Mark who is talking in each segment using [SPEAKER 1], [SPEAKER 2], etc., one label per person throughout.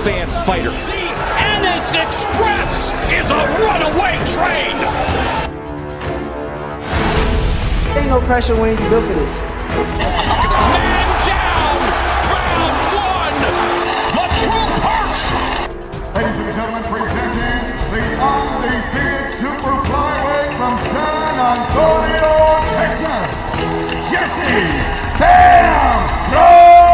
[SPEAKER 1] advanced fighter.
[SPEAKER 2] The Ennis Express is a runaway train.
[SPEAKER 3] Ain't no pressure when you built for this.
[SPEAKER 2] Man down. Round one. The truth hurts.
[SPEAKER 4] Ladies and gentlemen, presenting the undefeated super flyweight from San Antonio, Texas, Jesse Bam Rodriguez!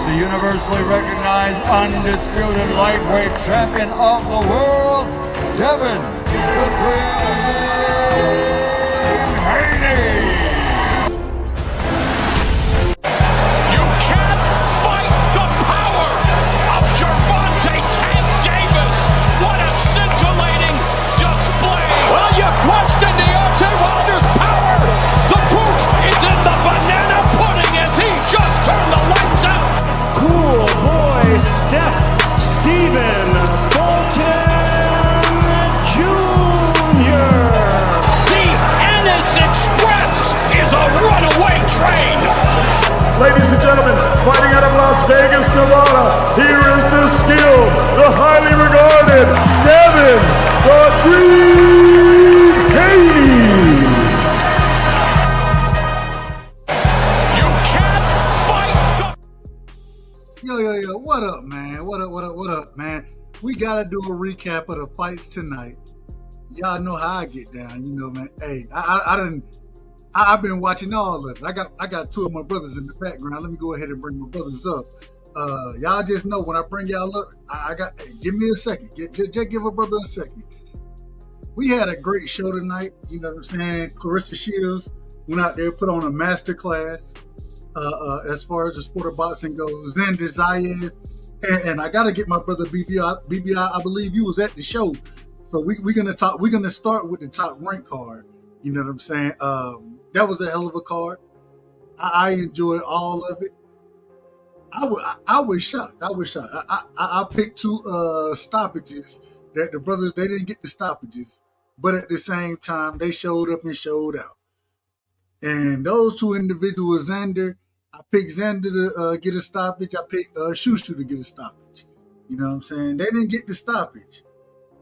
[SPEAKER 4] The universally recognized undisputed lightweight champion of the world, Devin the Dream Haney!
[SPEAKER 5] Steph Stephen Fulton Jr.
[SPEAKER 2] The Ennis Express is a runaway train.
[SPEAKER 4] Ladies and gentlemen, fighting out of Las Vegas, Nevada, here is the skill, the highly regarded Devin the Dream Haney.
[SPEAKER 6] Yo, what up, man? What up, man? We gotta do a recap of the fights tonight. Y'all know how I get down, you know, man. Hey, I've been watching all of it. I got two of my brothers in the background. Let me go ahead and bring my brothers up. Y'all just know when I bring y'all up, give me a second. Just give a brother a second. We had a great show tonight, you know what I'm saying? Clarissa Shields went out there, put on a master class. As far as the sport of boxing goes, Xander Zayas, and I gotta get my brother BVI. I believe you was at the show, so we're gonna talk. We're gonna start with the top rank card. You know what I'm saying? That was a hell of a card. I enjoyed all of it. I was shocked. I picked two stoppages that the brothers they didn't get the stoppages, but at the same time they showed up and showed out. And those two individuals, Xander. I picked Xander to get a stoppage. I picked Shushu to get a stoppage. You know what I'm saying? They didn't get the stoppage.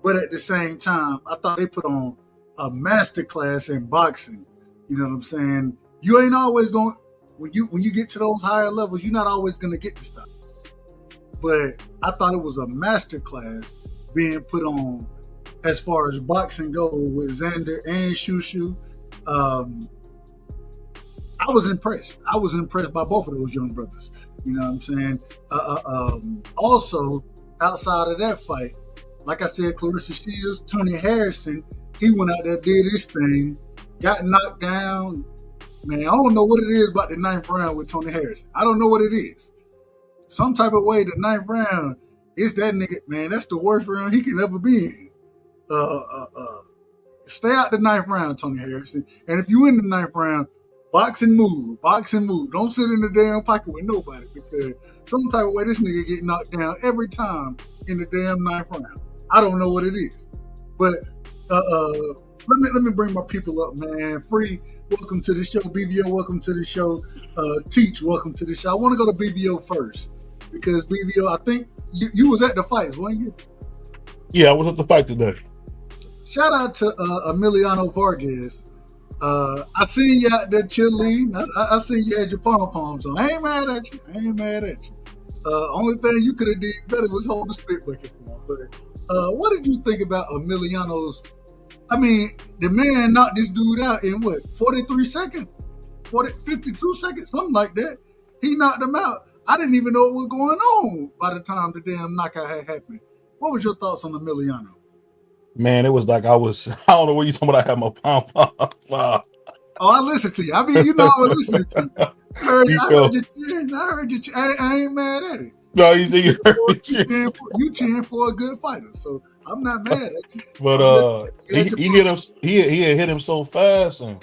[SPEAKER 6] But at the same time, I thought they put on a master class in boxing. You know what I'm saying? You ain't always going, when you get to those higher levels, you're not always going to get the stoppage. But I thought it was a master class being put on as far as boxing goes with Xander and Shushu. I was impressed. I was impressed by both of those young brothers. You know what I'm saying? Also, outside of that fight, like I said, Clarissa Shields, Tony Harrison, he went out there, did his thing, got knocked down. Man, I don't know what it is about the ninth round with Tony Harrison. I don't know what it is. Some type of way, the ninth round, it's that nigga, man, that's the worst round he can ever be in. Stay out the ninth round, Tony Harrison. And if you in the ninth round, box and move. Don't sit in the damn pocket with nobody because some type of way this nigga get knocked down every time in the damn ninth round. I don't know what it is. But let me bring my people up, man. Free, welcome to the show. BVO, welcome to the show. Teach, welcome to the show. I want to go to BVO first because BVO, I think you was at the fights, weren't you?
[SPEAKER 7] Yeah, I was at the fight today.
[SPEAKER 6] Shout out to Emiliano Vargas. I seen you out there chilling. I seen you had your pom-poms on. I ain't mad at you. Only thing you could have did better was hold the spit bucket for him. But what did you think about Emiliano's? I mean, the man knocked this dude out in what, 43 seconds? 52 seconds? Something like that. He knocked him out. I didn't even know what was going on by the time the damn knockout had happened. What was your thoughts on Emiliano?
[SPEAKER 7] Man, it was like I don't know what you talking about. I had my pom-pom.
[SPEAKER 6] Oh, I listened to you. I mean, you know I was listening to you. I heard you cheering. I ain't mad at it.
[SPEAKER 7] No, you
[SPEAKER 6] cheering for a good fighter, so I'm not mad at you.
[SPEAKER 7] But he hit him. He had hit him so fast, and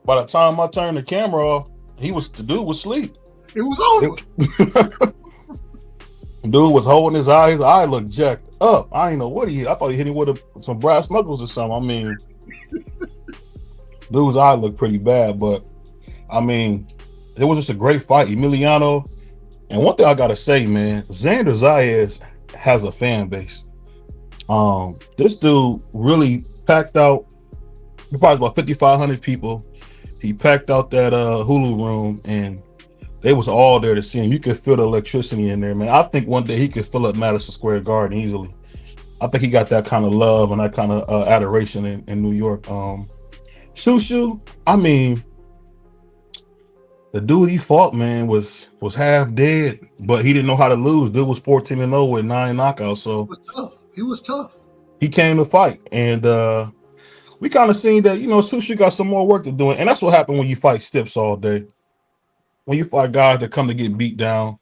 [SPEAKER 7] by the time I turned the camera off, the dude was asleep.
[SPEAKER 6] It was over.
[SPEAKER 7] Dude was holding his eye. His eye looked jacked up. I didn't know what he hit. I thought he hit him with some brass knuckles or something. I mean, dude's eye looked pretty bad, but I mean, it was just a great fight. Emiliano. And one thing I gotta say, man, Xander Zayas has a fan base. This dude really packed out probably about 5,500 people. He packed out that Hulu room, and they was all there to see him. You could feel the electricity in there, man. I think one day he could fill up Madison Square Garden easily. I think he got that kind of love and that kind of adoration in New York. Shushu, I mean, the dude he fought, man, was half dead, but he didn't know how to lose. Dude was 14-0 with 9 knockouts. So
[SPEAKER 6] He was tough.
[SPEAKER 7] He came to fight, and we kind of seen that, Shushu got some more work to do, and that's what happened when you fight stiffs all day. When you fight guys that come to get beat down,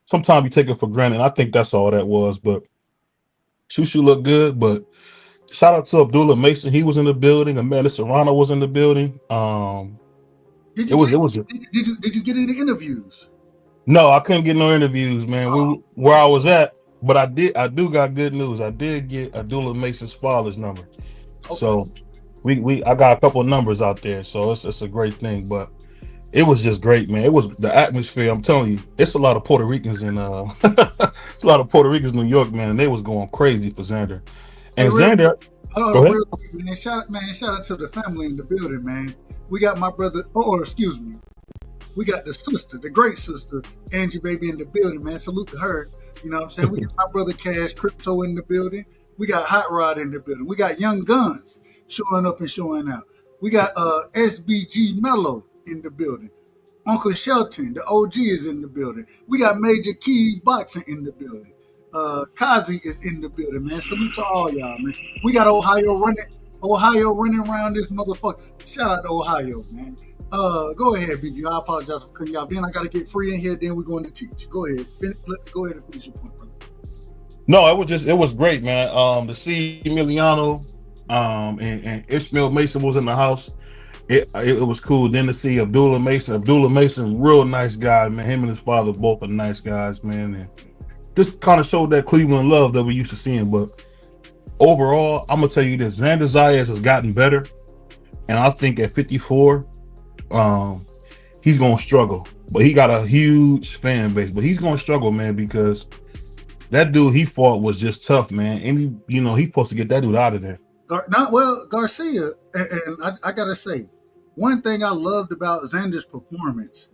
[SPEAKER 7] sometimes you take it for granted. I think that's all that was, but Shushu looked good. But shout out to Abdullah Mason. He was in the building. Amanda Serrano was in the building.
[SPEAKER 6] Did you get any interviews?
[SPEAKER 7] No, I couldn't get no interviews, man. Where I was at, but I do got good news. I did get Abdullah Mason's father's number. Okay. So I got a couple of numbers out there. So it's a great thing. But it was just great, man. It was the atmosphere. I'm telling you, it's a lot of Puerto Ricans in it's a lot of Puerto Ricans in New York, man. And they was going crazy for Xander. And Xander, go ahead.
[SPEAKER 6] Man, shout out to the family in the building, man. We got my brother, excuse me. We got the sister, the great sister, Angie Baby in the building, man. Salute to her. You know what I'm saying? We got my brother Cash Crypto in the building. We got Hot Rod in the building. We got Young Guns showing up and showing out. We got SBG Mello in the building. Uncle Shelton, the OG, is in the building. We got Major Key Boxing in the building. Kazi is in the building, man. Salute to all y'all, man. We got Ohio running around this motherfucker. Shout out to Ohio, man. Go ahead, BVO. I apologize for cutting y'all. Then I got to get free in here. Then we're going to teach. Go ahead. Go ahead and finish your point, brother.
[SPEAKER 7] No, it was great, man. To see Emiliano and Ishmael Mason was in the house. It was cool. Then to see Abdullah Mason. Abdullah Mason's real nice guy, man. Him and his father both are nice guys, man. And just kind of showed that Cleveland love that we used to seeing. But overall, I'm gonna tell you this: Xander Zayas has gotten better, and I think at 54, he's gonna struggle. But he got a huge fan base. But he's gonna struggle, man, because that dude he fought was just tough, man. And he's supposed to get that dude out of there.
[SPEAKER 6] Garcia, and I gotta say, one thing I loved about Xander's performance,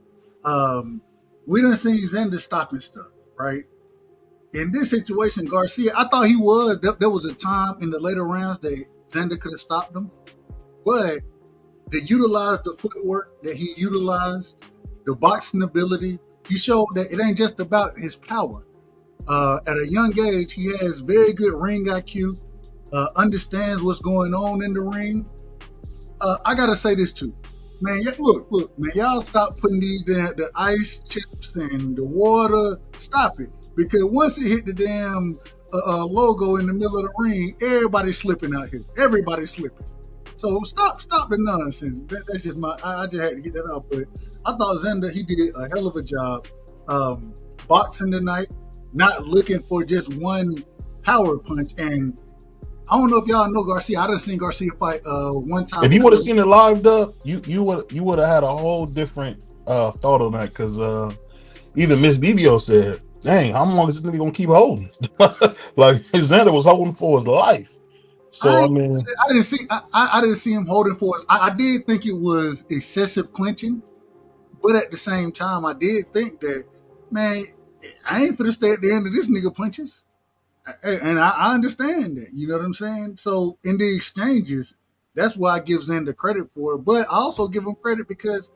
[SPEAKER 6] we didn't see Xander stopping stuff, right? In this situation, Garcia, I thought he was. There was a time in the later rounds that Xander could have stopped him, but to utilize the footwork that he utilized, the boxing ability, he showed that it ain't just about his power. At a young age, he has very good ring IQ, understands what's going on in the ring. I gotta say this too, man. Look, man, y'all stop putting the ice chips and the water. Stop it, because once it hit the damn logo in the middle of the ring, everybody's slipping out here. Everybody's slipping. So stop the nonsense. That's just I just had to get that out. But I thought Xander, he did a hell of a job boxing tonight, not looking for just one power punch. And I don't know if y'all know Garcia. I done seen Garcia fight one time.
[SPEAKER 7] If you would have seen it live, Doug, you would have had a whole different thought on that, because even Miss BVO said, "Dang, how long is this nigga gonna keep holding?" Like Xander was holding for his life. So I didn't see him holding for his. I did think it was excessive clinching, but at the same time, I did think that, man, I ain't finna stay at the end of this nigga punches. And I understand that, you know what I'm saying? So in the exchanges, that's why I give Xander credit for it. But I also give him credit because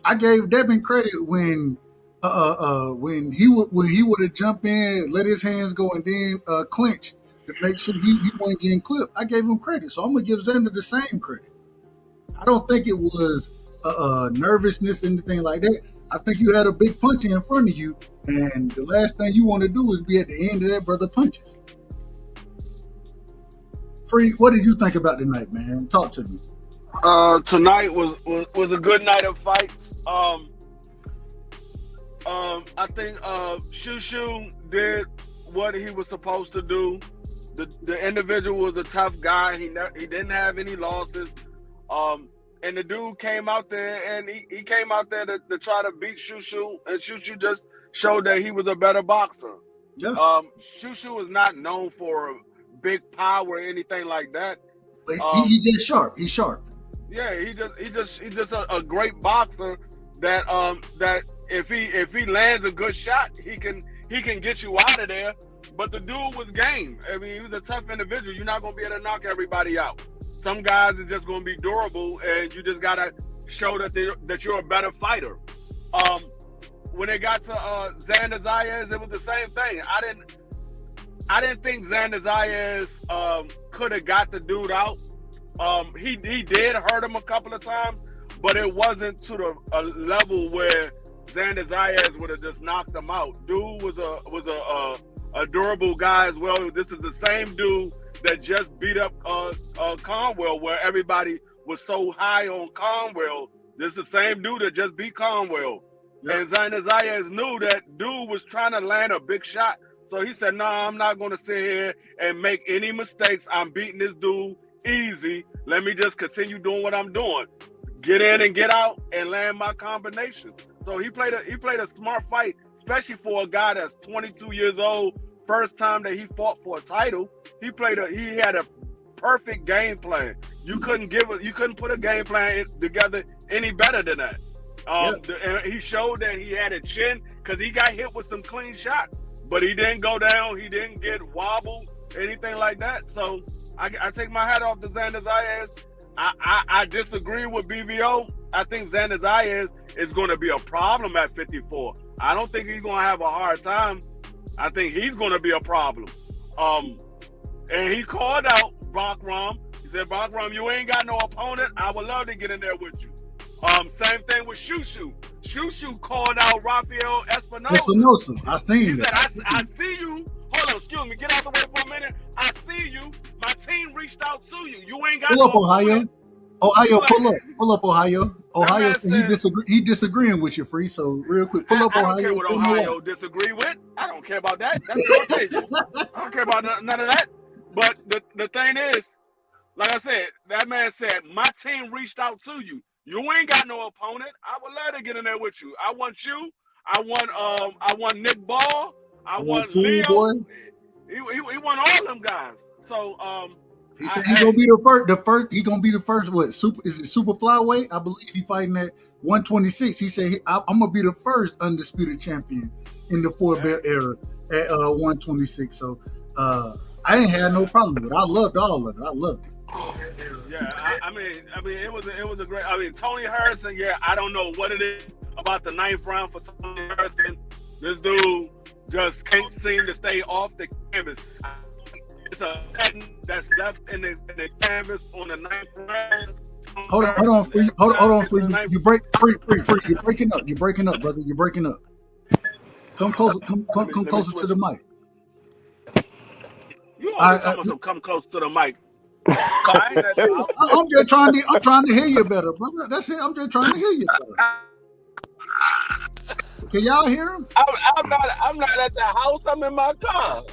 [SPEAKER 7] I gave Devin credit when he would have jumped in, let his hands go, and then clinch to make sure he wasn't getting clipped. I gave him credit, so I'm gonna give Xander the same credit. I don't think it was nervousness, anything like that. I think you had a big punch in front of you, and the last thing you want to do is be at the end of that brother punches. Free, what did you think about tonight, man? Talk to me.
[SPEAKER 1] Tonight was a good night of fights. I think Shushu did what he was supposed to do. The individual was a tough guy. He didn't have any losses. and the dude came out there, and he came out there to try to beat Shushu, and Shushu just showed that he was a better boxer.
[SPEAKER 6] Yeah.
[SPEAKER 1] Shushu is not known for big power or anything like that.
[SPEAKER 6] But he just sharp. He's sharp.
[SPEAKER 1] Yeah, he's just a great boxer that if he lands a good shot, he can get you out of there. But the dude was game. I mean, he was a tough individual. You're not gonna be able to knock everybody out. Some guys are just gonna be durable, and you just gotta show that you're a better fighter. When it got to Xander Zayas, it was the same thing. I didn't think Xander Zayas could have got the dude out. He did hurt him a couple of times, but it wasn't to a level where Xander Zayas would have just knocked him out. Dude was a durable guy as well. This is the same dude that just beat up Conwell, where everybody was so high on Conwell. This is the same dude that just beat Conwell. Yeah. And Xander Zayas knew that dude was trying to land a big shot. So he said, "Nah, I'm not going to sit here and make any mistakes. I'm beating this dude easy. Let me just continue doing what I'm doing. Get in and get out and land my combination." So he played a smart fight, especially for a guy that's 22 years old. First time that he fought for a title, he had a perfect game plan. You couldn't put a game plan together any better than that. And he showed that he had a chin because he got hit with some clean shots, but he didn't go down. He didn't get wobbled, anything like that. So I take my hat off to Xander Zayas. I disagree with BVO. I think Xander Zayas is going to be a problem at 54. I don't think he's going to have a hard time. I think he's going to be a problem. And he called out Bakram. He said, "Bakram, you ain't got no opponent. I would love to get in there with you." Same thing with Shushu. Shushu called out Rafael Espinosa.
[SPEAKER 6] I seen that.
[SPEAKER 1] He said, I see you. Hold on, excuse me. Get out the way for a minute. I see you. My team reached out to you. You ain't got
[SPEAKER 6] pull up, Ohio. Ohio, pull up, Ohio. Ohio, he disagreeing with you, Free. So real quick, pull up, Ohio.
[SPEAKER 1] I don't care what Ohio disagree with. I don't care about that. That's your opinion. I don't care about none of that. But the thing is, like I said, that man said, "My team reached out to you. You ain't got no opponent. I would love to get in there with you. I want you. I want Nick Ball. I want Leo. Boy. He want all them guys." So
[SPEAKER 6] he said he's gonna be the first. He gonna be the first. What is it? Super flyweight? I believe he fighting at 126. He said I'm gonna be the first undisputed champion in the four belt era at 126. So I ain't had no problem with it. I loved all of it. I loved it.
[SPEAKER 1] Yeah, I mean, it was a great. I mean, Tony Harrison. Yeah, I don't know what it is about the 9th round for Tony Harrison. This dude just can't seem to stay off the canvas. It's a pattern that's left in the canvas on the 9th round.
[SPEAKER 6] Hold on, Free. Hold on, Free. You break Free. You're breaking up. You're breaking up, brother. You're breaking up. Come closer. Come closer to the mic.
[SPEAKER 1] You always come close to the mic.
[SPEAKER 6] I'm trying to hear you better, brother. That's it. I'm just trying to hear you better. Can y'all hear him?
[SPEAKER 1] I'm not at the house. I'm in my car.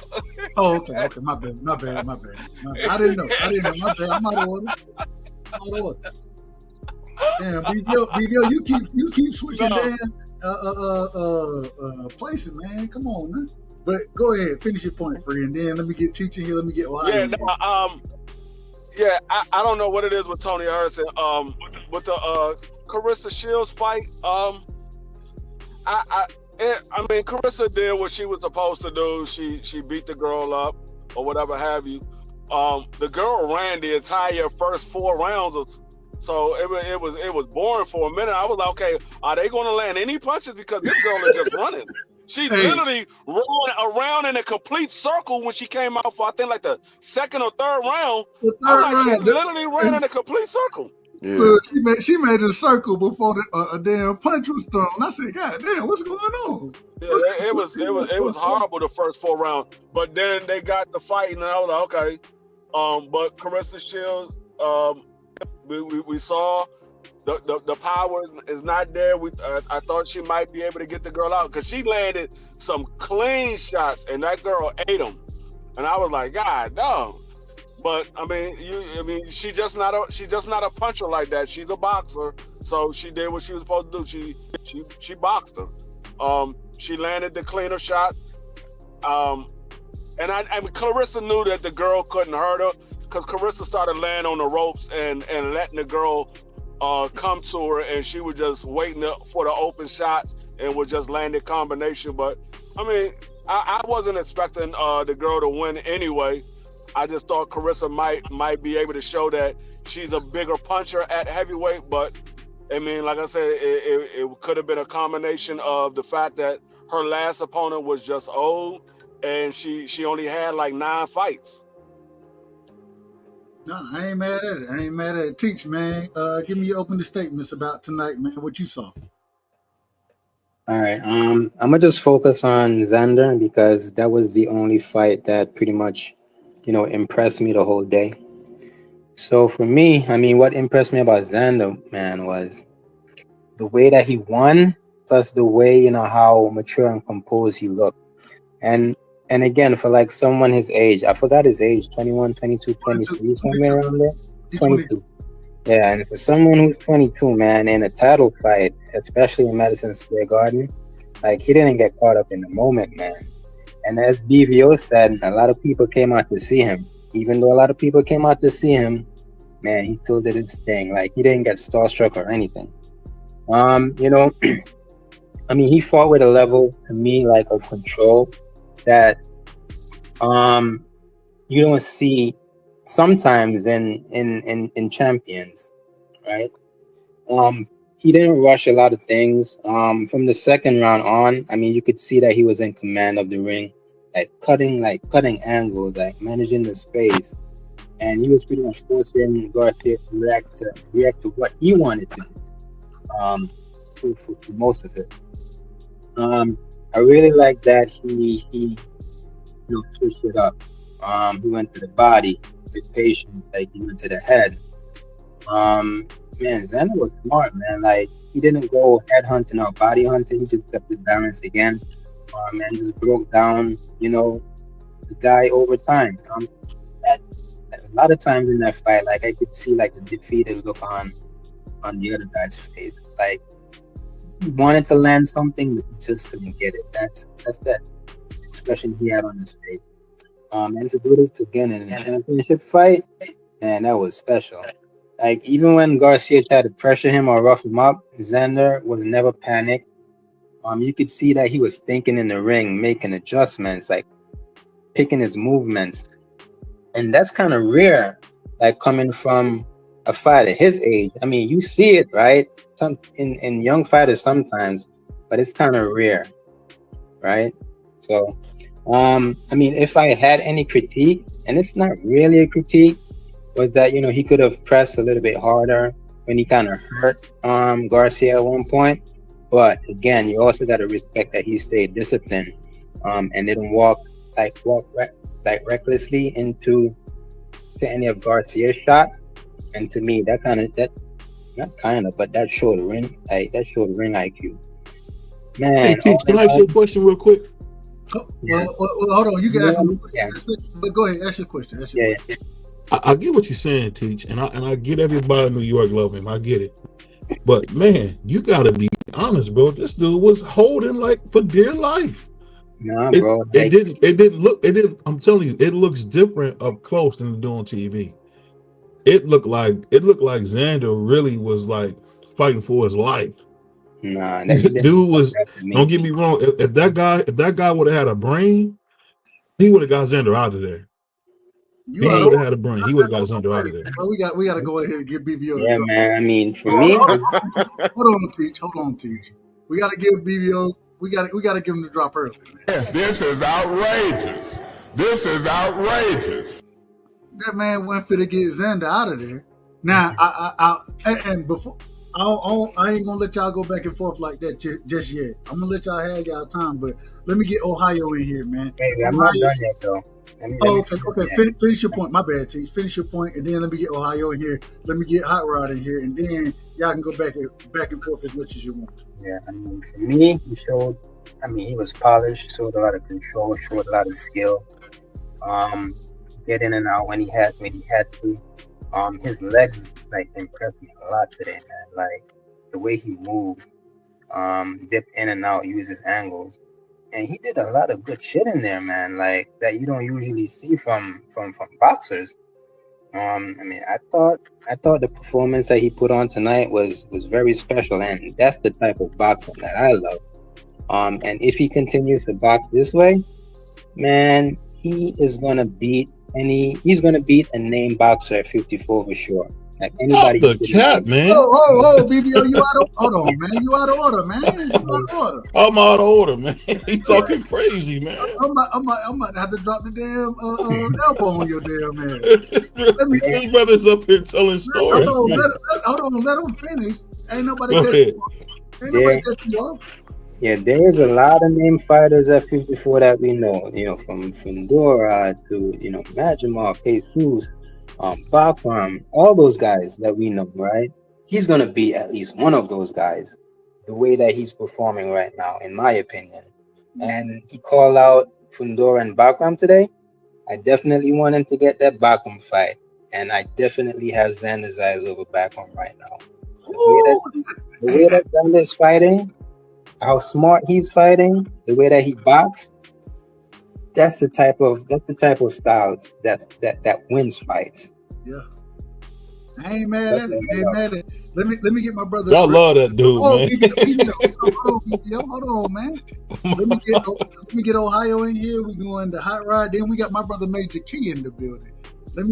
[SPEAKER 6] Oh, okay. My bad. I didn't know. My bad. I'm out of order. Damn, BVO, you keep switching places, man. Come on, man. But go ahead, finish your point, Free, and then let me get teaching here. Let me get Ohio.
[SPEAKER 1] Yeah, I don't know what it is with Tony Harrison. With the Carissa Shields fight, I mean, Carissa did what she was supposed to do. She beat the girl up or whatever have you. The girl ran the entire first 4 rounds, so it was boring for a minute. I was like, okay, are they going to land any punches because this girl is just running? She literally ran around in a complete circle when she came out for, I think, like the 2nd or 3rd round. She literally ran in a complete circle.
[SPEAKER 6] Yeah. She made a circle before a damn punch was thrown. I said, "God damn, what's going on?"
[SPEAKER 1] Yeah, it was horrible the first 4 rounds, but then they got the fight, and I was like, okay. But Carissa Shields, we saw. The power is not there. I thought she might be able to get the girl out because she landed some clean shots and that girl ate them. And I was like, God, no. But I mean, she's just not a puncher like that. She's a boxer, so she did what she was supposed to do. She boxed her. She landed the cleaner shot. And Clarissa knew that the girl couldn't hurt her because Clarissa started laying on the ropes and letting the girl come to her, and she was just waiting for the open shot and would just land the combination. But I mean, I wasn't expecting the girl to win anyway. I just thought Clarissa might be able to show that she's a bigger puncher at heavyweight. But I mean, like I said, it could have been a combination of the fact that her last opponent was just old, and she only had like 9 fights.
[SPEAKER 6] No, I ain't mad at it. Teach, man. Give me your opening statements about tonight, man. What you saw.
[SPEAKER 8] All right. I'm gonna just focus on Xander because that was the only fight that pretty much, impressed me the whole day. So for me, I mean, what impressed me about Xander, man, was the way that he won, plus the way, how mature and composed he looked. And again, for like someone his age, I forgot his age, 21, 22, 23, somewhere around there. 22. Yeah, and for someone who's 22, man, in a title fight, especially in Madison Square Garden, like, he didn't get caught up in the moment, man. And as BVO said, a lot of people came out to see him. Even though a lot of people came out to see him, man, he still did his thing. Like, he didn't get starstruck or anything. I mean, he fought with a level, to me, like, of control that you don't see sometimes in champions, right? He didn't rush a lot of things. From the second round on, I mean, you could see that he was in command of the ring, like cutting angles, like managing the space, and he was pretty much forcing Garcia to react to what he wanted to do, for most of it. I really like that he switched it up. He went to the body with patience, like he went to the head. Man, Xander was smart, man. Like, he didn't go head hunting or body hunting. He just kept the balance again, and just broke down, the guy over time. A lot of times in that fight, like, I could see like a defeated look on the other guy's face. Like, he wanted to land something, but he just couldn't get it. That's that expression he had on his face. And to do this again in a championship fight, man, that was special. Like, even when Garcia tried to pressure him or rough him up, Xander was never panicked. You could see that he was thinking in the ring, making adjustments, like picking his movements. And that's kind of rare, like, coming from a fighter his age. I mean, you see it, right? In young fighters sometimes, but it's kind of rare, right? So, I mean, if I had any critique, and it's not really a critique, was that, he could have pressed a little bit harder when he kind of hurt Garcia at one point. But again, you also got to respect that he stayed disciplined and didn't walk recklessly into any of Garcia's shot. And to me, that showed ring IQ. Man,
[SPEAKER 7] hey, can I ask you a question real quick?
[SPEAKER 6] Well, hold on. You can ask me a question. But go ahead, ask your question.
[SPEAKER 7] I get what you're saying, Teach, and I get everybody in New York love him. I get it. But man, you gotta be honest, bro. This dude was holding like for dear life.
[SPEAKER 8] Nah, bro.
[SPEAKER 7] It didn't look. I'm telling you, it looks different up close than doing TV. It looked like Xander really was like fighting for his life.
[SPEAKER 8] Nah,
[SPEAKER 7] dude was. Don't get me wrong. If that guy would have had a brain, he would have got Xander out of there. He would have had a brain. He would have got Xander out of there.
[SPEAKER 6] Well, we got to go ahead and get BVO.
[SPEAKER 8] Yeah, man. I mean, for me,
[SPEAKER 6] hold on, Teach. We got to give BVO. We got to give him the drop early, man.
[SPEAKER 4] This is outrageous.
[SPEAKER 6] That man went for to get Xander out of there. Now, and before. I ain't gonna let y'all go back and forth like that just yet. I'm gonna let y'all have y'all time, but let me get Ohio in here, man.
[SPEAKER 8] Hey, I'm not done yet, though.
[SPEAKER 6] Okay. Finish your point. My bad, T. Finish your point, and then let me get Ohio in here. Let me get Hot Rod in here, and then y'all can go back and forth as much as you want.
[SPEAKER 8] Yeah, I mean, for me, he was polished, showed a lot of control, showed a lot of skill. get in and out when he had to. His legs like impressed me a lot today, man. Like the way he moved, dipped in and out, uses angles, and he did a lot of good shit in there, man. Like that you don't usually see from boxers. I mean, I thought the performance that he put on tonight was very special, and that's the type of boxing that I love. And if he continues to box this way, man, he's gonna beat a named boxer at 54 for sure. Like anybody.
[SPEAKER 7] Off the cap, man.
[SPEAKER 6] Oh, BVO, you out of hold on, man. You out of order, man. You out of order.
[SPEAKER 7] I'm out of order, man. He talking crazy, man.
[SPEAKER 6] I'm about to have to drop the damn elbow on your damn man. Let me.
[SPEAKER 7] His brother's up here telling stories.
[SPEAKER 6] Hold on, let him finish. Ain't nobody cut you off.
[SPEAKER 8] Yeah, there's a lot of named fighters at 54 that we know. You know, from Dora to Majimov, Jesus. Bakram, all those guys that we know, right? He's gonna be at least one of those guys. The way that he's performing right now, in my opinion. And he called out Fundora and Bakram today. I definitely want him to get that Bakram fight, and I definitely have Xander's eyes over Bakram right now. The way that Xander's fighting, how smart he's fighting, the way that he boxes. That's the type of styles that wins fights.
[SPEAKER 6] Yeah, I ain't mad at it. Let me get my brother.
[SPEAKER 7] Y'all love that dude, man.
[SPEAKER 6] Hold on, man. Let me get Ohio in here. We going to Hot Rod. Then we got my brother Major Key in the building. Let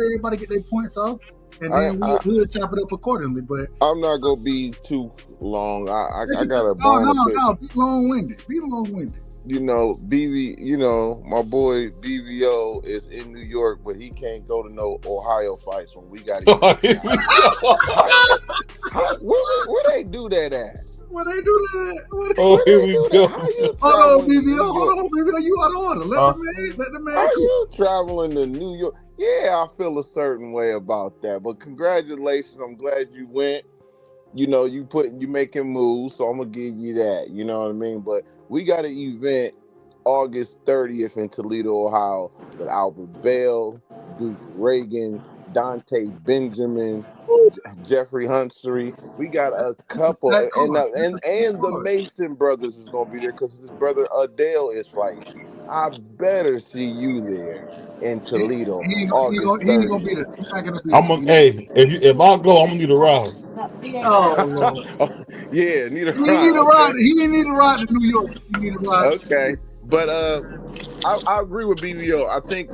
[SPEAKER 6] everybody get their points off, and then we'll chop it up accordingly. But
[SPEAKER 9] I'm not gonna be too long. I got a
[SPEAKER 6] no. Be long winded.
[SPEAKER 9] You know, my boy BVO is in New York, but he can't go to no Ohio fights when we got him. Where they do that at?
[SPEAKER 6] Where they do that at?
[SPEAKER 7] Oh, here we go.
[SPEAKER 6] Hold on, BVO. You out of order. Let the man.
[SPEAKER 9] Are you traveling to New York? Yeah, I feel a certain way about that. But congratulations. I'm glad you went. You know, you making moves, so I'm gonna give you that. You know what I mean? But we got an event August 30th in Toledo, Ohio, with Albert Bell, Duke Reagan, Dante Benjamin, Jeffrey Humphrey. We got a couple, and the Mason brothers is gonna be there because his brother Adele is fighting. I better see you there in Toledo.
[SPEAKER 6] He ain't gonna be there. He's not gonna be
[SPEAKER 7] there. If I go, I'm gonna need a ride.
[SPEAKER 6] Oh Lord.
[SPEAKER 9] Yeah, need a ride.
[SPEAKER 6] He didn't need a ride to New York. He need a ride.
[SPEAKER 9] Okay, but I agree with BVO. I think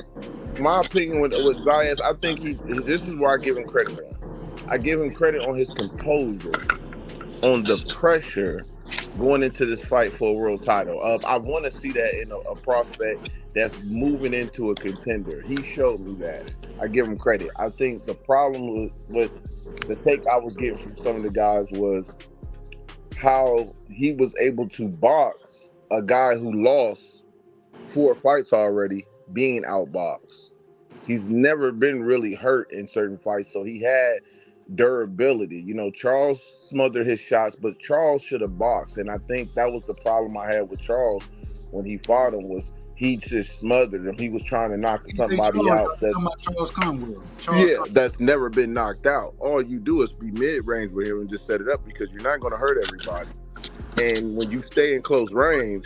[SPEAKER 9] my opinion with Zayas, I think this is where I give him credit on. I give him credit on his composure, on the pressure going into this fight for a world title. I want to see that in a prospect that's moving into a contender. He showed me that. I give him credit. I think the problem with the take I was getting from some of the guys was how he was able to box a guy who lost 4 fights already being outboxed. He's never been really hurt in certain fights, so he had durability. You know, Charles smothered his shots, but Charles should have boxed, and I think that was the problem I had with Charles when he fought him, was he just smothered him. He was trying to knock somebody out. That's never been knocked out. All you do is be mid-range with him and just set it up, because you're not going to hurt everybody. And when you stay in close range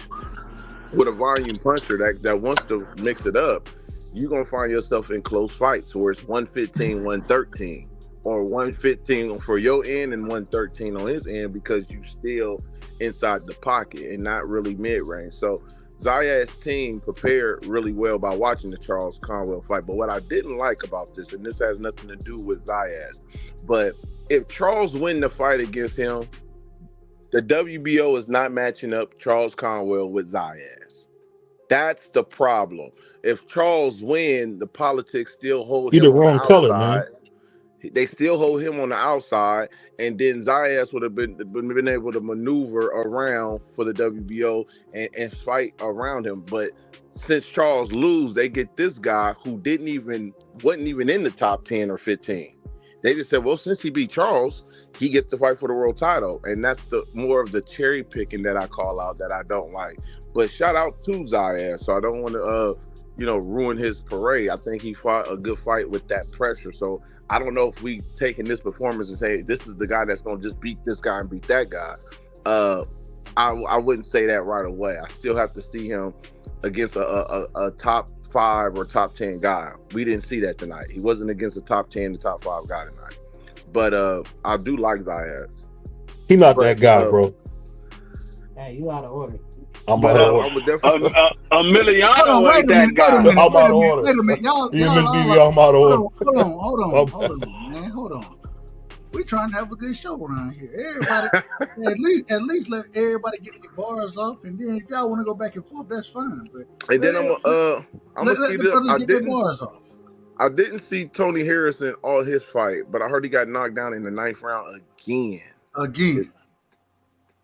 [SPEAKER 9] with a volume puncher that wants to mix it up, you're going to find yourself in close fights where it's 115, 113, or 115 for your end and 113 on his end, because you still inside the pocket and not really mid-range. So Zayas' team prepared really well by watching the Charles Conwell fight. But what I didn't like about this, and this has nothing to do with Zayas, but if Charles win the fight against him, the WBO is not matching up Charles Conwell with Zayas. That's the problem. If Charles win, the politics still hold him on the outside. Color, man. They still hold him on the outside, and then Zayas would have been able to maneuver around for the WBO and fight around him. But since Charles lose, they get this guy who wasn't even in the top 10 or 15. They just said, well, since he beat Charles, he gets to fight for the world title. And that's the more of the cherry picking that I call out, that I don't like. But shout out to Zayas. So I don't want to ruin his parade. I think he fought a good fight with that pressure. So I don't know if we taking this performance and say this is the guy that's gonna just beat this guy and beat that guy. I wouldn't say that right away. I still have to see him against a top 5 or top 10 guy. We didn't see that tonight. He wasn't against a top 10 to top 5 guy tonight. But I do like Zayas.
[SPEAKER 7] He not that guy, bro.
[SPEAKER 3] Hey, you out of order.
[SPEAKER 7] I'm out of order.
[SPEAKER 1] Emiliano
[SPEAKER 6] wait
[SPEAKER 1] ain't that guy.
[SPEAKER 7] I'm out of order.
[SPEAKER 6] Wait a minute, y'all.
[SPEAKER 7] I'm out of order.
[SPEAKER 6] Hold on, man. Hold on. We trying to have a good show around here. Everybody, at least let everybody get their bars off, and then if y'all want to go back and forth, that's fine. But
[SPEAKER 9] and then I'm gonna see
[SPEAKER 6] the bars off.
[SPEAKER 9] I didn't see Tony Harrison all his fight, but I heard he got knocked down in the 9th round again.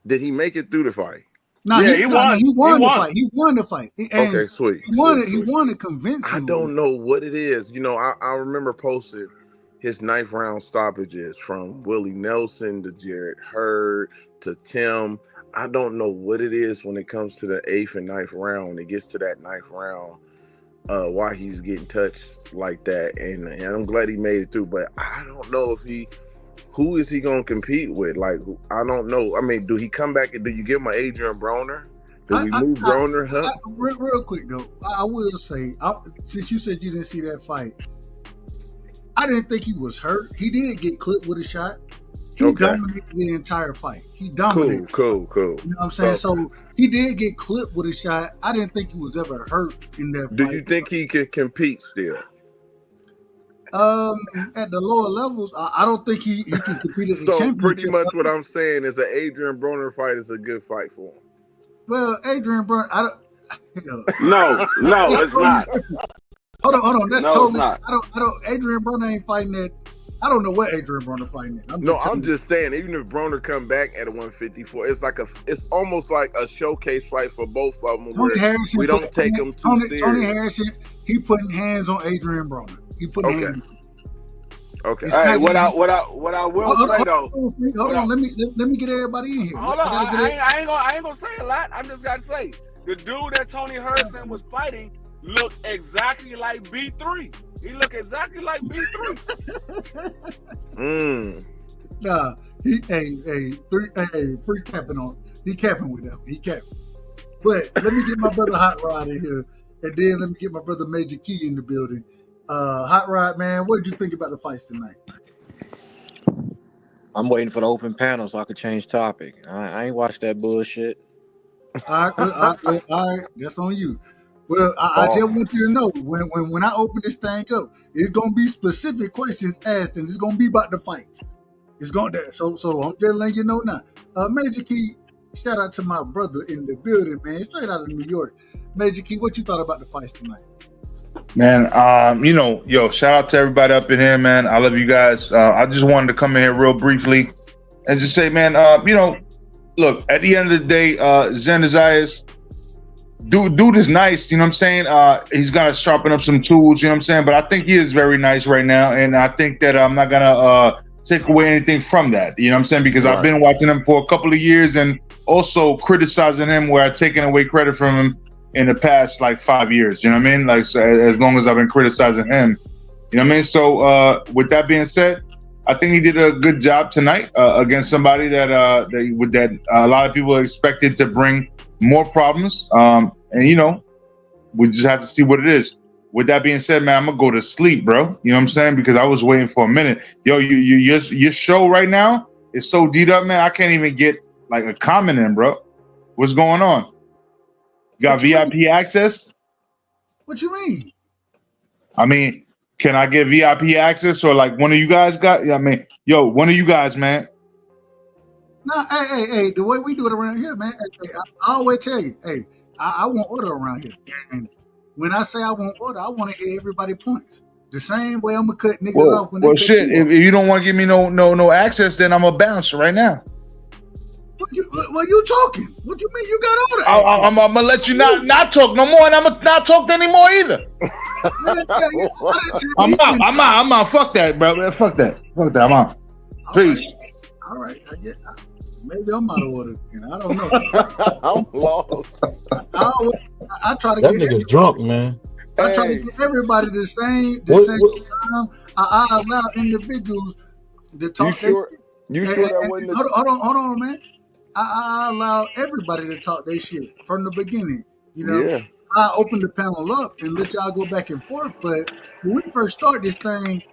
[SPEAKER 9] Did he make it through the fight?
[SPEAKER 6] No,
[SPEAKER 1] yeah,
[SPEAKER 6] he won the fight. He won the fight. And
[SPEAKER 9] okay, sweet.
[SPEAKER 6] He won it convincingly.
[SPEAKER 9] I don't know what it is. I remember posting his 9th round stoppages from Willie Nelson to Jared Hurd to Tim. I don't know what it is when it comes to the 8th and 9th round. When it gets to that 9th round, why he's getting touched like that. And I'm glad he made it through, but I don't know who is he going to compete with? Like, I don't know. I mean, do he come back and do you give him an Adrian Broner? Do we move Broner up?
[SPEAKER 6] Real quick, though, I will say, since you said you didn't see that fight, I didn't think he was hurt. He did get clipped with a shot. He dominated the entire fight. He dominated.
[SPEAKER 9] Cool.
[SPEAKER 6] You know what I'm saying? So he did get clipped with a shot. I didn't think he was ever hurt in that fight.
[SPEAKER 9] Do you think he could compete still?
[SPEAKER 6] At the lower levels, I don't think he can compete at the championship.
[SPEAKER 9] Pretty much what I'm saying is an Adrian Broner fight is a good fight for him.
[SPEAKER 6] Well, Adrian Broner,
[SPEAKER 1] No, it's not.
[SPEAKER 6] Hold on. That's
[SPEAKER 1] no,
[SPEAKER 6] totally. I don't. Adrian Broner ain't fighting that. I don't know what Adrian Broner fighting at.
[SPEAKER 9] I'm just saying, even if Broner come back at a 154, it's almost like a showcase fight for both of them.
[SPEAKER 6] Tony Harrison,
[SPEAKER 9] we don't take them too serious.
[SPEAKER 6] Tony Harrison, he putting hands on Adrian Broner. He putting hands.
[SPEAKER 9] Okay.
[SPEAKER 1] Hey, what I will say though.
[SPEAKER 6] Hold on. Let me get everybody in here.
[SPEAKER 1] Hold on. I ain't gonna say a lot. I just gotta say the dude that Tony Harrison was fighting looked exactly like B3. He looked exactly like B3.
[SPEAKER 6] Nah, free capping on. He capping with that. He capping. But let me get my brother Hot Rod in here, and then let me get my brother Major Key in the building. Hot Rod, man, what did you think about the fights tonight?
[SPEAKER 10] I'm waiting for the open panel so I could change topic. I ain't watched that bullshit.
[SPEAKER 6] All right, that's on you. Well, I just want you to know when I open this thing up, it's gonna be specific questions asked, and it's gonna be about the fight. It's going there. So I'm just letting you know now. Major Key, shout out to my brother in the building, man, straight out of New York. Major Key, what you thought about the fights tonight?
[SPEAKER 11] Man, shout out to everybody up in here, man. I love you guys. I just wanted to come in here real briefly and just say, man, look, at the end of the day, Zen Zayas, dude is nice, you know what I'm saying? He's got to sharpen up some tools, you know what I'm saying? But I think he is very nice right now, and I think that I'm not going to take away anything from that, you know what I'm saying? Because I've been watching him for a couple of years and also criticizing him where I've taken away credit from him in the past, like 5 years, you know what I mean? Like, so as long as I've been criticizing him, you know what I mean? So with that being said, I think he did a good job tonight against somebody that a lot of people expected to bring more problems. And, we just have to see what it is. With that being said, man, I'm going to go to sleep, bro. You know what I'm saying? Because I was waiting for a minute. Yo, your show right now is so D'd up, man. I can't even get like a comment in, bro. What's going on? You got VIP access?
[SPEAKER 6] What you mean?
[SPEAKER 11] I mean, can I get VIP access, or like one of you guys got? I mean, one of you guys, man.
[SPEAKER 6] Nah, hey, the way we do it around here, man. I always tell you, hey, I want order around here. And when I say I want order, I want to hear everybody points. The same way I'm gonna cut niggas off when they cut
[SPEAKER 11] shit.
[SPEAKER 6] You
[SPEAKER 11] if you don't want to give me no access, then I'm gonna bounce right now.
[SPEAKER 6] What you talking? What do you mean you got order?
[SPEAKER 11] I'm gonna let you not talk no more, and I'm gonna not talk anymore either. I'm out. Fuck that, bro. Fuck that. I'm out. Peace.
[SPEAKER 6] All right. Maybe I'm out of order again. I don't know.
[SPEAKER 9] I'm lost.
[SPEAKER 6] I try to
[SPEAKER 7] That
[SPEAKER 6] get
[SPEAKER 7] nigga's drunk, man.
[SPEAKER 6] I try to get everybody the same time. I allow individuals to talk.
[SPEAKER 9] You sure? You sure that wasn't?
[SPEAKER 6] Hold on, man. I allow everybody to talk their shit from the beginning. You know,
[SPEAKER 9] Yeah.
[SPEAKER 6] I open the panel up and let y'all go back and forth. But when we first start this thing,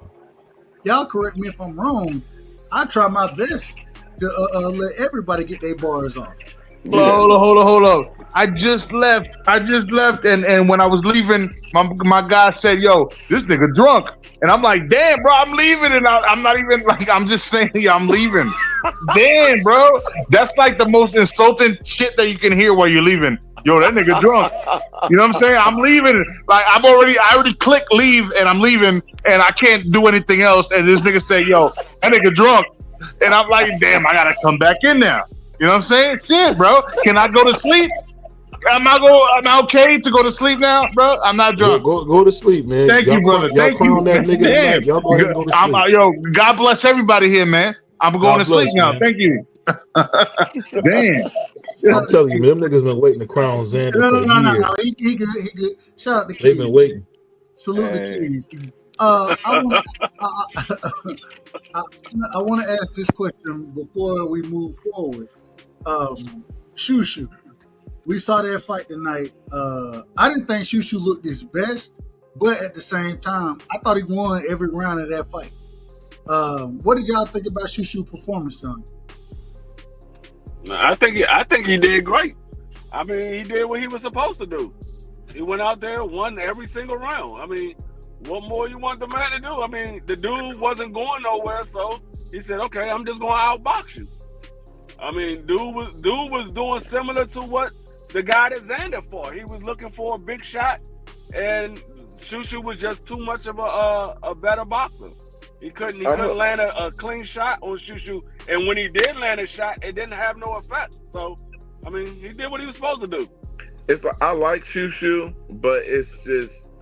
[SPEAKER 6] y'all correct me if I'm wrong. I try my best to let everybody get their bars off.
[SPEAKER 11] Hold on. I just left, and when I was leaving, my guy said, "Yo, this nigga drunk," and I'm like, "Damn, bro, I'm leaving," and I'm not even like, I'm just saying, yeah, I'm leaving. Damn, bro, that's like the most insulting shit that you can hear while you're leaving. Yo, that nigga drunk. You know what I'm saying? I'm leaving. Like I already clicked leave, and I'm leaving, and I can't do anything else. And this nigga say, "Yo, that nigga drunk," and I'm like, "Damn, I gotta come back in now." You know what I'm saying? Shit, bro. Can I go to sleep? Am I okay to go to sleep now, bro? I'm not drunk.
[SPEAKER 7] Go to sleep, man.
[SPEAKER 11] Thank you, brother.
[SPEAKER 7] Y'all crown that nigga tonight. Y'all go ahead and go to sleep.
[SPEAKER 11] Yo, God bless everybody here, man. I'm going to sleep now. Man. Thank you. Damn.
[SPEAKER 7] I'm telling you, man, them niggas been waiting to crown Xander for years.
[SPEAKER 6] No. He good. Shout out to Keys.
[SPEAKER 7] They've been waiting.
[SPEAKER 6] Salute to Keys. I want to ask this question before we move forward. Shushu, we saw that fight tonight. I didn't think Shushu looked his best, but at the same time, I thought he won every round of that fight. What did y'all think about Shushu's performance on?
[SPEAKER 1] I think he did great. I mean, he did what he was supposed to do. He went out there, won every single round. I mean, what more you want the man to do? I mean, the dude wasn't going nowhere, so he said, "Okay, I'm just going to outbox you." I mean, dude was doing similar to what the guy that Xander fought. He was looking for a big shot, and Shushu was just too much of a better boxer. He couldn't land a clean shot on Shushu, and when he did land a shot, it didn't have no effect. So, I mean, he did what he was supposed to do.
[SPEAKER 9] I like Shushu, but it's just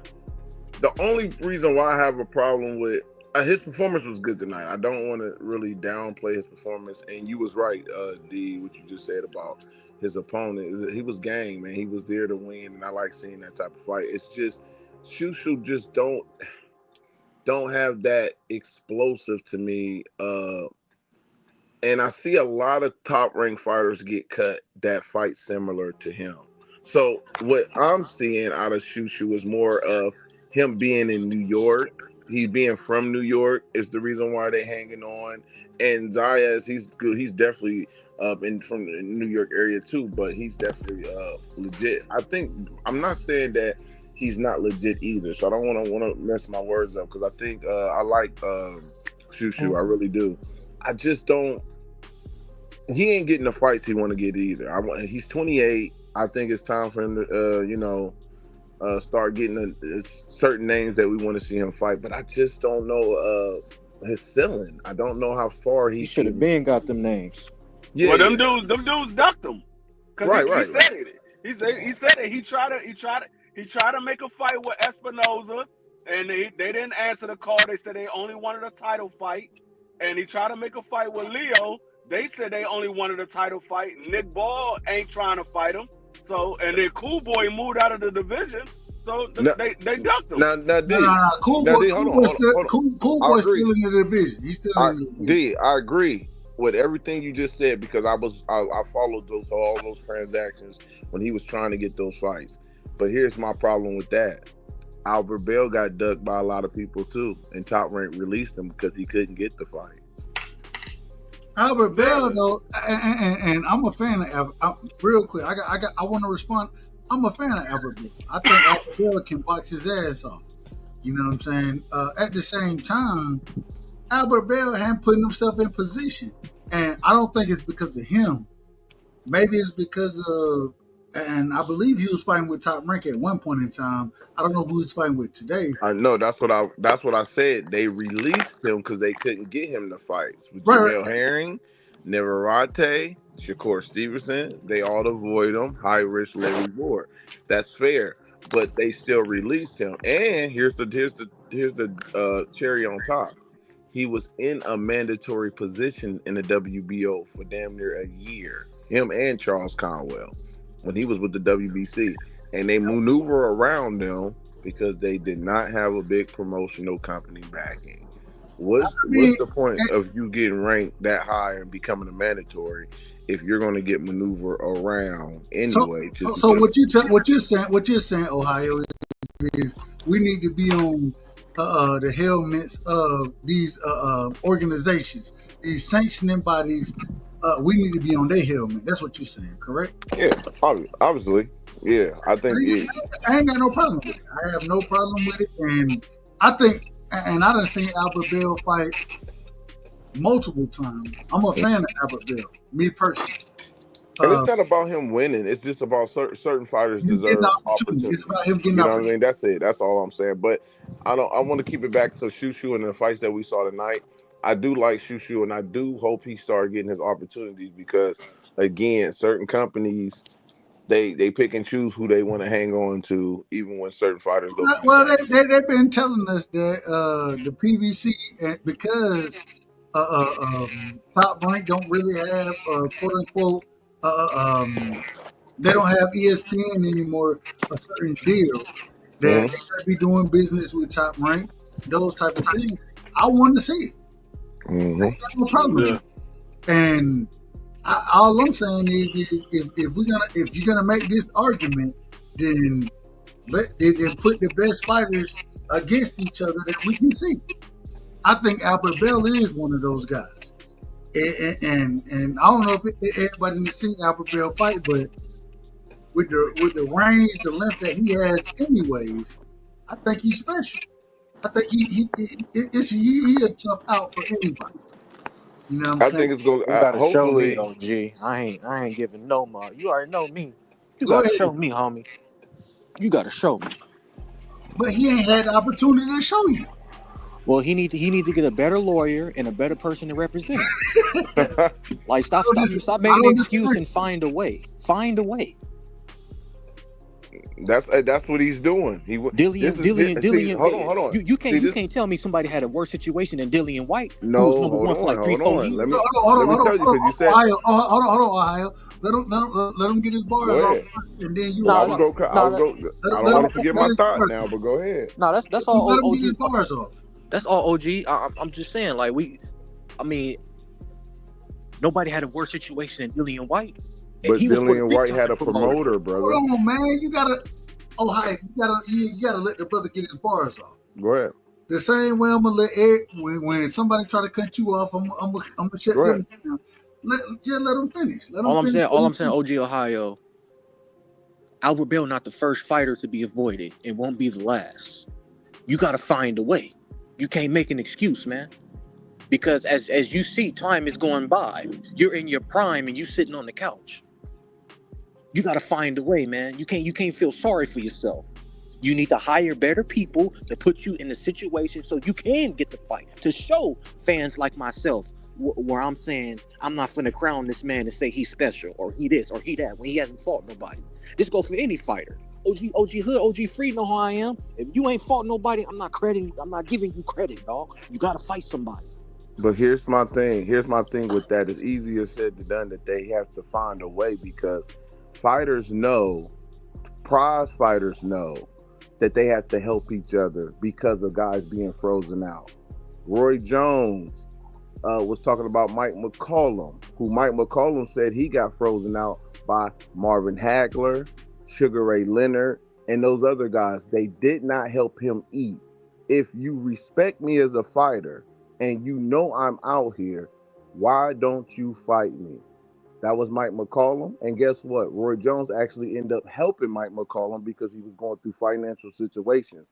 [SPEAKER 9] the only reason why I have a problem with his performance was good tonight. I don't want to really downplay his performance, and you was right, D, what you just said about his opponent. He was gang, man. He was there to win, and I like seeing that type of fight. It's just Shushu just don't have that explosive to me, and I see a lot of top-ranked fighters get cut that fight similar to him. So what I'm seeing out of Shushu is more of him being in New York. He being from New York is the reason why they're hanging on. And Zayas, he's good. He's definitely from the New York area too, but he's definitely legit. I'm not saying that he's not legit either, so I don't want to mess my words up, because I think I like Shushu. I really do. I just don't. He ain't getting the fights he want to get either. He's 28. I think it's time for him to start getting certain names that we want to see him fight, but I just don't know his ceiling. I don't know how far he
[SPEAKER 10] should have been got them names.
[SPEAKER 1] Yeah, well, them dudes ducked him.
[SPEAKER 9] Right.
[SPEAKER 1] He said it. He tried to make a fight with Espinoza, and they didn't answer the call. They said they only wanted a title fight, and he tried to make a fight with Leo. They said they only wanted a title fight. Nick Ball ain't trying to fight him. So, and then Cool Boy moved out of the division, so they ducked him.
[SPEAKER 6] Now, Cool Boy's still in the division. He's still in the division.
[SPEAKER 9] D, I agree with everything you just said, because I followed all those transactions when he was trying to get those fights. But here's my problem with that. Albert Bell got ducked by a lot of people too, and Top Rank released him because he couldn't get the fight.
[SPEAKER 6] Albert Bell, though, and I'm a fan of Albert. Real quick, I want to respond. I'm a fan of Albert Bell. I think Albert Bell can box his ass off. You know what I'm saying? At the same time, Albert Bell hadn't put himself in position, and I don't think it's because of him. Maybe it's because of, and I believe he was fighting with Top Rank at one point in time. I don't know who he's fighting with today.
[SPEAKER 9] I know that's what I said. They released him because they couldn't get him to fights with Jamel Herring, Neverate, Shakur Stevenson. They all avoid him. High risk, low reward. That's fair, but they still released him. And here's the cherry on top. he was in a mandatory position in the WBO for damn near a year. Him and Charles Conwell, when he was with the WBC, and they maneuver around them because they did not have a big promotional company backing. What's the point of you getting ranked that high and becoming a mandatory if you're going to get maneuver around anyway?
[SPEAKER 6] So what you're saying, Ohio, is we need to be on the helmets of these organizations, these sanctioning bodies. We need to be on their helmet. That's what you're saying, correct?
[SPEAKER 9] Yeah, obviously. Yeah, I think
[SPEAKER 6] I ain't got no problem with it. I have no problem with it, and I think, and I done seen Albert Bell fight multiple times. I'm a fan of Albert Bell, me personally.
[SPEAKER 9] And it's not about him winning. It's just about certain fighters deserve opportunity.
[SPEAKER 6] It's about him getting
[SPEAKER 9] opportunity. What I mean? That's it. That's all I'm saying. But I want to keep it back to Shushu and the fights that we saw tonight. I do like Shushu, and I do hope he started getting his opportunities because, again, certain companies they pick and choose who they want to hang on to, even when certain fighters go.
[SPEAKER 6] Well, they've been telling us that the PBC, because Top Rank don't really have quote unquote. They don't have ESPN anymore, a certain deal that they gotta be doing business with Top Rank, those type of things. I want to see it. No problem. And all I'm saying is if you're gonna make this argument, then put the best fighters against each other that we can see. I think Albert Bell is one of those guys. And I don't know if everybody has seen Albert Bell fight, but with the range, the length that he has, anyways, I think he's special. I think he a tough out for anybody. You know what I'm saying?
[SPEAKER 9] I think it's going.
[SPEAKER 10] You gotta
[SPEAKER 9] hopefully,
[SPEAKER 10] show me, OG. I ain't giving no more. You already know me. You gotta show me, homie. You gotta show me.
[SPEAKER 6] But he ain't had the opportunity to show you.
[SPEAKER 10] Well, he need to get a better lawyer and a better person to represent him. Like stop making an excuse and find a way. Find a way.
[SPEAKER 9] That's what he's doing.
[SPEAKER 10] Dillian.
[SPEAKER 9] Hold on.
[SPEAKER 10] You can't tell me somebody had a worse situation than Dillian White.
[SPEAKER 9] No,
[SPEAKER 10] who was number one for like 3-4 years.
[SPEAKER 9] Let me tell you because you said.
[SPEAKER 6] Hold on, Ohio. Let him get his bars off, and then you.
[SPEAKER 9] I don't want to forget my thought now, but go ahead.
[SPEAKER 10] No, that's all.
[SPEAKER 6] Let him get his bars off.
[SPEAKER 10] That's all, OG. I'm just saying, like nobody had a worse situation than Dillian White.
[SPEAKER 9] But Dillian White had a promoter, brother.
[SPEAKER 6] Hold on, man. You gotta let the brother get his bars off.
[SPEAKER 9] Go ahead.
[SPEAKER 6] The same way I'm gonna let Eric, when somebody try to cut you off, I'm gonna shut them down. Just let them finish. All
[SPEAKER 10] I'm saying, OG Ohio, Albert Bell not the first fighter to be avoided and won't be the last. You gotta find a way. You can't make an excuse, man. Because as you see, time is going by. You're in your prime and you sitting on the couch. You got to find a way, man. You can't feel sorry for yourself. You need to hire better people to put you in a situation so you can get the fight. To show fans like myself where I'm saying I'm not going to crown this man and say he's special or he this or he that when he hasn't fought nobody. This goes for any fighter. OG Hood, OG Free know how I am. If you ain't fought nobody, I'm not giving you credit, dog. You got to fight somebody.
[SPEAKER 9] But here's my thing with that. It's easier said than done that they have to find a way because prize fighters know that they have to help each other because of guys being frozen out. Roy Jones was talking about Mike McCollum, who Mike McCollum said he got frozen out by Marvin Hagler, Sugar Ray Leonard, and those other guys. They did not help him eat. If you respect me as a fighter and you know I'm out here, why don't you fight me? That was Mike McCollum. And guess what? Roy Jones actually ended up helping Mike McCollum because he was going through financial situations.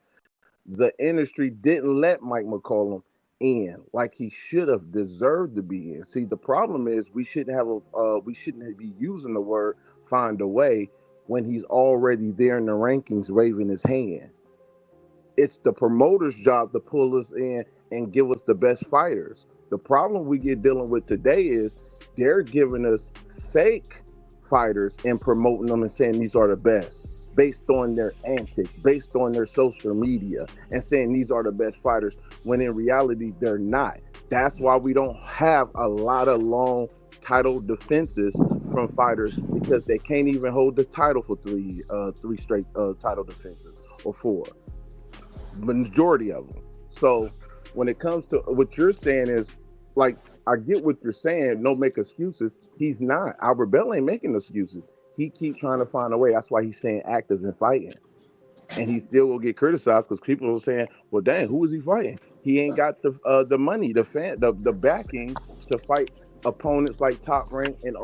[SPEAKER 9] The industry didn't let Mike McCollum in like he should have deserved to be in. See, the problem is we shouldn't be using the word find a way when he's already there in the rankings waving his hand. It's the promoter's job to pull us in and give us the best fighters. The problem we get dealing with today is they're giving us fake fighters and promoting them and saying these are the best based on their antics, based on their social media, and saying these are the best fighters when in reality they're not. That's why we don't have a lot of long title defenses from fighters, because they can't even hold the title for three straight title defenses, or 4. Majority of them. So when it comes to what you're saying is, like, I get what you're saying. No, make excuses. He's not. Albert Bell ain't making excuses. He keeps trying to find a way. That's why he's staying active and fighting. And he still will get criticized because people are saying, "Well, dang, who is he fighting? He ain't got the money, the backing to fight opponents like Top Rank and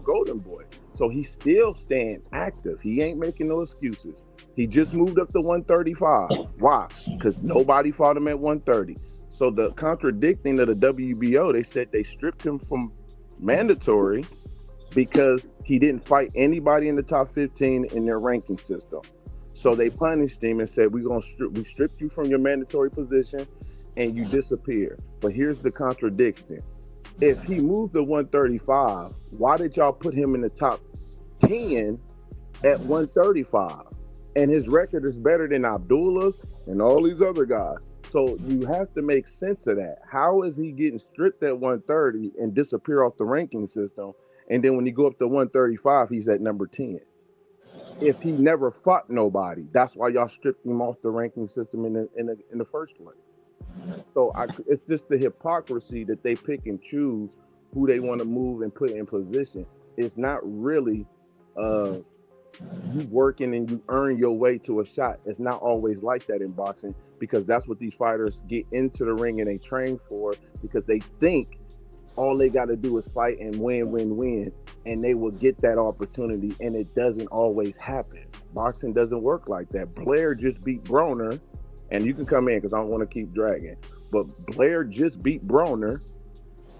[SPEAKER 9] Golden Boy." So he's still staying active. He ain't making no excuses. He just moved up to 135. Why? Because nobody fought him at 130. So the contradicting of the WBO, they said they stripped him from mandatory because he didn't fight anybody in the top 15 in their ranking system. So they punished him and said, we stripped you from your mandatory position and you disappear. But here's the contradiction. If he moved to 135, why did y'all put him in the top 10 at 135? And his record is better than Abdullah's and all these other guys. So you have to make sense of that. How is he getting stripped at 130 and disappear off the ranking system? And then when you go up to 135, he's at number 10. If he never fought nobody, that's why y'all stripped him off the ranking system in the first place. So it's just the hypocrisy that they pick and choose who they want to move and put in position. It's not really you working and you earn your way to a shot. It's not always like that in boxing, because that's what these fighters get into the ring and they train for, because they think all they got to do is fight and win, and they will get that opportunity, and it doesn't always happen. Boxing doesn't work like that. Blair just beat Broner, and you can come in because I don't want to keep dragging, but Blair just beat Broner,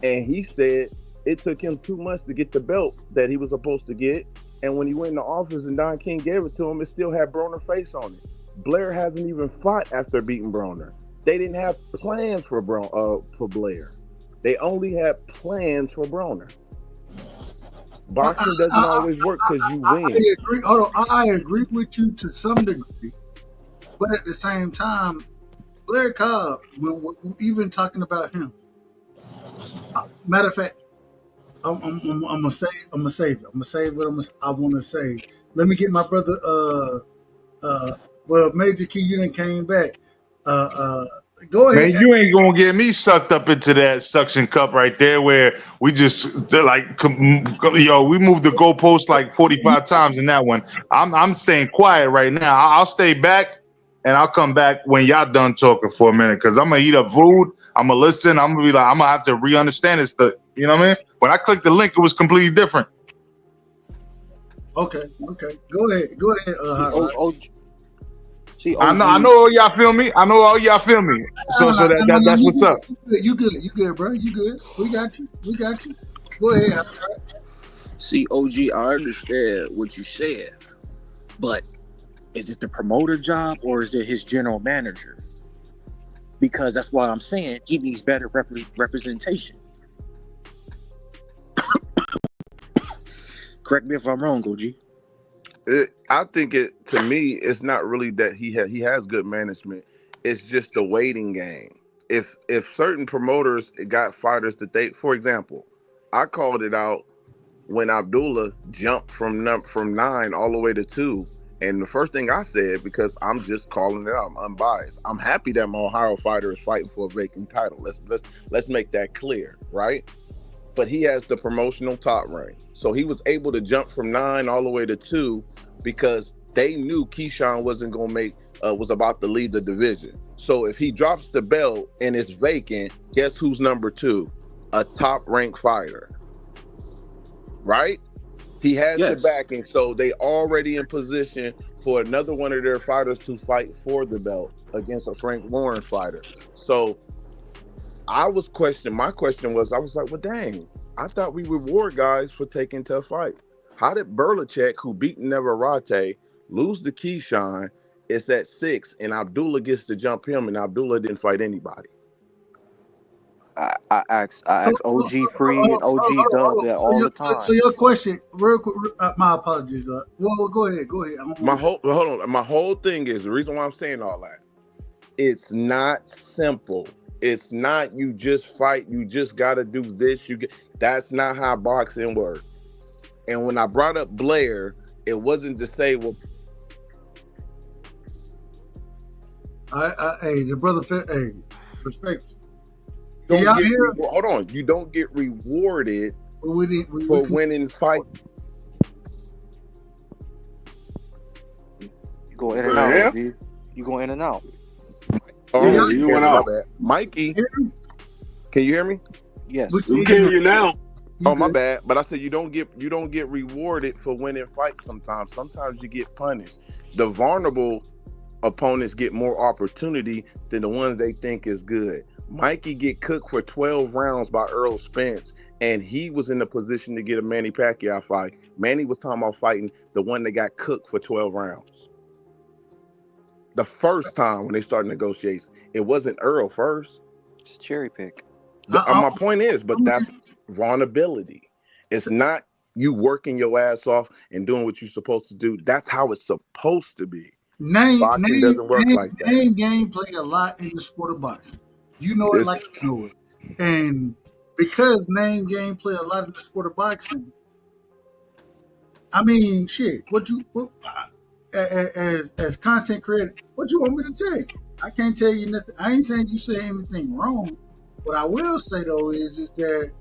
[SPEAKER 9] and he said it took him 2 months to get the belt that he was supposed to get, and when he went in the office and Don King gave it to him, it still had Broner face on it. Blair hasn't even fought after beating Broner. They didn't have plans for Blair. They only had plans for Broner. Boxing doesn't always work because you win.
[SPEAKER 6] I agree. Hold on. I agree with you to some degree, but at the same time, Blair Cobb, when even talking about him, matter of fact, I'm gonna save it. I'm gonna save what I want to say. Let me get my brother. Well, Major Key, you done came back. Go ahead.
[SPEAKER 11] Man, you ain't gonna get me sucked up into that suction cup right there, where we just we moved the goalpost like 45 times in that one. I'm staying quiet right now. I'll stay back and I'll come back when y'all done talking for a minute, because I'm gonna eat up food. I'm gonna listen. I'm gonna be like, I'm gonna have to re-understand this stuff. You know what I mean? When I clicked the link, it was completely different.
[SPEAKER 6] Okay. Go ahead.
[SPEAKER 11] I know all y'all feel me. So that's what's up.
[SPEAKER 6] You good, bro. You good. We got you. Go ahead.
[SPEAKER 10] See, OG, I understand what you said, but is it the promoter job or is it his general manager? Because that's what I'm saying. He needs better representation. Correct me if I'm wrong, OG.
[SPEAKER 9] I think to me, it's not really that he has good management. It's just the waiting game. If certain promoters got fighters that they, for example, I called it out when Abdullah jumped from 9 all the way to 2. And the first thing I said, because I'm just calling it out, I'm unbiased. I'm happy that my Ohio fighter is fighting for a vacant title. Let's make that clear, right? But he has the promotional top rank. So he was able to jump from 9 all the way to 2 because they knew Keyshawn was about to leave the division. So if he drops the belt and it's vacant, guess who's number 2? A top ranked fighter, right? He has the backing. So they already in position for another one of their fighters to fight for the belt against a Frank Warren fighter. So my question was, I was like, well, dang, I thought we reward guys for taking tough fights. How did Berlachek, who beat Neverate, lose to Keyshawn? It's at 6, and Abdullah gets to jump him, and Abdullah didn't fight anybody.
[SPEAKER 10] I asked OG Free and OG Dub that all the time.
[SPEAKER 6] So your question, real quick, my apologies. Well, go ahead.
[SPEAKER 9] My whole thing is, the reason why I'm saying all that, it's not simple. It's not you just fight, you just gotta do this. That's not how boxing works. And when I brought up Blair, it wasn't to say, well,
[SPEAKER 6] hey, the brother, hey, respect.
[SPEAKER 9] Hold on, you don't get rewarded for winning fight.
[SPEAKER 10] You go in and out, Z. You go in and out.
[SPEAKER 9] Oh, you went out. Mikey, can you hear me?
[SPEAKER 10] Yes.
[SPEAKER 1] We can hear you now.
[SPEAKER 9] Oh, my bad. But I said you don't get rewarded for winning fights sometimes. Sometimes you get punished. The vulnerable opponents get more opportunity than the ones they think is good. Mikey get cooked for 12 rounds by Earl Spence, and he was in the position to get a Manny Pacquiao fight. Manny was talking about fighting the one that got cooked for 12 rounds. The first time when they started negotiations, it wasn't Earl first.
[SPEAKER 10] It's cherry pick.
[SPEAKER 9] My point is, but that's vulnerability. It's not you working your ass off and doing what you're supposed to do. That's how it's supposed to be. Boxing doesn't work like that.
[SPEAKER 6] Name game play a lot in the sport of boxing. You know it like you know it. And because name game play a lot in the sport of boxing, I mean, shit, as content creator, what you want me to tell you? I can't tell you nothing. I ain't saying you say anything wrong. What I will say though is that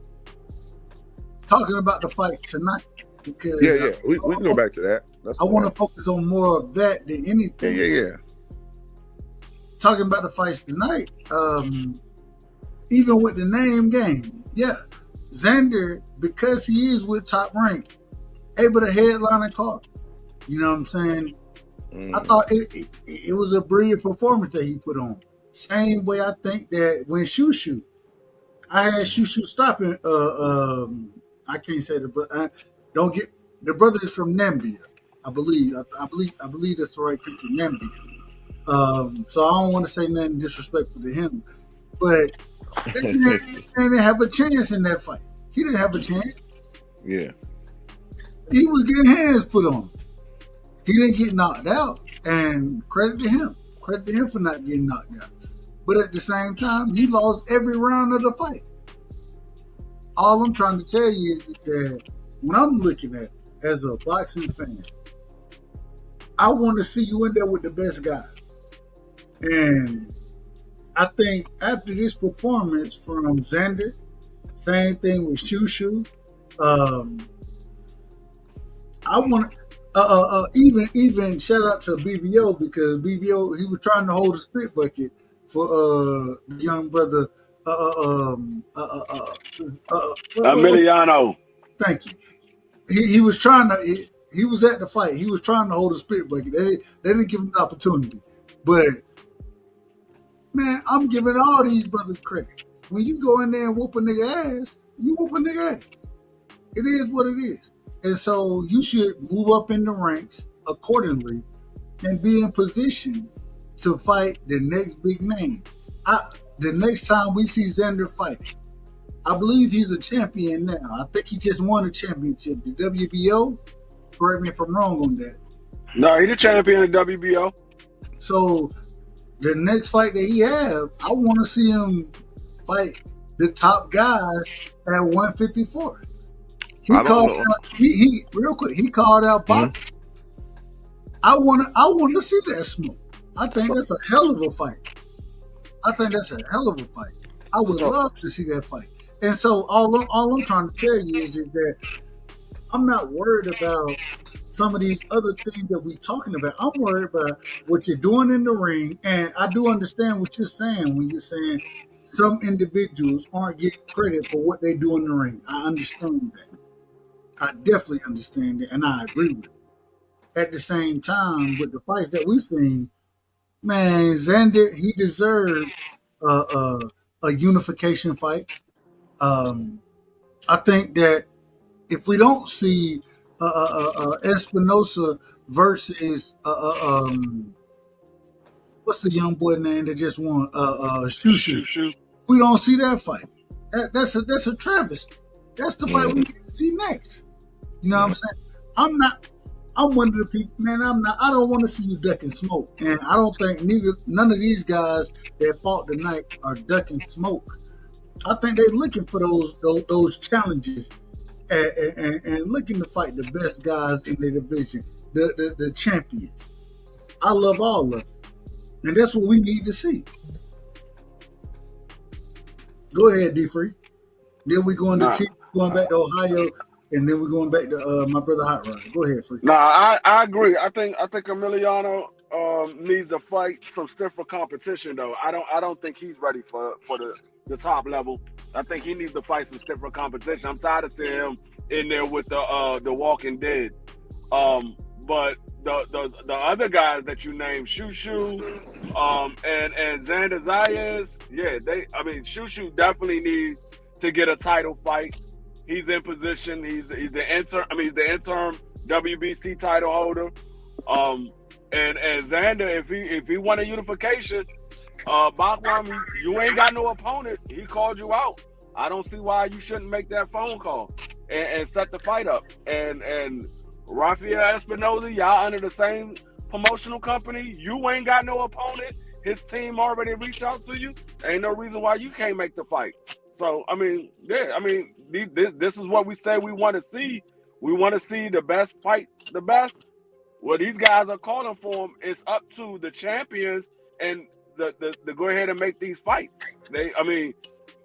[SPEAKER 6] talking about the fights tonight, because
[SPEAKER 9] we can go back to that.
[SPEAKER 6] I want to focus on more of that than anything.
[SPEAKER 9] Yeah.
[SPEAKER 6] Talking about the fights tonight, even with the name game, Xander, because he is with Top Rank, able to headline a card. You know what I'm saying? I thought it was a brilliant performance that he put on. Same way I think that when Shushu, I had Shushu stopping. I can't say don't get the brother is from Namibia, I believe. I believe that's the right country, Namibia. So I don't want to say nothing disrespectful to him, but they didn't have a chance in that fight. He didn't have a chance.
[SPEAKER 9] Yeah,
[SPEAKER 6] he was getting hands put on him. He didn't get knocked out, and credit to him. Credit to him for not getting knocked out. But at the same time, he lost every round of the fight. All I'm trying to tell you is that when I'm looking at it as a boxing fan, I want to see you in there with the best guys. And I think after this performance from Xander, same thing with Shushu, I want to even shout out to BVO, because BVO, he was trying to hold a spit bucket for the young brother
[SPEAKER 1] Emiliano.
[SPEAKER 6] Thank you. He was trying to. He was at the fight. He was trying to hold a spit bucket. They didn't give him the opportunity. But man, I'm giving all these brothers credit. When you go in there and whoop a nigga ass, you whoop a nigga ass. It is what it is. And so you should move up in the ranks accordingly and be in position to fight the next big name. The next time we see Xander fighting, I believe he's a champion now. I think he just won a championship. The WBO, correct me if I'm wrong on that.
[SPEAKER 1] No, he's the champion of WBO.
[SPEAKER 6] So the next fight that he have, I want to see him fight the top guys at 154. He called out, he real quick, he called out Bob. I want to see that smoke. I think that's a hell of a fight. I would love to see that fight. And so all I'm trying to tell you is that I'm not worried about some of these other things that we're talking about. I'm worried about what you're doing in the ring. And I do understand what you're saying when you're saying some individuals aren't getting credit for what they do in the ring. I understand that. I definitely understand it, and I agree with it. At the same time, with the fights that we've seen, man, Xander, he deserved a unification fight. I think that if we don't see Espinosa versus what's the young boy name that just won? Shushu. We don't see that fight. That's a travesty. That's the fight we need to see next. You know what I'm saying? I'm one of the people, man. I don't want to see you ducking smoke, and I don't think none of these guys that fought tonight are ducking smoke. I think they're looking for those challenges and looking to fight the best guys in their division, the champions. I love all of it, and that's what we need to see. Go ahead, D Free. Then we going back to Ohio, and then we're going back to my brother Hot Rod. Go ahead, Free.
[SPEAKER 1] I agree. I think Emiliano needs to fight some stiffer competition though. I don't think he's ready for the top level. I think he needs to fight some stiffer competition. I'm tired of seeing him in there with the Walking Dead. But the other guys that you named, Shushu, and Xander Zayas, Shushu definitely needs to get a title fight. He's in position. He's the interim WBC title holder. And Xander, if he won a unification, Bachram, you ain't got no opponent. He called you out. I don't see why you shouldn't make that phone call and set the fight up. And Rafael Espinoza, y'all under the same promotional company. You ain't got no opponent. His team already reached out to you. Ain't no reason why you can't make the fight. So, this is what we say we want to see. We want to see the best fight, the best. Well, these guys are calling for them. It's up to the champions and the go ahead and make these fights.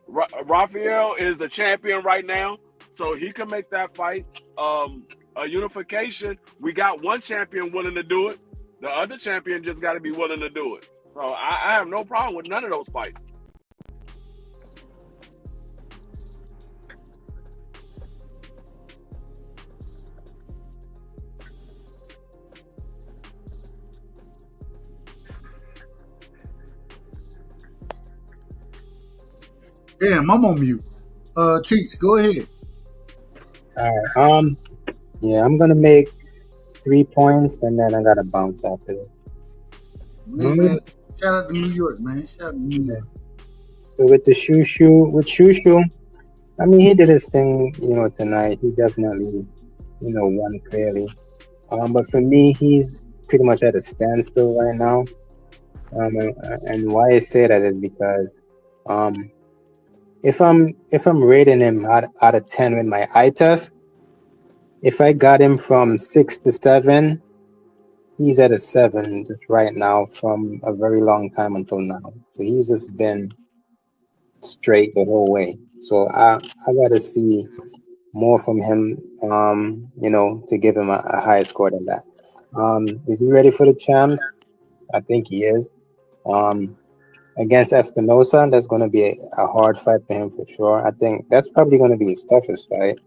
[SPEAKER 1] Rafael is the champion right now, so he can make that fight. A unification, we got one champion willing to do it. The other champion just got to be willing to do it. So I have no problem with none of those fights.
[SPEAKER 6] Damn, I'm on mute. Teach, go ahead.
[SPEAKER 8] All right. Yeah, I'm gonna make 3 points and then I gotta bounce after this.
[SPEAKER 6] Man, shout out to New York, man. Shout out to New York.
[SPEAKER 8] So with Shushu, he did his thing, tonight. He definitely, won clearly. But for me, he's pretty much at a standstill right now. And why I say that is because, if I'm rating him out of 10 with my eye test, if I got him from 6 to 7, he's at a 7 just right now from a very long time until now. So he's just been straight the whole way. So I got to see more from him, to give him a higher score than that. Is he ready for the champs? I think he is. Against Espinosa, that's going to be a hard fight for him for sure. I think that's probably going to be his toughest fight.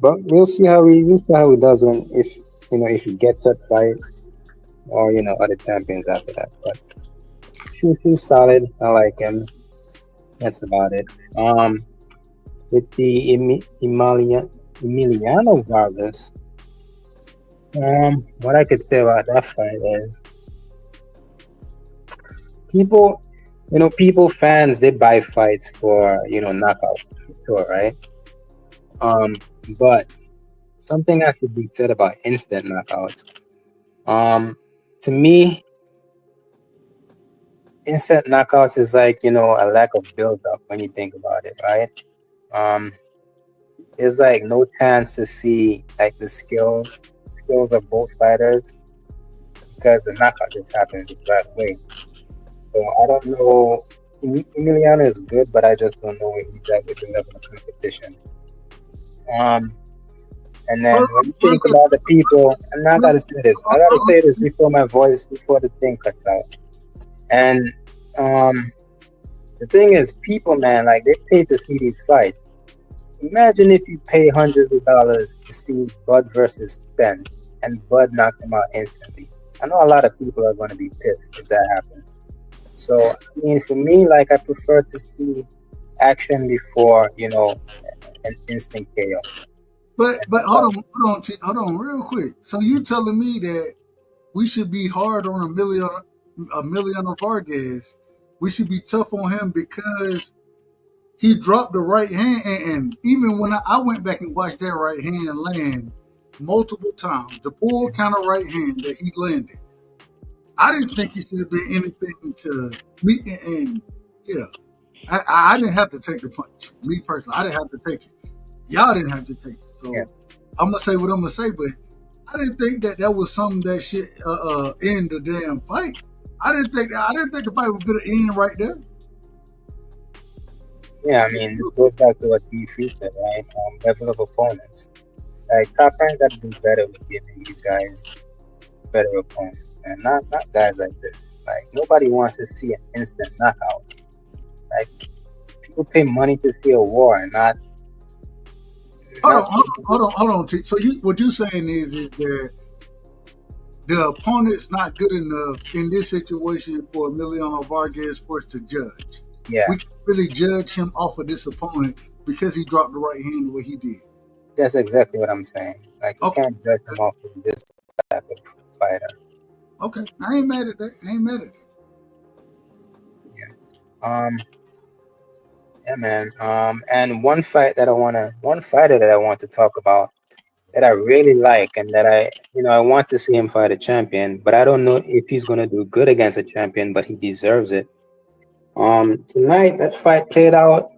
[SPEAKER 8] But we'll see how he does if he gets that fight or other champions after that. But Shushu's solid. I like him. That's about it. With the Emiliano Vargas, what I could say about that fight is fans, they buy fights for knockouts, sure, right? But something has to be said about instant knockouts. To me, instant knockouts is like, a lack of build-up when you think about it, right? There's like no chance to see like the skills of both fighters because the knockout just happens just right away. So I don't know. Emiliano is good, but I just don't know where he's at with the level of competition. And then when you think about the people, and I gotta say this before the thing cuts out. And the thing is, people, man, like they pay to see these fights. Imagine if you pay hundreds of dollars to see Bud versus Spence, and Bud knocked him out instantly. I know a lot of people are going to be pissed if that happens. So, for me, like, I prefer to see action before, an instant KO.
[SPEAKER 6] But hold on, real quick. So you telling me that we should be hard on Emiliano Vargas? We should be tough on him because he dropped the right hand, and even when I went back and watched that right hand land, multiple times. The pull counter right hand that he landed. I didn't think he should have been anything to me. And yeah, I didn't have to take the punch. Me personally, I didn't have to take it. Y'all didn't have to take it. So I'm gonna say what I'm gonna say, but I didn't think that was something that should end the damn fight. I didn't think the fight was gonna end right there.
[SPEAKER 8] Yeah, I mean, this goes back to what Steve said, right? Level of opponents. Like, Top Rank got to do better with giving these guys better opponents, and not guys like this. Like, nobody wants to see an instant knockout. Like, people pay money to see a war, and not.
[SPEAKER 6] Hold on. So what you saying is that the opponent's not good enough in this situation for Emiliano Vargas for us to judge.
[SPEAKER 8] Yeah,
[SPEAKER 6] we can't really judge him off of this opponent because he dropped the right hand the way he did.
[SPEAKER 8] That's exactly what I'm saying. Like, you can't judge him off of this type of fighter.
[SPEAKER 6] Okay, I ain't mad at that.
[SPEAKER 8] Yeah. Yeah, man. And one fighter that I want to talk about that I really like and that I want to see him fight a champion, but I don't know if he's gonna do good against a champion, but he deserves it. Tonight that fight played out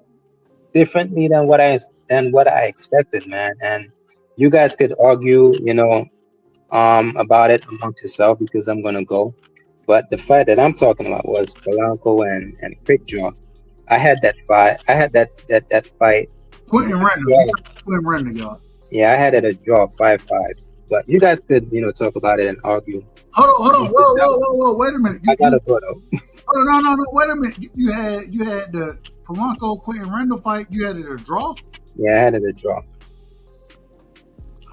[SPEAKER 8] differently than what I expected, man. And you guys could argue, about it amongst yourself because I'm gonna go. But the fight that I'm talking about was Polanco and Quickjaw. I had that fight. That fight.
[SPEAKER 6] Quentin Render, y'all.
[SPEAKER 8] Yeah, I had it a draw 5-5. But you guys could, talk about it and argue.
[SPEAKER 6] Hold on. Whoa. Wait a minute.
[SPEAKER 8] I gotta go though.
[SPEAKER 6] No. Wait a minute. You had the Polanco Quentin Render fight. You had it a draw.
[SPEAKER 8] Yeah, I had it a draw.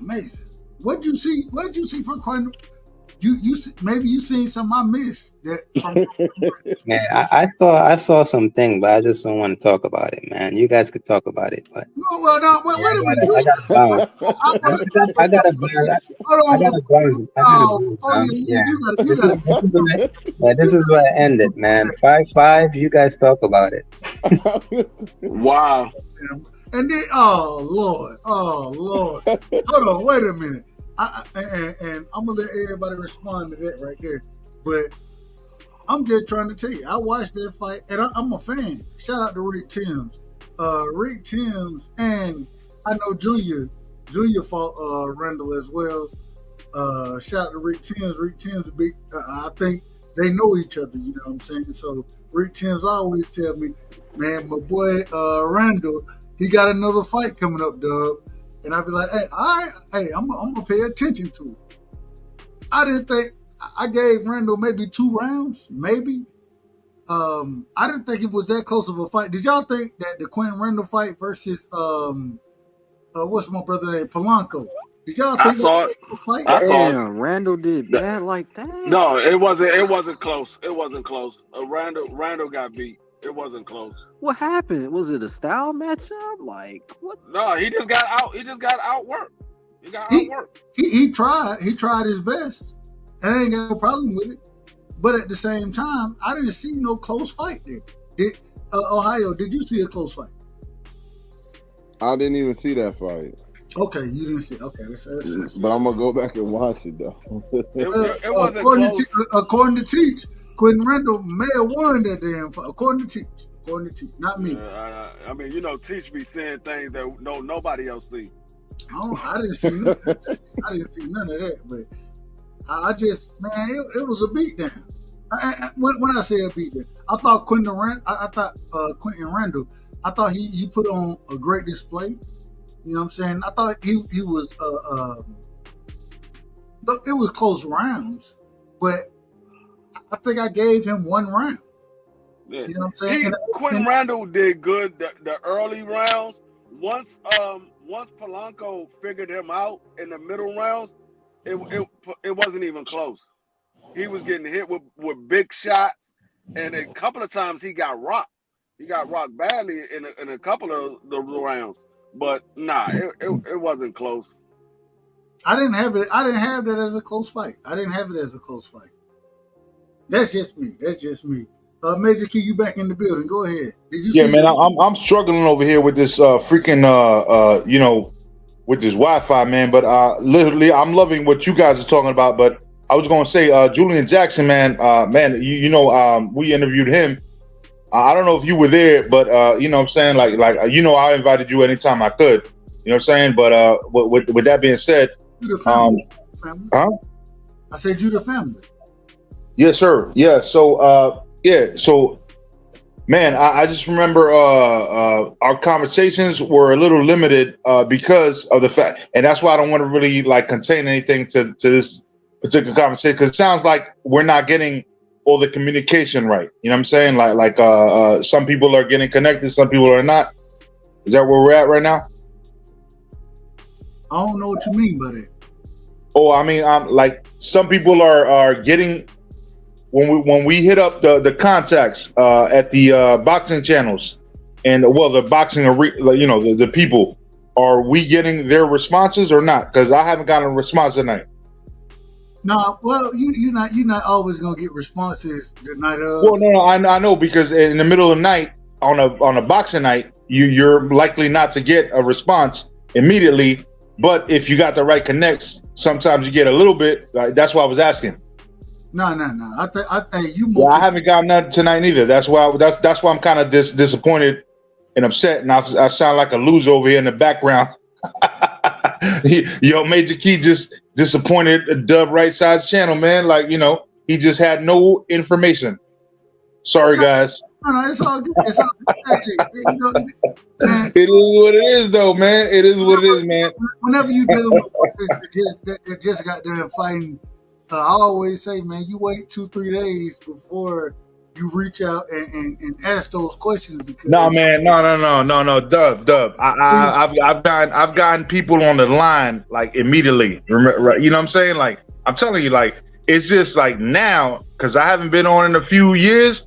[SPEAKER 6] Amazing. What did you see from Quentin? Maybe you seen something I missed.
[SPEAKER 8] Man, I saw something, but I just don't want to talk about it, man. You guys could talk about it, but
[SPEAKER 6] wait a minute.
[SPEAKER 8] I got to bounce. I got to bounce. This is where I ended, man. 5-5. You guys talk about it.
[SPEAKER 1] Wow.
[SPEAKER 6] And then, oh Lord. Hold on, wait a minute. And I'm gonna let everybody respond to that right there, but I'm just trying to tell you, I watched that fight, and I'm a fan. Shout out to Rick Timms, and I know Junior fought Randall as well. Shout out to Rick Timms. Rick Timms, I think they know each other. You know what I'm saying? So Rick Timms always tell me, man, my boy Randall, he got another fight coming up, dog. And I'd be like, hey, all right, I'm gonna pay attention to it. I didn't think I gave Randall maybe 2 rounds, maybe. I didn't think it was that close of a fight. Did y'all think that the Quentin Randall fight versus what's my brother name, Polanco? Did y'all think
[SPEAKER 1] I saw it?
[SPEAKER 6] Fight?
[SPEAKER 10] Damn, Randall did bad like that.
[SPEAKER 1] No, it wasn't close. It wasn't close. Randall got beat. It wasn't close.
[SPEAKER 10] What happened? Was it a style matchup? Like what?
[SPEAKER 1] No, he just got outworked. He got outworked.
[SPEAKER 6] He tried his best. And I ain't got no problem with it. But at the same time, I didn't see no close fight there. Ohio, did you see a close fight?
[SPEAKER 9] I didn't even see that fight.
[SPEAKER 6] Okay, you didn't see. Okay, that's
[SPEAKER 9] but I'm gonna go back and watch it though.
[SPEAKER 1] It wasn't close.
[SPEAKER 6] According to Teach, Quentin Randall may have won that damn fight. According to Teach, not me.
[SPEAKER 1] I mean, Teach me saying things that nobody else see.
[SPEAKER 6] I didn't see none. I didn't see none of that, but I just, man, it was a beatdown. When I say a beatdown, I thought Quentin Randall, I thought he put on a great display. You know what I'm saying? I thought he was it was close rounds, but I think I gave him 1 round.
[SPEAKER 1] Yeah.
[SPEAKER 6] You know what I'm saying?
[SPEAKER 1] Quentin Randall did good the early rounds. Once Polanco figured him out in the middle rounds, it wasn't even close. He was getting hit with big shots, and a couple of times he got rocked. He got rocked badly in a couple of the rounds. But nah, it wasn't close.
[SPEAKER 6] I didn't have that as a close fight. That's just me. Major Key, you back in the building. Go ahead. Did you?
[SPEAKER 11] Yeah, man. I'm struggling over here with this freaking with this Wi-Fi, man. But literally, I'm loving what you guys are talking about. But I was going to say, Julian Jackson, man, we interviewed him. I don't know if you were there, but you know what I'm saying? Like I invited you anytime I could. You know what I'm saying? But with that being said,
[SPEAKER 6] family.
[SPEAKER 11] Huh?
[SPEAKER 6] I said you the family.
[SPEAKER 11] Yes, sir. Yeah. So man, I just remember our conversations were a little limited because of the fact, and that's why I don't want to really like contain anything to this particular conversation, because it sounds like we're not getting all the communication right. You know what I'm saying? Like some people are getting connected, some people are not. Is that where we're at right now?
[SPEAKER 6] I don't know what you mean by that.
[SPEAKER 11] Oh, I mean, like some people are getting, when we hit up the contacts at the boxing channels, and the boxing, the people, are we getting their responses or not? Because I haven't gotten a response tonight.
[SPEAKER 6] No, well, you're not always gonna get responses the night of.
[SPEAKER 11] Well, no, I know, because in the middle of the night on a boxing night, you're likely not to get a response immediately. But if you got the right connects, sometimes you get a little bit. That's why I was asking.
[SPEAKER 6] No. I think you.
[SPEAKER 11] Well, I haven't gotten none tonight either. That's why I'm kind of disappointed and upset, and I sound like a loser over here in the background. Yo, Major Key just disappointed Dub Rightside channel, man. Like, he just had no information. Sorry, guys.
[SPEAKER 6] No, it's all good. It's all good. Man,
[SPEAKER 11] it is what it is, though, man. It is what it is, man.
[SPEAKER 6] Whenever you dealing with that just got done fighting, I always say, man, you wait 2-3 days before you reach out and ask those questions. Because
[SPEAKER 11] no, man, no, Dub. I've gotten people on the line like immediately. Remember, you know what I'm saying? Like, I'm telling you, like, it's just like now, because I haven't been on in a few years.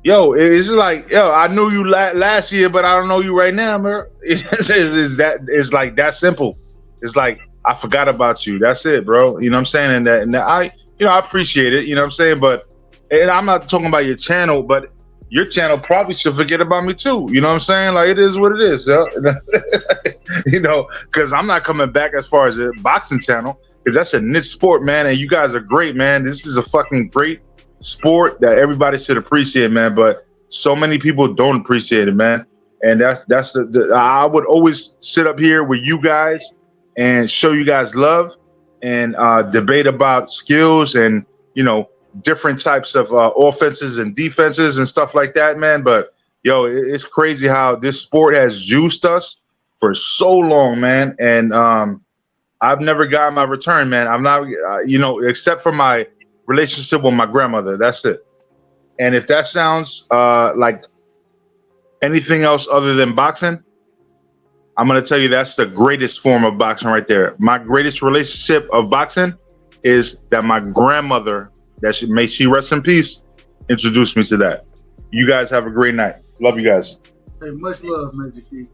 [SPEAKER 11] Yo, it's just like, I knew you last year, but I don't know you right now, man. It's like that simple. It's like, I forgot about you. That's it, bro. You know what I'm saying? And I appreciate it. You know what I'm saying? And I'm not talking about your channel, but your channel probably should forget about me too. You know what I'm saying? Like, it is what it is. Because I'm not coming back as far as a boxing channel, because that's a niche sport, man. And you guys are great, man. This is a fucking great sport that everybody should appreciate, man. But so many people don't appreciate it, man. And that's the I would always sit up here with you guys and show you guys love and debate about skills and different types of offenses and defenses and stuff like that, man. But yo, it's crazy how this sport has juiced us for so long, man. And I've never gotten my return, man. I'm not, except for my relationship with my grandmother. That's it. And if that sounds like anything else other than boxing, I'm going to tell you that's the greatest form of boxing right there. My greatest relationship of boxing is that my grandmother, may she rest in peace, introduced me to that. You guys have a great night. Love you guys.
[SPEAKER 6] Hey, much love, Major Key.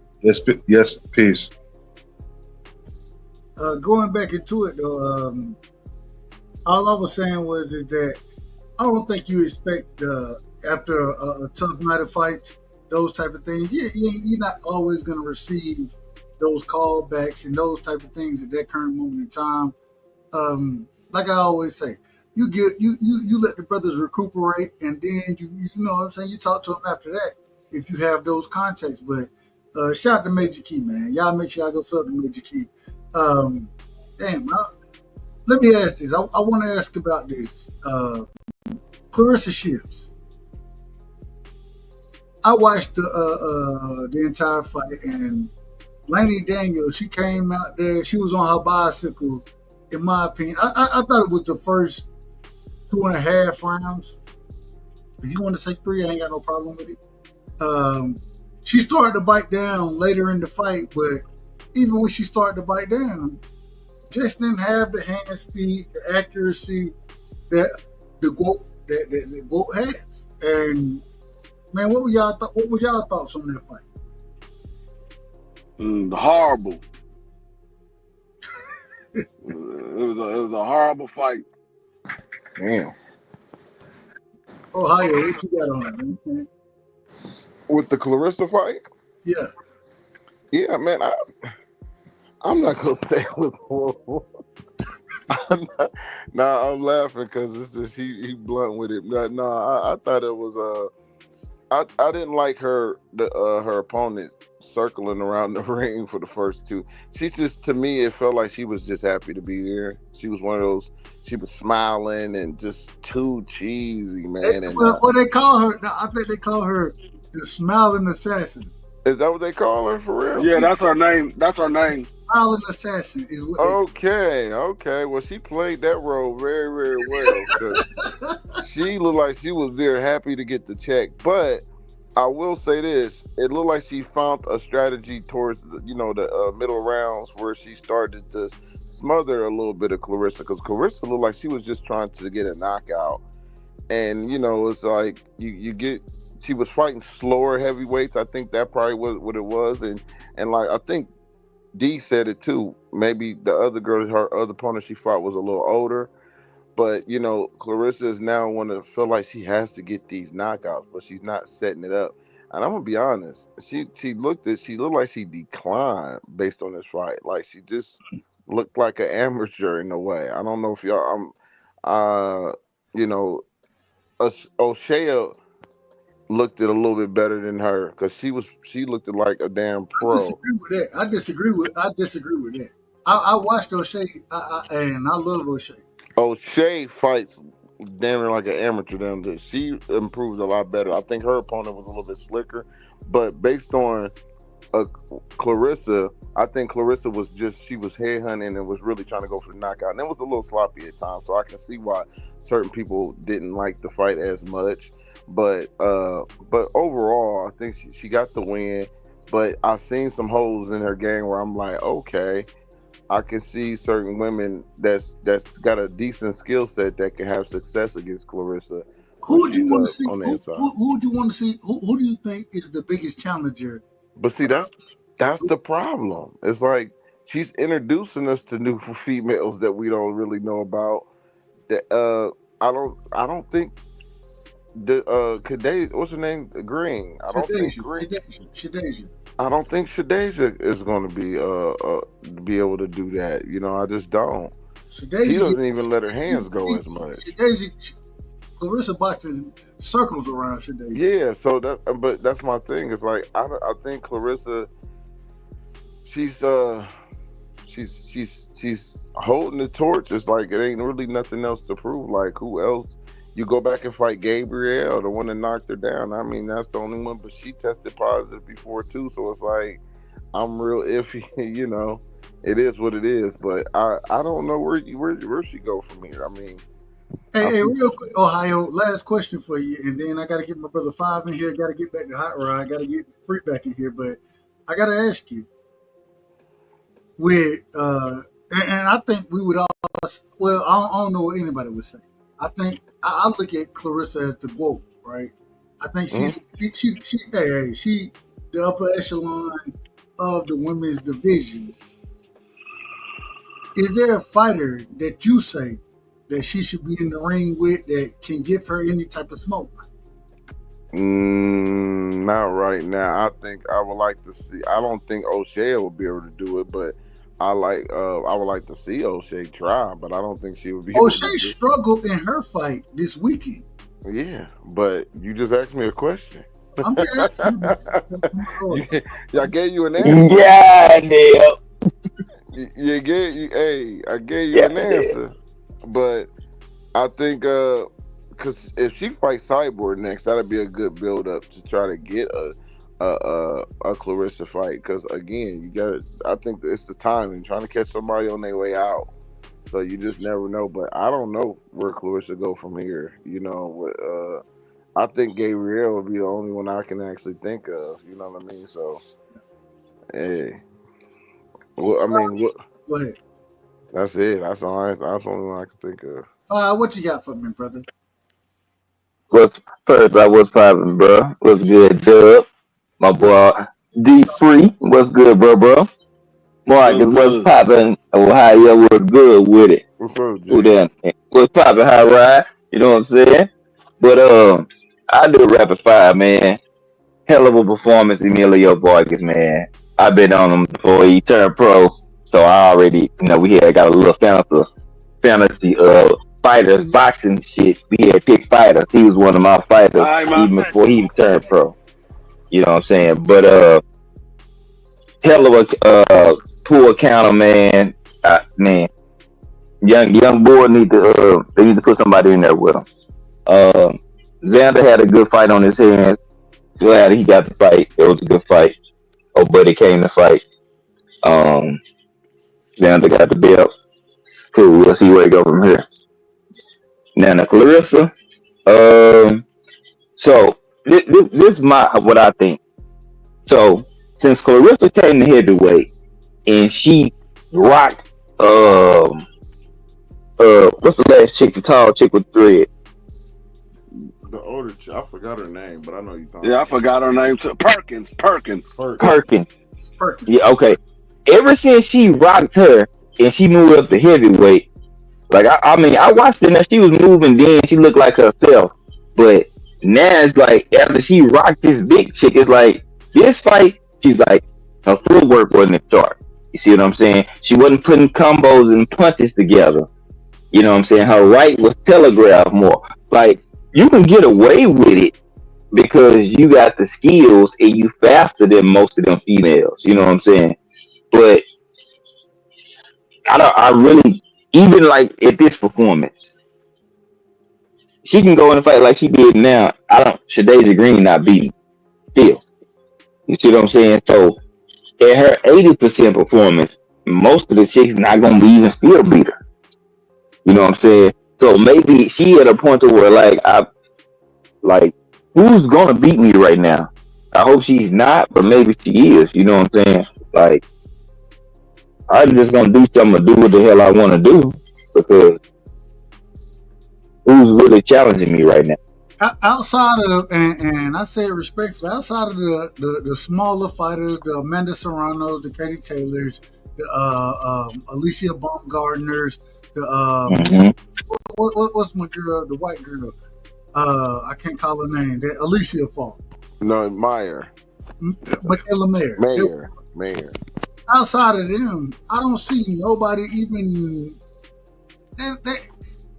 [SPEAKER 11] Yes, peace.
[SPEAKER 6] Going back into it, though, all I was saying is that I don't think you expect after a tough night of fights, those type of things. You're not always going to receive those callbacks and those type of things at that current moment in time. Like I always say, you let the brothers recuperate, and then you know what I'm saying, you talk to them after that if you have those contacts. But shout out to Major Key, man. Y'all make sure y'all go sub to Major Key. Let me ask this. I want to ask about this. Clarissa Shields. I watched the entire fight, and Laney Daniels, she came out there. She was on her bicycle. In my opinion, I thought it was the first 2.5 rounds. If you want to say 3, I ain't got no problem with it. She started to bite down later in the fight, but even when she started to bite down, just didn't have the hand speed, the accuracy that the GOAT has. And man, what were y'all thoughts on that fight?
[SPEAKER 1] Horrible. It was a horrible fight.
[SPEAKER 9] Damn.
[SPEAKER 6] Ohio, what you got on it, man?
[SPEAKER 9] With the Clarissa fight?
[SPEAKER 6] Yeah.
[SPEAKER 9] Yeah, man. I'm not gonna say it was horrible. I'm laughing because it's just he blunt with it. I thought it was I didn't like her opponent circling around the ring for the first two. She just, to me, it felt like she was just happy to be there. She was one of those. She was smiling and just too cheesy, man.
[SPEAKER 6] What they call her? I think they call her the smiling assassin.
[SPEAKER 9] Is that what they call her for real?
[SPEAKER 1] Yeah, that's her name. That's her name.
[SPEAKER 6] Smiling assassin is what.
[SPEAKER 9] Okay. Well, she played that role very, very well. 'Cause she looked like she was there, happy to get the check. But I will say this: it looked like she found a strategy towards the middle rounds where she started to smother a little bit of Clarissa, because Clarissa looked like she was just trying to get a knockout, and it's like you get. She was fighting slower heavyweights. I think that probably was what it was, and like I think D said it too. Maybe the other girl, her other opponent she fought was a little older, but Clarissa is now one to feel like she has to get these knockouts, but she's not setting it up. And I'm gonna be honest, she looked like she declined based on this fight. Like she just looked like an amateur in a way. I don't know if O'Shea looked it a little bit better than her, because she looked like a damn pro.
[SPEAKER 6] I disagree with that. I watched O'Shea, and I love O'Shea.
[SPEAKER 9] O'Shea fights damn near like an amateur down there. She improved a lot better. I think her opponent was a little bit slicker, but based on Clarissa, I think Clarissa was headhunting and was really trying to go for the knockout, and it was a little sloppy at times. So I can see why certain people didn't like the fight as much. But overall, I think she got the win. But I've seen some holes in her game where I'm like, okay, I can see certain women that's got a decent skill set that can have success against Clarissa.
[SPEAKER 6] Who would you want to see? Who would you want to see? Who do you think is the biggest challenger?
[SPEAKER 9] But see, that's the problem. It's like she's introducing us to new females that we don't really know about. That I don't think the Khadijah, what's her name? Green. I don't think
[SPEAKER 6] Shadasia.
[SPEAKER 9] I don't think Shadasia is going to be able to do that. I just don't. She doesn't even let her hands go as much.
[SPEAKER 6] Clarissa boxing circles around Shadasia.
[SPEAKER 9] Yeah, but that's my thing. It's like I think Clarissa, she's holding the torch. It's like it ain't really nothing else to prove. Like, who else? You go back and fight Gabrielle, the one that knocked her down. I mean, that's the only one, but she tested positive before too. So it's like, I'm real iffy. It is what it is. But I don't know where she go from here. I mean,
[SPEAKER 6] hey, real quick, Ohio. Last question for you, and then I got to get my brother Five in here. Got to get back to Hot Rod. Got to get Free back in here. But I got to ask you, and I think we would all. Well, I don't know what anybody would say. I think I look at Clarissa as the GOAT, right? I think she the upper echelon of the women's division. Is there a fighter that you say that she should be in the ring with that can give her any type of smoke?
[SPEAKER 9] Not right now. I think I would like to see. I don't think O'Shea will be able to do it, but I would like to see O'Shea try, but I don't think she would be.
[SPEAKER 6] O'Shea struggled in her fight this weekend.
[SPEAKER 9] Yeah, but you just asked me a question.
[SPEAKER 6] I'm just asking
[SPEAKER 9] I gave you an answer.
[SPEAKER 12] Yeah, damn.
[SPEAKER 9] I gave you an answer, but I think because if she fights Cyborg next, that'll be a good build up to try to get a Clarissa fight, because again, I think it's the timing, trying to catch somebody on their way out, so you just never know. But I don't know where Clarissa go from here. I think Gabrielle would be the only one I can actually think of. You know what I mean? So, hey, well, I mean,
[SPEAKER 6] go ahead.
[SPEAKER 9] That's it. That's the only one I can think of.
[SPEAKER 6] What you got for me, brother?
[SPEAKER 12] What's poppin', bro? What's good, Dub? My boy D Free, what's good, bro? Marcus, what's poppin'? Ohio, what's good with it?
[SPEAKER 9] What's up,
[SPEAKER 12] Who then? What's poppin', High Ride? You know what I'm saying? But I do rapid fire, man. Hell of a performance, Emilio Vargas, man. I've been on him before he turned pro. So I already, we had got a little fantasy fighters, boxing shit. We had picked fighters. He was one of my fighters
[SPEAKER 1] All right,
[SPEAKER 12] even
[SPEAKER 1] man.
[SPEAKER 12] before he turned pro. You know what I'm saying? But hell of a poor counter, man. Man, young boy they need to put somebody in there with him. Xander had a good fight on his hands. Glad he got the fight. It was a good fight. Oh, buddy came to fight. Xander got the belt. Cool. We'll see where he go from here. Now, Clarissa. So this is what I think. So since Clarissa came to heavyweight and she rocked what's the last chick, the tall chick with dread?
[SPEAKER 9] The older chick, I forgot her name, but I know you talking.
[SPEAKER 1] Yeah, I forgot her name too. Perkins.
[SPEAKER 12] Yeah, okay. Ever since she rocked her and she moved up to heavyweight, like I watched it and she was moving then, she looked like herself. But now it's like after she rocked this big chick, it's like this fight, she's like her footwork wasn't sharp. You see what I'm saying? She wasn't putting combos and punches together. You know what I'm saying? Her right was telegraphed more. Like, you can get away with it because you got the skills and you faster than most of them females. You know what I'm saying? But I really, even like at this performance, she can go in and fight like she did now. Shadasia Green not beat still. You see what I'm saying? So at her 80% performance, most of the chicks not gonna be even still beat her. You know what I'm saying? So maybe she at a point to where who's gonna beat me right now? I hope she's not, but maybe she is. You know what I'm saying? Like, I'm just gonna do something to do what the hell I want to do because who's really challenging me right now?
[SPEAKER 6] Outside of and I say it respectfully, outside of the smaller fighters, the Amanda Serranos, the Katie Taylors, the Alicia Baumgartners, the what's my girl, the white girl? I can't call her name. That Alicia Falk.
[SPEAKER 9] No, Meyer.
[SPEAKER 6] Michaela Mayer.
[SPEAKER 9] Mayer.
[SPEAKER 6] Outside of them, I don't see nobody even. They're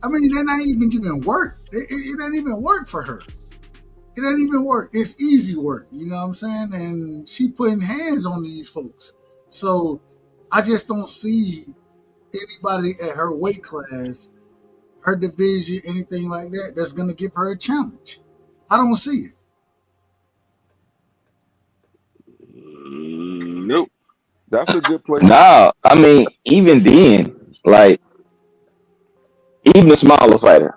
[SPEAKER 6] not even giving work. It ain't even work for her. It ain't even work. It's easy work. You know what I'm saying? And she putting hands on these folks. So I just don't see anybody at her weight class, her division, anything like that, that's going to give her a challenge. I don't see it.
[SPEAKER 1] Nope.
[SPEAKER 9] That's a good place.
[SPEAKER 12] No, I mean, even then, like, even a smaller fighter,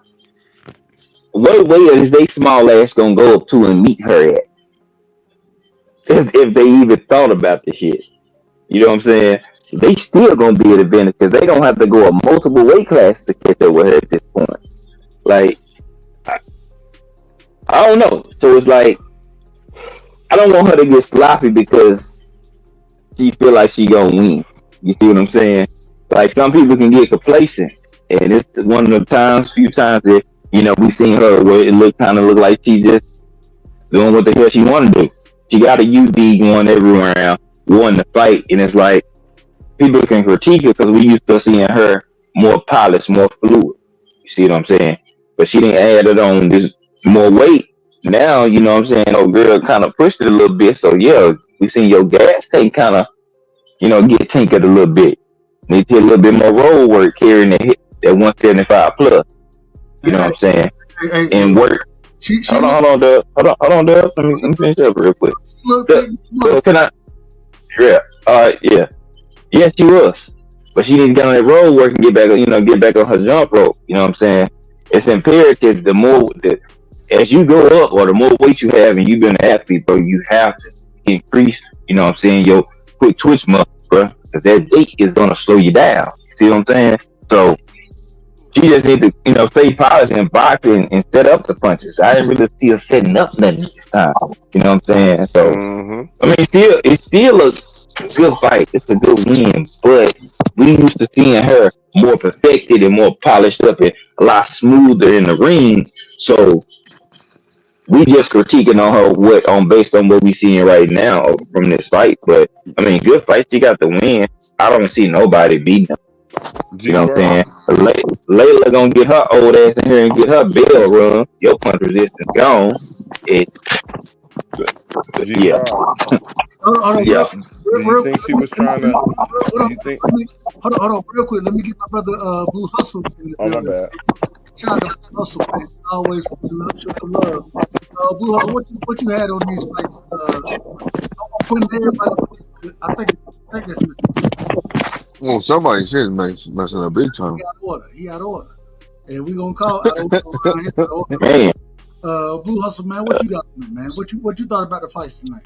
[SPEAKER 12] what way is they small ass gonna go up to and meet her at? If they even thought about the shit. You know what I'm saying? They still gonna be at advantage because they don't have to go a multiple weight class to catch up with her at this point. Like, I don't know. So it's like, I don't want her to get sloppy because she feel like she gonna win. You see what I'm saying? Like, some people can get complacent, and it's one of the few times that, you know, we seen her where it kind of look like she just doing what the hell she want to do. She got a UD going everywhere around, won the fight, and it's like, people can critique her because we used to seeing her more polished, more fluid. You see what I'm saying? But she didn't add it on this more weight. Now, you know what I'm saying, old girl kind of pushed it a little bit. So, yeah, we seen your gas tank kind of, you know, get tinkered a little bit. Need to get a little bit more road work carrying that 175 plus. You know what I'm saying? And work. Hold on, Dub. Let me finish up real quick. So can I? Yeah. Yeah. Yeah, she was. But she need to get on that road work and get back on her jump rope. You know what I'm saying? It's imperative as you go up or the more weight you have and you've been an athlete, bro, you have to increase, you know what I'm saying, your quick twitch muscles, bro. Because that weight is gonna slow you down. See what I'm saying? So she just need to, you know, stay polished and box and set up the punches. I didn't really see her setting up nothing this time. You know what I'm saying? So I mean, it's still a good fight. It's a good win, but we used to seeing her more perfected and more polished up and a lot smoother in the ring. So we just critiquing on her based on what we seeing right now from this fight. But I mean, good fight. She got the win. I don't see nobody beating him. You know what I'm saying? Layla gonna get her old ass in here and get her bell run. Your punch resistance gone. It, yeah. Yeah.
[SPEAKER 9] Do you think she was trying to? Do you think?
[SPEAKER 6] Hold on, real quick. Let me get my brother Blue Hustle in the
[SPEAKER 9] Oh, my
[SPEAKER 6] building.
[SPEAKER 9] bad.
[SPEAKER 6] Shout out to Blue Hustle, man. Always show the love. Blue Hustle, what you had on these fights? I'm putting everybody. I think that's Mr.
[SPEAKER 13] Well, somebody's here messing up big time.
[SPEAKER 6] He out of order. And we gonna call out of order.
[SPEAKER 12] Man.
[SPEAKER 6] Blue Hustle, man, what you got on it, man? What you thought about the fights tonight?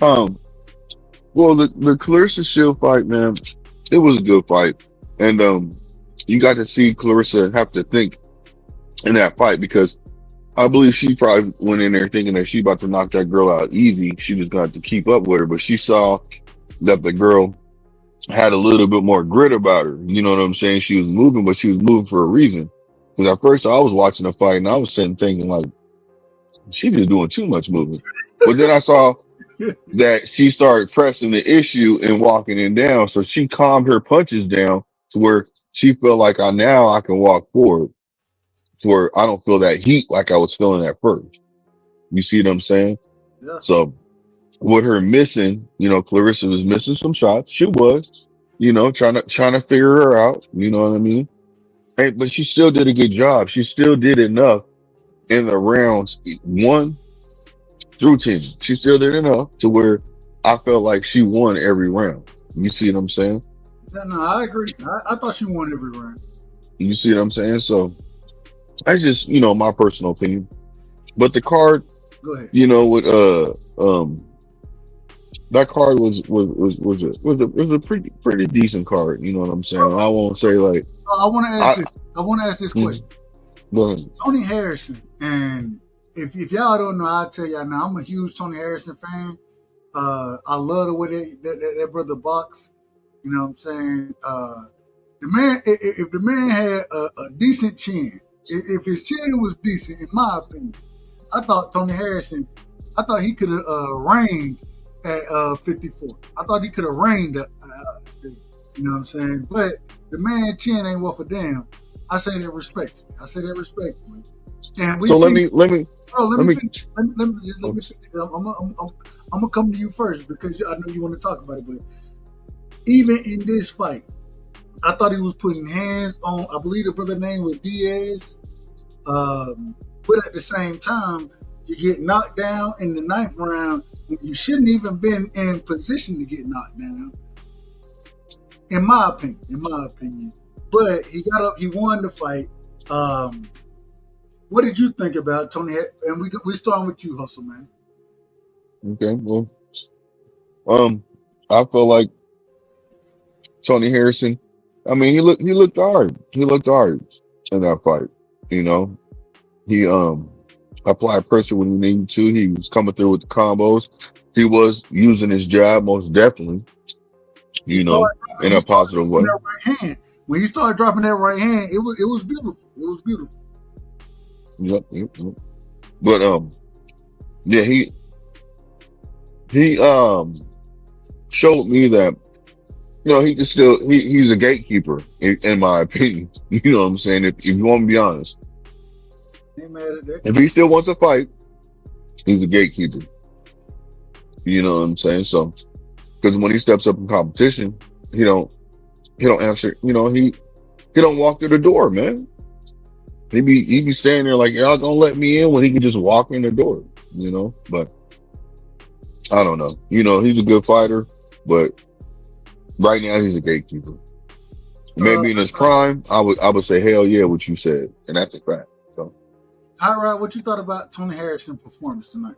[SPEAKER 13] Well, the Clarissa Shield fight, man, it was a good fight, and you got to see Clarissa have to think in that fight because I believe she probably went in there thinking that she about to knock that girl out easy. She was going to have to keep up with her, but she saw that the girl had a little bit more grit about her. You know what I'm saying? She was moving, but she was moving for a reason. Because at first I was watching the fight and I was sitting thinking like, she's just doing too much moving. But then I saw that she started pressing the issue and walking it down. So she calmed her punches down to where she felt like I can walk forward to where I don't feel that heat like I was feeling at first. You see what I'm saying?
[SPEAKER 6] Yeah.
[SPEAKER 13] So with her missing, Clarissa was missing some shots. She was, trying to figure her out. You know what I mean? Hey, but she still did a good job. She still did enough in the rounds 1 through 10. She still did enough to where I felt like she won every round. You see what I'm saying?
[SPEAKER 6] No, I agree. I thought she won every round.
[SPEAKER 13] You see what I'm saying? So that's just, my personal opinion. But the card,
[SPEAKER 6] go ahead.
[SPEAKER 13] With that card was a pretty decent card. You know what I'm saying? I won't say like.
[SPEAKER 6] I want to ask this question.
[SPEAKER 13] Go ahead.
[SPEAKER 6] Tony Harrison, and if y'all don't know, I'll tell y'all now. I'm a huge Tony Harrison fan. I love the way that brother box. You know what I'm saying? The man, if the man had a decent chin, if his chin was decent, in my opinion, I thought Tony Harrison, he could have reigned at 54. I thought he could have reigned up. You know what I'm saying? But the man chin ain't worth a damn. I say that respectfully. And let me finish. I'm gonna come to you first because I know you want to talk about it. But even in this fight, I thought he was putting hands on. I believe the brother's name was Diaz. But at the same time, you get knocked down in the 9th round when you shouldn't even been in position to get knocked down. In my opinion. But he got up. He won the fight. What did you think about Tony? And we starting with you, Hustle, man.
[SPEAKER 13] Okay, well, I feel like Tony Harrison. I mean, he looked hard. He looked hard in that fight. He applied pressure when he needed to. He was coming through with the combos. He was using his jab most definitely. In a positive way.
[SPEAKER 6] Right hand. When he started dropping that right hand, it was beautiful. It was beautiful.
[SPEAKER 13] Yep. But yeah, he showed me that he can still he's a gatekeeper in my opinion. You know what I'm saying? If you want to be honest, if he still wants to fight, he's a gatekeeper. You know what I'm saying? So because when he steps up in competition, he don't answer. He don't walk through the door, man. He be standing there like, y'all gonna let me in when he can just walk in the door, But I don't know. He's a good fighter, but right now he's a gatekeeper. Maybe in his prime, I would say hell yeah, what you said, and that's a fact. So,
[SPEAKER 6] Hot Rod, what you thought about Tony Harrison's performance tonight?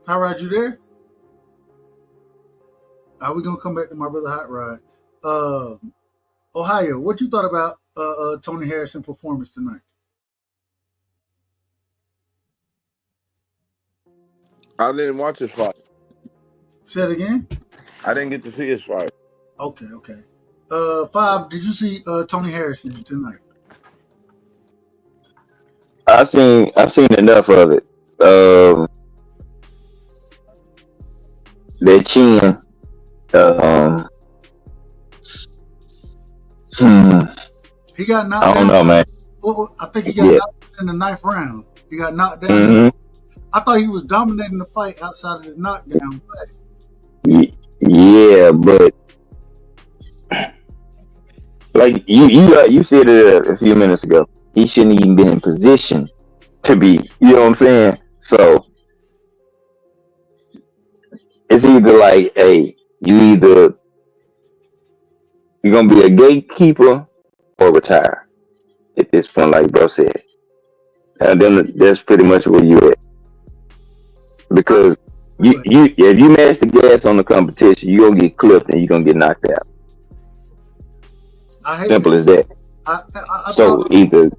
[SPEAKER 6] Hot Rod, you there? We're gonna come back to my brother Hot Rod. Ohio, what you thought about Tony Harrison's performance tonight?
[SPEAKER 9] I didn't watch his fight.
[SPEAKER 6] Say it again?
[SPEAKER 9] I didn't get to see his fight.
[SPEAKER 6] Okay. 5, did you see Tony Harrison tonight?
[SPEAKER 12] I've seen enough of it. that chin.
[SPEAKER 6] He got knocked
[SPEAKER 12] I don't
[SPEAKER 6] down.
[SPEAKER 12] know, man.
[SPEAKER 6] Well, I think he got knocked in the 9th round. He got knocked down.
[SPEAKER 12] Mm-hmm.
[SPEAKER 6] I thought he was dominating the fight outside of the knockdown play.
[SPEAKER 12] Yeah, but like you said it a few minutes ago, he shouldn't even been in position to be. You know what I'm saying? So it's either like, hey, you're gonna be a gatekeeper or retire at this point, like bro said. And then that's pretty much where you at. Because you if you match the gas on the competition, you're gonna get clipped and you're gonna get knocked out. Simple as that.
[SPEAKER 6] I
[SPEAKER 12] So either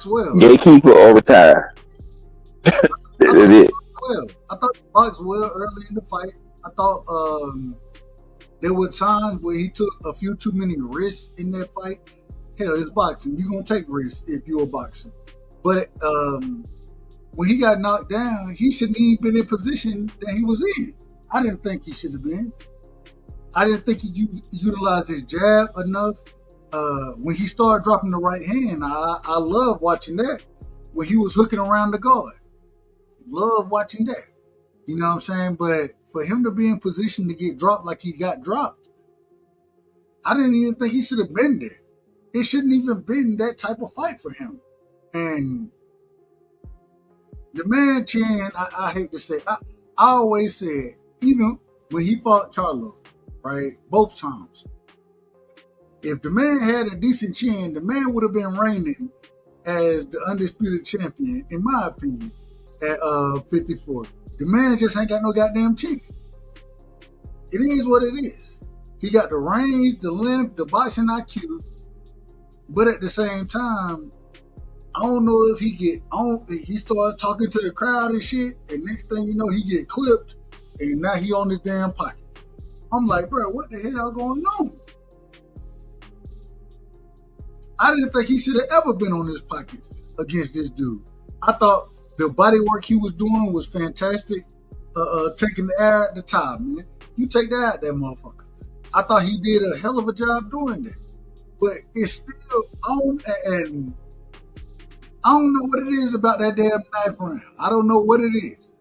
[SPEAKER 6] well.
[SPEAKER 12] gatekeeper or retire. That's it.
[SPEAKER 6] I thought he boxed well early in the fight. I thought there were times where he took a few too many risks in that fight. Hell, it's boxing. You're gonna take risks if you're a boxer. But when he got knocked down, he shouldn't even been in position that he was in. I didn't think he should have been. I didn't think he utilized his jab enough. When he started dropping the right hand, I love watching that. When he was hooking around the guard. Love watching that. You know what I'm saying? But for him to be in position to get dropped like he got dropped, I didn't even think he should have been there. It shouldn't even been that type of fight for him. And the man Chan, I hate to say, I always said, even when he fought Charlo, right, both times, if the man had a decent chin, the man would have been reigning as the undisputed champion, in my opinion, at 54. The man just ain't got no goddamn chin. It is what it is. He got the range, the length, the boxing IQ, but at the same time, I don't know if he started talking to the crowd and shit, and next thing you know, he get clipped, and now he on his damn pocket. I'm like, bro, what the hell going on? I didn't think he should have ever been on his pockets against this dude. I thought the body work he was doing was fantastic. Taking the air at the top, man. You take that out, that motherfucker. I thought he did a hell of a job doing that. But it's still on, and I don't know what it is about that damn 9th round. I don't know what it is.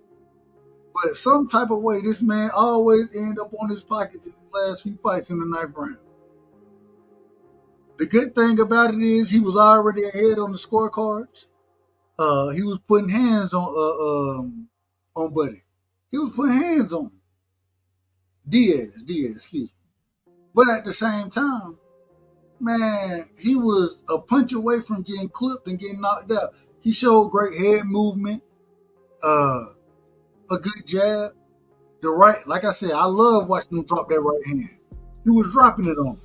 [SPEAKER 6] But some type of way, this man always end up on his pockets in the last few fights in the 9th round. The good thing about it is he was already ahead on the scorecards. He was putting hands on Buddy. He was putting hands on him. Diaz, excuse me. But at the same time, man, he was a punch away from getting clipped and getting knocked out. He showed great head movement, a good jab. The right, like I said, I love watching him drop that right hand. He was dropping it on him.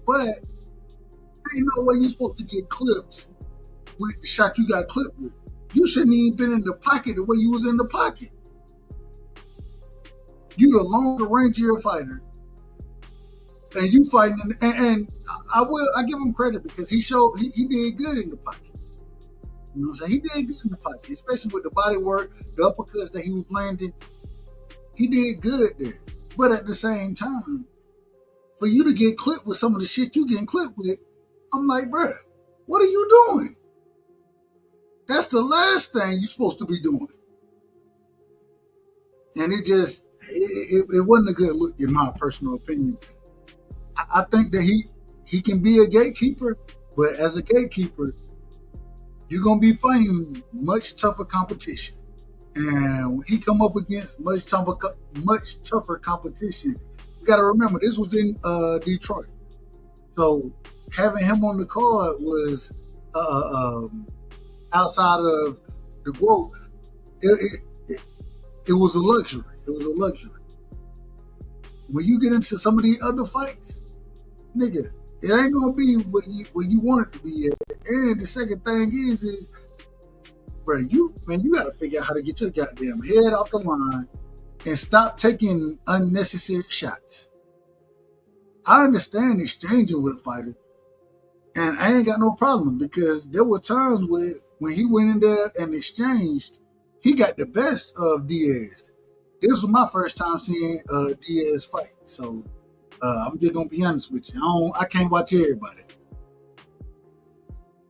[SPEAKER 6] But ain't no way you're supposed to get clipped with the shot you got clipped with. You shouldn't even been in the pocket the way you was in the pocket. You the longer rangier fighter. And you fighting, and I give him credit because he did good in the pocket. You know what I'm saying? He did good in the pocket, especially with the body work, the uppercuts that he was landing. He did good there. But at the same time, for you to get clipped with some of the shit you getting clipped with, I'm like, bruh, what are you doing? That's the last thing you're supposed to be doing. And it wasn't a good look in my personal opinion. I think that he can be a gatekeeper, but as a gatekeeper, you're going to be fighting much tougher competition. And when he come up against much tougher competition, you got to remember, this was in Detroit. So having him on the card was outside of the quote, it was a luxury. It was a luxury. When you get into some of these other fights, nigga, it ain't gonna be what you want it to be. And the second thing is, bro, you gotta figure out how to get your goddamn head off the line and stop taking unnecessary shots. I understand exchanging with a fighter, and I ain't got no problem because there were times when he went in there and exchanged, he got the best of Diaz. this was my first time seeing Diaz fight. So I'm just gonna be honest with you. I can't watch everybody.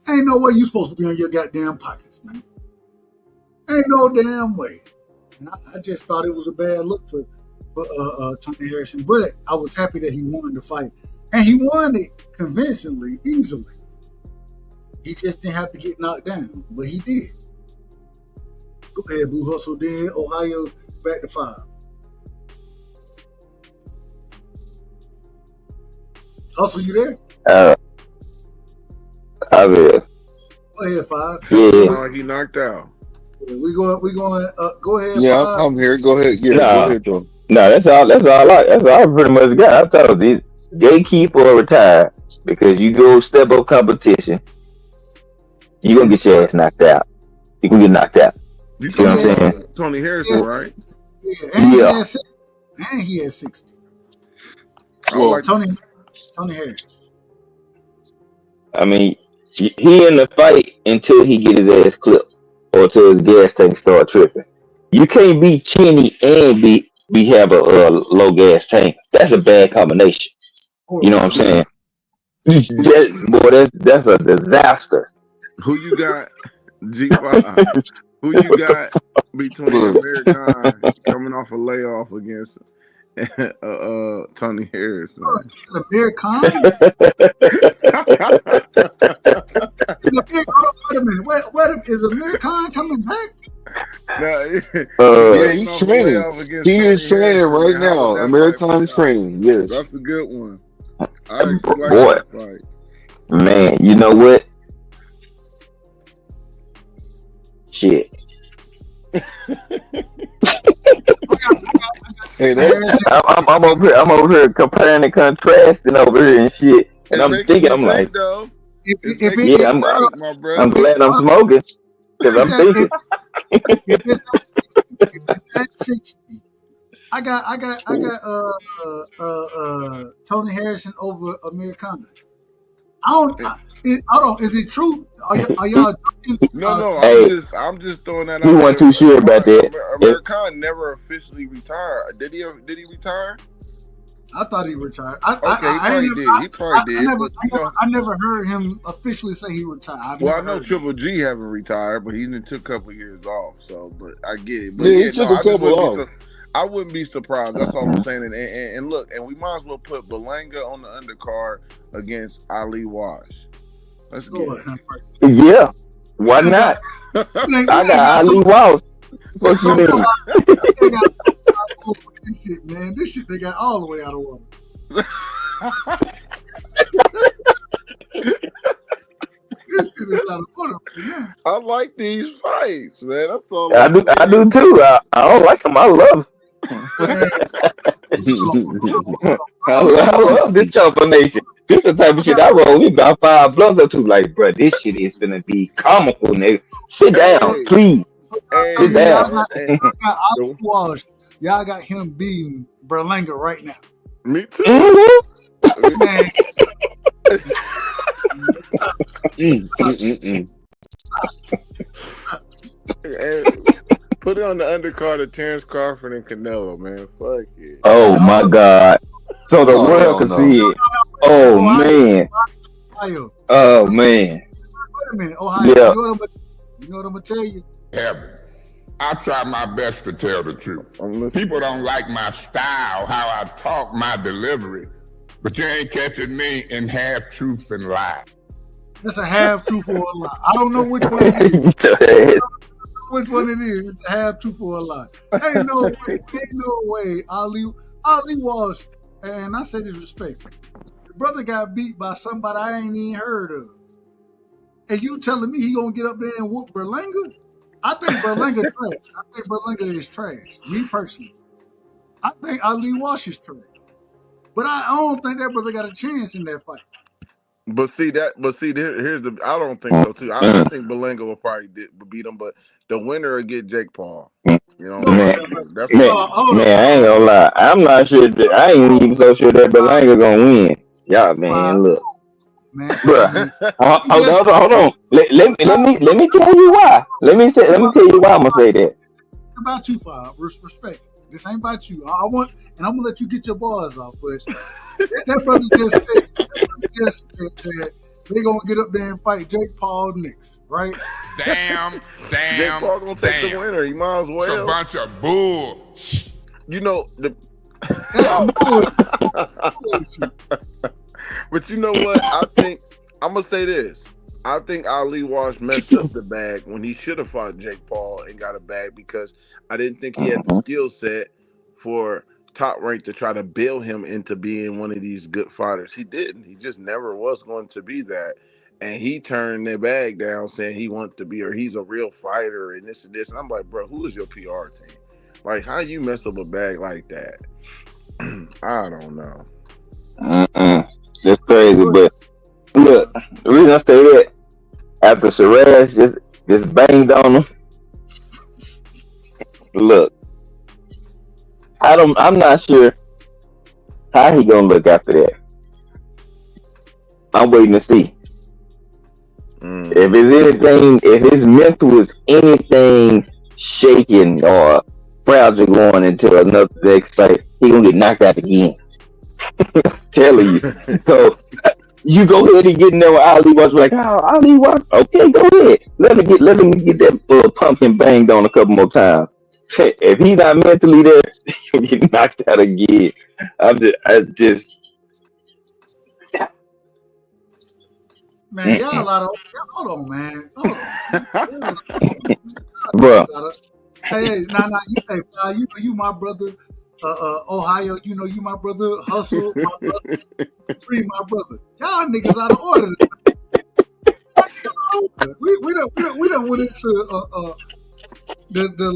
[SPEAKER 6] Ain't no way you supposed to be on your goddamn pockets, man. Ain't no damn way. And I just thought it was a bad look for Tony Harrison, but I was happy that he won the fight, and he won it convincingly, easily. He just didn't have to get knocked down, but he did. Go ahead, Blue Hustle. Then Ohio back to 5. Hustle, you there?
[SPEAKER 12] I'm here.
[SPEAKER 6] Go ahead, 5.
[SPEAKER 12] Yeah.
[SPEAKER 9] He knocked out.
[SPEAKER 6] Yeah, we going. Go ahead.
[SPEAKER 13] Yeah,
[SPEAKER 6] 5.
[SPEAKER 13] I'm here. Go ahead. Yeah, go ahead, Joe.
[SPEAKER 12] No, that's all I pretty much got. I thought these gatekeeper or retired because you go step up competition, you gonna get your ass knocked out. You can get knocked out.
[SPEAKER 9] You
[SPEAKER 12] know what I'm saying?
[SPEAKER 9] Tony Harrison, right?
[SPEAKER 6] Yeah, and he had 60.
[SPEAKER 9] Well, like
[SPEAKER 6] Tony Harrison.
[SPEAKER 12] I mean, he in the fight until he get his ass clipped or until his gas tank start tripping. You can't be chinny and be have a low gas tank. That's a bad combination. You know what I'm saying? That's a disaster.
[SPEAKER 9] Who you got? G5. Who you got between American coming off a layoff against Tony Harrison?
[SPEAKER 6] American? Wait a minute. Is American coming back?
[SPEAKER 13] Yeah, he's training. He is training right now. American is training. Yes,
[SPEAKER 9] that's a good one. I like
[SPEAKER 12] boy,
[SPEAKER 9] that fight.
[SPEAKER 12] Man, you know what? Shit.
[SPEAKER 13] Hey,
[SPEAKER 12] I'm over here comparing and contrasting over here and shit, and I'm thinking, I'm like, I'm glad I'm smoking because I'm thinking.
[SPEAKER 6] If it's at 60, I got Tony Harrison over Amir Khan. Is it true? Are y'all joking?
[SPEAKER 9] No.
[SPEAKER 12] Hey,
[SPEAKER 9] I'm just throwing that out.
[SPEAKER 12] He wasn't too sure about that.
[SPEAKER 9] Amir Khan never officially retired. Did he retire?
[SPEAKER 6] I thought he retired.
[SPEAKER 9] He probably did.
[SPEAKER 6] I never heard him officially say he retired.
[SPEAKER 9] I know Triple G haven't retired, but he took a couple years off. So, but I get it. But
[SPEAKER 13] he took a couple off.
[SPEAKER 9] I wouldn't be surprised. That's all I'm saying. And look, and we might as well put Berlanga on the undercard against Ali Wash. Let's get it.
[SPEAKER 12] Yeah, why not? I got Ali Wash. What you mean?
[SPEAKER 6] This shit, man. This shit they got all the way out of order. This shit is out of order, man.
[SPEAKER 9] I like these fights, man. That's all
[SPEAKER 12] I do too. I don't like them. I love I love this combination. This the type of shit I roll. We about 5 blunts or 2. Like, bro, this shit is gonna be comical, nigga. Sit down, please. Sit down.
[SPEAKER 6] Y'all got him beating Berlanga right now.
[SPEAKER 9] Me too.
[SPEAKER 6] Man.
[SPEAKER 9] Put it on the undercard of Terrence Crawford and Canelo, man. Fuck it.
[SPEAKER 12] Oh my God. So the world can see it. Oh man. Oh man.
[SPEAKER 6] Wait a minute, Ohio.
[SPEAKER 12] Yeah.
[SPEAKER 6] You know what I'm gonna tell you?
[SPEAKER 14] Heaven. I try my best to tell the truth. People don't like my style, how I talk, my delivery, but you ain't catching me in half truth and lie.
[SPEAKER 6] That's a half truth or a lie. I don't know which one it is. Which one it is? It's a half truth or a lie. Ain't no way. Ali Walsh, and I say this respectfully. The brother got beat by somebody I ain't even heard of, and you telling me he gonna get up there and whoop Berlanga? I think Berlanga trash. I think Berlanga is trash. Me personally, I think Ali Walsh is trash, but I don't think that brother got a chance in that fight.
[SPEAKER 9] But see, here's the. I don't think so too. I think Berlanga will probably beat him, but the winner will get Jake Paul. You know,
[SPEAKER 12] man, I ain't gonna lie. I'm not sure. I ain't even so sure that Berlanga gonna win. Y'all, man, look. Bruh, hold on. Let me tell you why. Let me tell you why I'm gonna say that.
[SPEAKER 6] About you, Five. Respect. This ain't about you. I want, and I'm gonna let you get your bars off. But that brother just said that they gonna get up there and fight Jake Paul next, right?
[SPEAKER 14] Damn.
[SPEAKER 9] Jake Paul gonna take the winner. He might as well.
[SPEAKER 14] It's a bunch of bull.
[SPEAKER 9] You know the. But you know what? I think I'm gonna say this. I think Ali Walsh messed up the bag when he should have fought Jake Paul and got a bag because I didn't think he had the skill set for Top Rank to try to build him into being one of these good fighters. He didn't. He just never was going to be that. And he turned their bag down saying he wants to be, or he's a real fighter and this and this. And I'm like, bro, who is your PR team? Like, how you mess up a bag like that? I don't know.
[SPEAKER 12] It's crazy, but look, the reason I say that, after Shiraz just banged on him, look, I'm not sure how he gonna look after that. I'm waiting to see. If it's anything, if his mental is anything shaking or fragile going into another next fight, he gonna get knocked out again. Telling you. So you go ahead and get in there with Ali Walsh, like, oh, Ali Walsh, okay, go ahead. Let him get that pumpkin banged on a couple more times. If he's not mentally there, he'll get knocked out again.
[SPEAKER 6] Man, y'all a lot of hold on, man. Hold on.
[SPEAKER 12] Bro.
[SPEAKER 6] Hey, you my brother. Ohio, you know you my brother. Hustle, my brother. Free, my brother. Y'all niggas out of order. We done went into the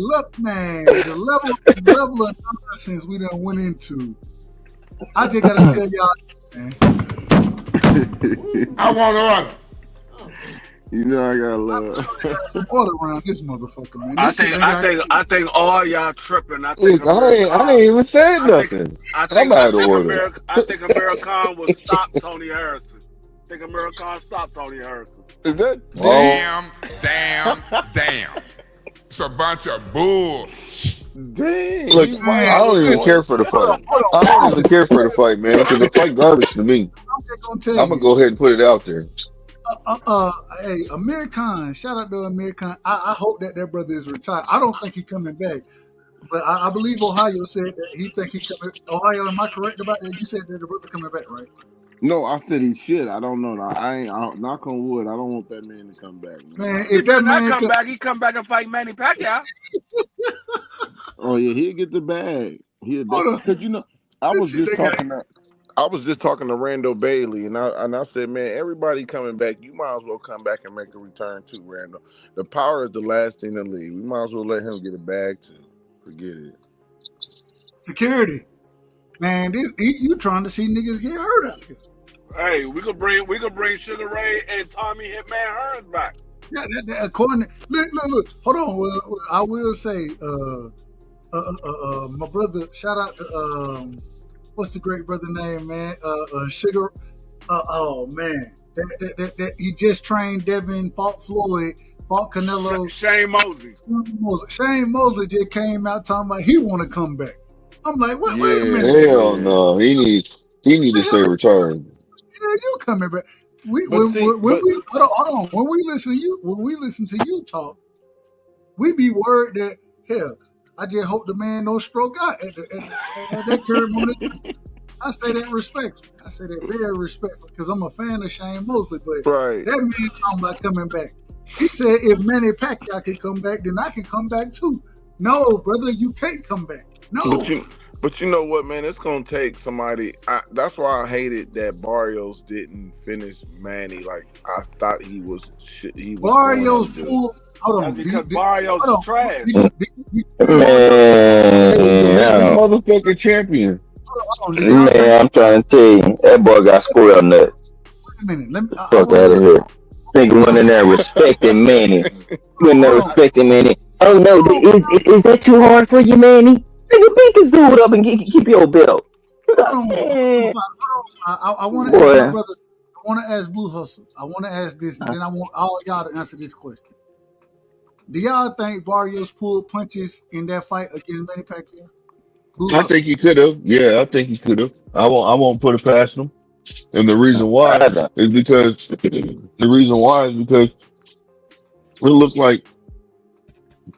[SPEAKER 6] level of nonsense we done went into. I just gotta tell y'all, man.
[SPEAKER 14] I want to run.
[SPEAKER 13] You know I got love.
[SPEAKER 6] Some order around this motherfucker, man.
[SPEAKER 1] I think all y'all tripping. I
[SPEAKER 13] ain't even said nothing.
[SPEAKER 1] I think American will stop Tony Harrison. I think American stop Tony Harrison.
[SPEAKER 13] Is that
[SPEAKER 14] damn? It's a bunch of bull.
[SPEAKER 13] Dang. Look, I don't even care for the fight. I don't even care for the fight, man, because the fight garbage to me. I'm gonna go ahead and put it out there.
[SPEAKER 6] Hey, Amir Khan, shout out to Amir Khan. I hope that brother is retired. I don't think he's coming back, but I believe Ohio said that he think he's coming. Ohio, am I correct about that? You said that the brother coming back, right?
[SPEAKER 13] No, I said he should. I don't know. I knock on wood. I don't want that man to come back.
[SPEAKER 6] Man, if that man
[SPEAKER 1] come back, he come back and fight Manny Pacquiao.
[SPEAKER 13] Oh yeah, he'll get the bag. Because you know, I was just talking to Randall Bailey, and I said, man, everybody coming back, you might as well come back and make a return too, Randall. The power is the last thing to leave. We might as well let him get a bag too. Forget it.
[SPEAKER 6] Security, man, you trying to see niggas get hurt out here?
[SPEAKER 1] Hey, we could bring Sugar Ray and Tommy Hitman Hearns back.
[SPEAKER 6] Yeah, according to, look. Hold on. Well, I will say, my brother. Shout out to what's the great brother name, man? Sugar. Oh man, that he just trained Devin, fought Floyd, fought Canelo.
[SPEAKER 1] Shane Mosley.
[SPEAKER 6] Shane Mosley just came out talking about he want to come back. I'm like, wait a minute.
[SPEAKER 13] Hell no, he needs to stay retired.
[SPEAKER 6] Yeah, you coming back? Hold on. When we listen to you talk, we be worried that hell. I just hope the man don't stroke out at that curve moment. I say that respectful. I say that very respectful because I'm a fan of Shane Mosley. But that man talking about coming back. He said if Manny Pacquiao can come back, then I can come back too. No, brother, you can't come back. No.
[SPEAKER 9] But you know what, man? It's gonna take somebody. That's why I hated that Barrios didn't finish Manny. Like I thought he was.
[SPEAKER 6] Barrios pulled. Hold on,
[SPEAKER 1] because Barrios is trash.
[SPEAKER 12] Man,
[SPEAKER 13] motherfucking champion.
[SPEAKER 12] Man, I'm trying to tell you, that boy got squirrel nuts.
[SPEAKER 6] Wait a minute.
[SPEAKER 12] Fuck out of here. Think went in there respecting Manny. Went in there respecting Manny. Oh no, is that too hard for you, Manny? Nigga, beat this dude up and keep your belt.
[SPEAKER 6] I want to ask my brother. I want to ask Blue Hustle. I want to ask this, and then I want all y'all to answer this question. Do y'all think Barrios pulled punches in that fight against Manny Pacquiao?
[SPEAKER 13] I think he could have. Yeah, I think he could have. I won't put it past him. And the reason why is because it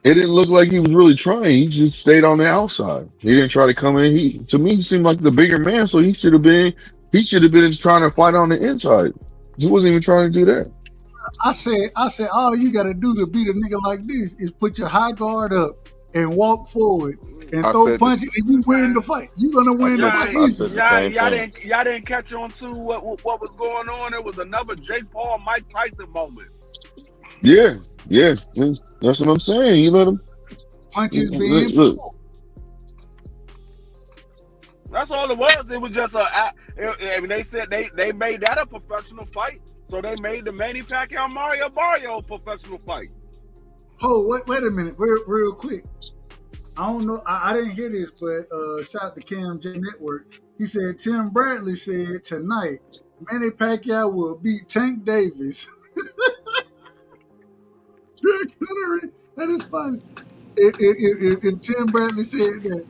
[SPEAKER 13] didn't look like he was really trying. He just stayed on the outside. He didn't try to come in. To me, he seemed like the bigger man, so he should have been trying to fight on the inside. He wasn't even trying to do that.
[SPEAKER 6] I said, all you got to do to beat a nigga like this is put your high guard up and walk forward and throw punches, and you win the fight. You're gonna win the fight easily.
[SPEAKER 1] Y'all didn't catch on to what was going on. It was another Jake Paul, Mike Tyson moment.
[SPEAKER 13] Yeah, that's what I'm saying. You let him
[SPEAKER 6] punches being
[SPEAKER 1] That's all it was. It was just they said they made that a professional fight, so they made the Manny Pacquiao Mario Barrio professional fight.
[SPEAKER 6] Oh, wait a minute, real quick. I don't know. I didn't hear this, but shout out to Cam J Network. He said Tim Bradley said tonight Manny Pacquiao will beat Tank Davis. That is funny. If Tim Bradley said that,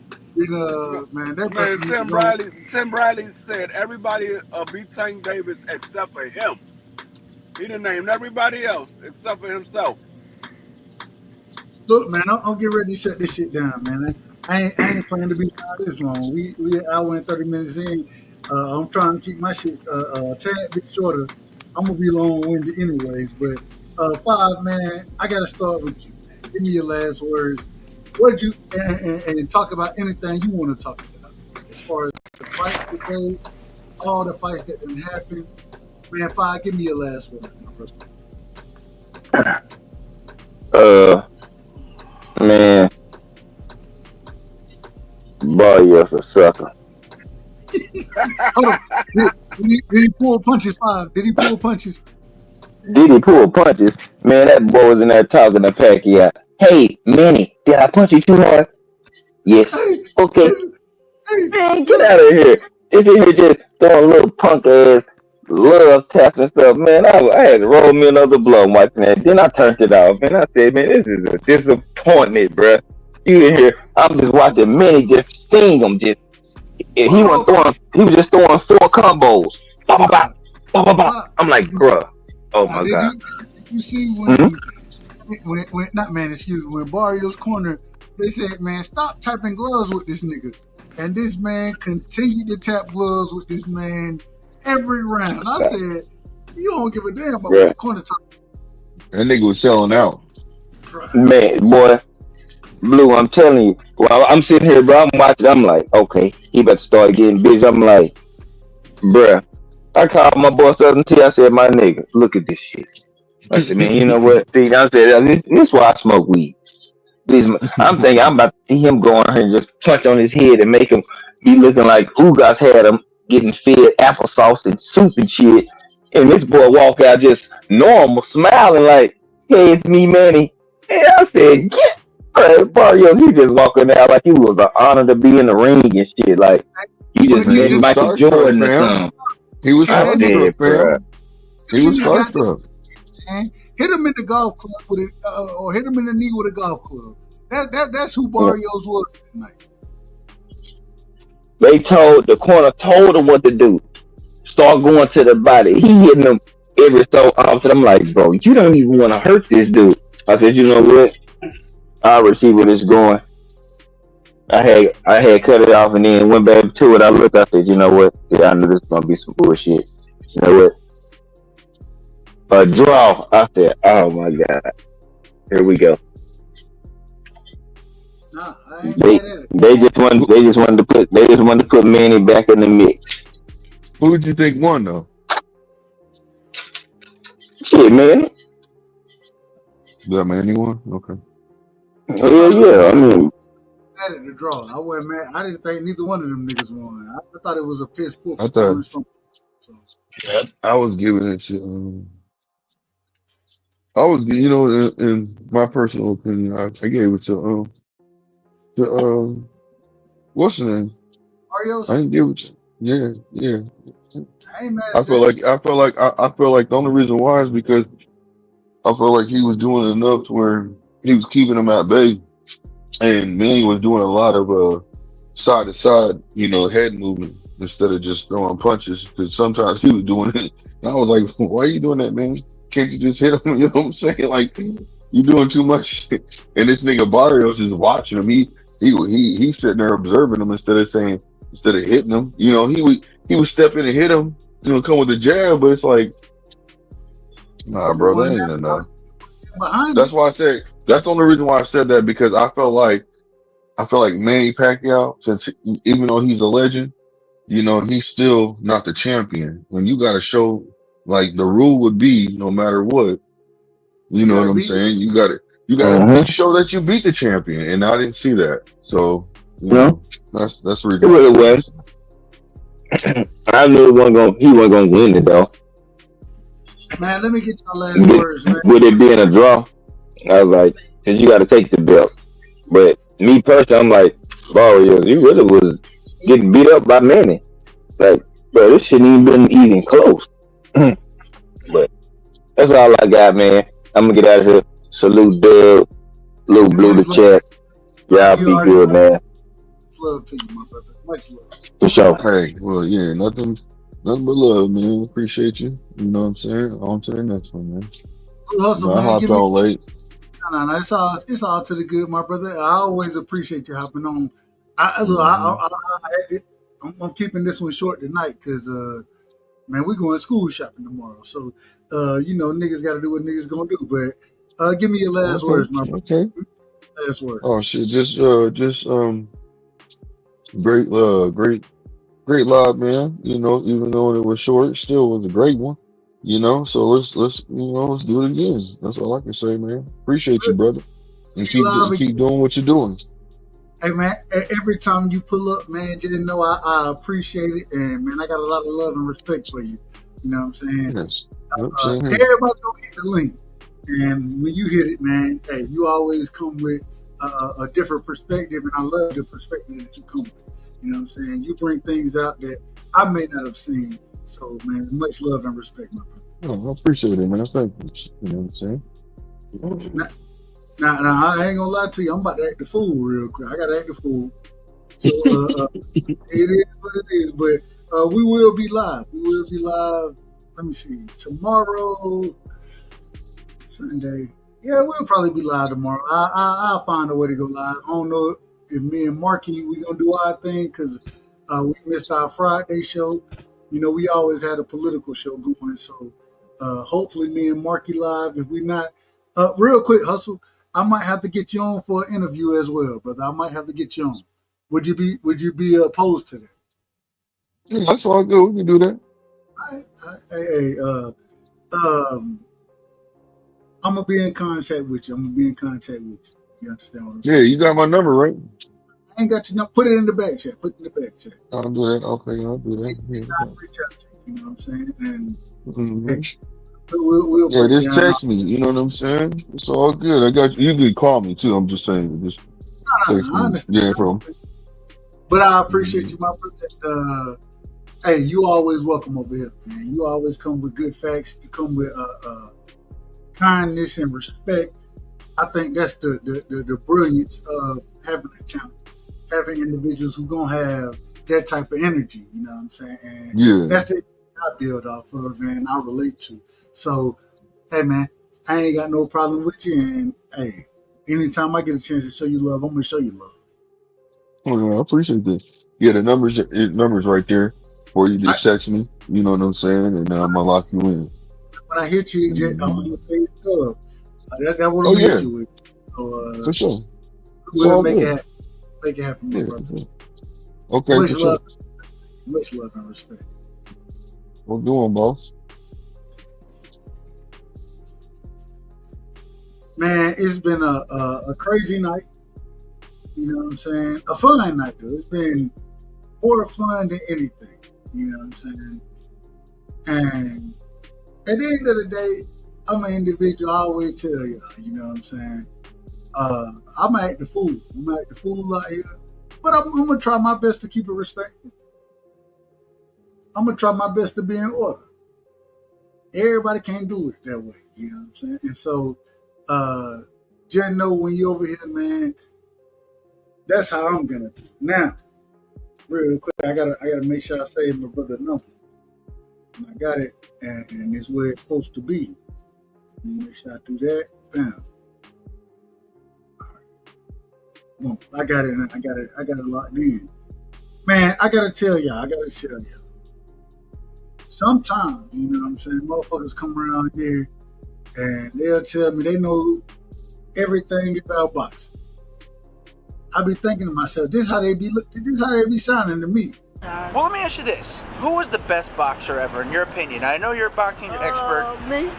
[SPEAKER 1] Tim Bradley said everybody beat Tank Davis except for him. He didn't name everybody else except for himself.
[SPEAKER 6] Look, man, I'm getting ready to shut this shit down, man. I ain't planning to be this long. We an hour and 30 minutes in. I'm trying to keep my shit a tad bit shorter. I'm gonna be long-winded anyways, but Five, man, I gotta start with you, man. Give me your last words. What did you and talk about anything you want to talk about as far as the fights today, all the fights that didn't happen. Man, Five, give me your last words.
[SPEAKER 12] Man, Barrios a sucker.
[SPEAKER 6] Hold on. Did he pull punches, Five? Did he pull punches?
[SPEAKER 12] Did he pull punches? Man, that boy was in there talking to Pacquiao. Hey, Manny, did I punch you too hard? Yes. Okay. Man, get out of here. Just in here just throwing little punk ass love taps and stuff. Man, I had to roll me another blow watching that. Then I turned it off. And I said, man, this is a disappointment, bruh. You in here, I'm just watching Manny just sting him. He was just throwing 4 combos. Bah, bah, bah, bah, bah, bah. I'm like, bruh. Oh my God.
[SPEAKER 6] Did you see when Barrios corner, they said, man, stop tapping gloves with this nigga. And this man continued to tap gloves with this man every round. I said, you don't give a damn about what the corner talking.
[SPEAKER 13] That nigga was selling out.
[SPEAKER 12] Man, boy, Blue, I'm telling you. Well, I'm sitting here, bro. I'm watching. I'm like, okay, he about to start getting busy. I'm like, bruh. I called my boy Southern T. I said, my nigga, look at this shit. I said, man, you know what? See, I said, this is why I smoke weed. I'm thinking I'm about to see him go on here and just punch on his head and make him be looking like Ugas had him getting fed applesauce and soup and shit. And this boy walk out just normal, smiling like, hey, it's me, Manny. And I said, get Barrios, he just walking out like it was an honor to be in the ring and shit. Like, you just made Michael Jordan or something.
[SPEAKER 13] He was starstruck, man. He was starstruck.
[SPEAKER 6] Hit him in the golf club with it, or hit him in the knee with a golf club. That's who Barrios was tonight.
[SPEAKER 12] The corner told him what to do. Start going to the body. He hitting him every so often. I'm like, bro, you don't even want to hurt this dude. I said, you know what? I already see where this is going. I had cut it off and then went back to it. I looked, I said, you know what? Yeah, I knew this was gonna be some bullshit. You know what? A draw. I said, oh my God. Here we go.
[SPEAKER 6] Nah,
[SPEAKER 12] they just wanted to put Manny back in the mix.
[SPEAKER 13] Who did you think won though?
[SPEAKER 12] Shit, Manny.
[SPEAKER 13] That Manny won? Okay.
[SPEAKER 12] Hell yeah, I mean,
[SPEAKER 6] mad at the draw. I wasn't mad. I didn't think neither one of them niggas won. I thought it was a piss poor performance from.
[SPEAKER 13] Yeah, I was giving it to. In my personal opinion, I gave it to what's the name?
[SPEAKER 6] Barrios.
[SPEAKER 13] I didn't give it. Yeah.
[SPEAKER 6] I ain't mad.
[SPEAKER 13] I feel like the only reason why is because I feel like he was doing enough to where he was keeping him at bay, and Manny was doing a lot of side to side, head movement instead of just throwing punches. Because sometimes he was doing it, and I was like, "Why are you doing that, man? Can't you just hit him?" You know what I'm saying? Like, you're doing too much. And this nigga Barrios is watching him. He's sitting there observing him instead of hitting him. He would step in and hit him. Come with the jab, but it's like, nah, bro, that ain't enough. That's why I said that's the only reason why I said that, because I felt like Manny Pacquiao, since even though he's a legend, he's still not the champion. When you got to show, like, the rule would be, no matter what, you know what I'm saying? You got to show that you beat the champion, and I didn't see that. So, that's the reason.
[SPEAKER 12] It really was. I knew he wasn't gonna win it though.
[SPEAKER 6] Man, let me get your last words, man.
[SPEAKER 12] With it being a draw, I was like, cause you got to take the belt. But me personally, I'm like, Barrios, you really was getting beat up by Manny. Like, bro, this shouldn't even been even close. But that's all I got, man. I'm gonna get out of here. Salute Dub, Lou Blue the chat. Y'all be good, man.
[SPEAKER 6] Love to you, my brother. Much love.
[SPEAKER 12] For sure.
[SPEAKER 13] Hey, well, yeah, nothing but love, man. Appreciate you. You know what I'm saying? On to the next one, man.
[SPEAKER 6] Hustle,
[SPEAKER 13] I hopped on late.
[SPEAKER 6] No. It's all to the good, my brother. I always appreciate you hopping on. I'm keeping this one short tonight because, man, we're going school shopping tomorrow. So, niggas got to do what niggas gonna do. But give me your last words, my brother.
[SPEAKER 13] Okay.
[SPEAKER 6] Last words.
[SPEAKER 13] Oh shit! Just great live, man. Even though it was short, it still was a great one. So let's do it again. That's all I can say, man. Appreciate you, brother, and keep doing what you're doing.
[SPEAKER 6] Hey, man, every time you pull up, man, just know I appreciate it, and man, I got a lot of love and respect for you. You know what I'm saying?
[SPEAKER 13] Yes.
[SPEAKER 6] Everybody don't hit the link, and when you hit it, man, hey, you always come with a different perspective, and I love the perspective that you come with. You know what I'm saying? You bring things out that I may not have seen. So, man, much love and respect, my brother.
[SPEAKER 13] Oh, I appreciate it, man. Thank you. You know what I'm saying?
[SPEAKER 6] Now, I ain't gonna lie to you. I'm about to act the fool real quick. I gotta act the fool. So, it is what it is. But we will be live. Let me see. Tomorrow, Sunday. Yeah, we'll probably be live tomorrow. I'll find a way to go live. I don't know if me and Marky, we gonna do our thing because we missed our Friday show. We always had a political show going, so hopefully me and Marky live. If we not, real quick, Hustle, I might have to get you on for an interview as well, brother. I might have to get you on. Would you be opposed to that?
[SPEAKER 13] Yeah, that's all good. We can do that.
[SPEAKER 6] I'm gonna be in contact with you. You understand what I'm
[SPEAKER 13] Yeah,
[SPEAKER 6] saying?
[SPEAKER 13] you got my number, right?
[SPEAKER 6] I ain't got your number. Put it in the back chat.
[SPEAKER 13] I'll do that. Okay, I'll do that. Yeah.
[SPEAKER 6] Reach out to you know what I'm saying? And
[SPEAKER 13] Mhm.
[SPEAKER 6] we'll
[SPEAKER 13] Yeah,
[SPEAKER 6] break
[SPEAKER 13] just
[SPEAKER 6] down.
[SPEAKER 13] text me. You know what I'm saying? It's all good. I got you. You can call me too. I'm just saying. Just text
[SPEAKER 6] I
[SPEAKER 13] me.
[SPEAKER 6] understand.
[SPEAKER 13] Yeah, bro.
[SPEAKER 6] But I appreciate you, my brother. Hey, you always welcome over here, man. You always come with good facts. You come with kindness and respect. I think that's the brilliance of having a channel, having individuals who gonna have that type of energy. You know what I'm saying? And that's the I build off of and I relate to. So, hey, man, I ain't got no problem with you. And hey, anytime I get a chance to show you love, I'm gonna show you love.
[SPEAKER 13] Oh, yeah, I appreciate this. Yeah, the numbers right there, or you just text me. You know what I'm saying? And I'm gonna lock you in.
[SPEAKER 6] When I hit you, I'm gonna say it's up. That what I'm
[SPEAKER 13] Oh, yeah.
[SPEAKER 6] hit you with. So,
[SPEAKER 13] For sure.
[SPEAKER 6] We'll make
[SPEAKER 13] good.
[SPEAKER 6] it happen. Make it happen, my brother.
[SPEAKER 13] For sure. Okay,
[SPEAKER 6] Much
[SPEAKER 13] for
[SPEAKER 6] love,
[SPEAKER 13] sure.
[SPEAKER 6] much love and respect.
[SPEAKER 13] We're doing, boss.
[SPEAKER 6] Man, it's been a crazy night. You know what I'm saying? A fun night, though. It's been more fun than anything. You know what I'm saying? And at the end of the day, I'm an individual. I always tell y'all, you know what I'm saying? I'm act the fool. I'm act the fool out here. But I'm going to try my best to keep it respectful. I'm going to try my best to be in order. Everybody can't do it that way. You know what I'm saying? And so, just know when you're over here, man, that's how I'm going to do it. Now, real quick, I gotta make sure I save my brother's number. And I got it, and it's where it's supposed to be. Make sure I do that. Bam. All right. Boom. I got it. I got it locked in. Man, I gotta tell y'all. Sometimes, you know what I'm saying, motherfuckers come around here and they'll tell me they know everything about boxing. I be thinking to myself, this how they be sounding to me.
[SPEAKER 15] Well, let me ask you this. Who was the best boxer ever, in your opinion? I know you're a boxing expert.
[SPEAKER 16] Me.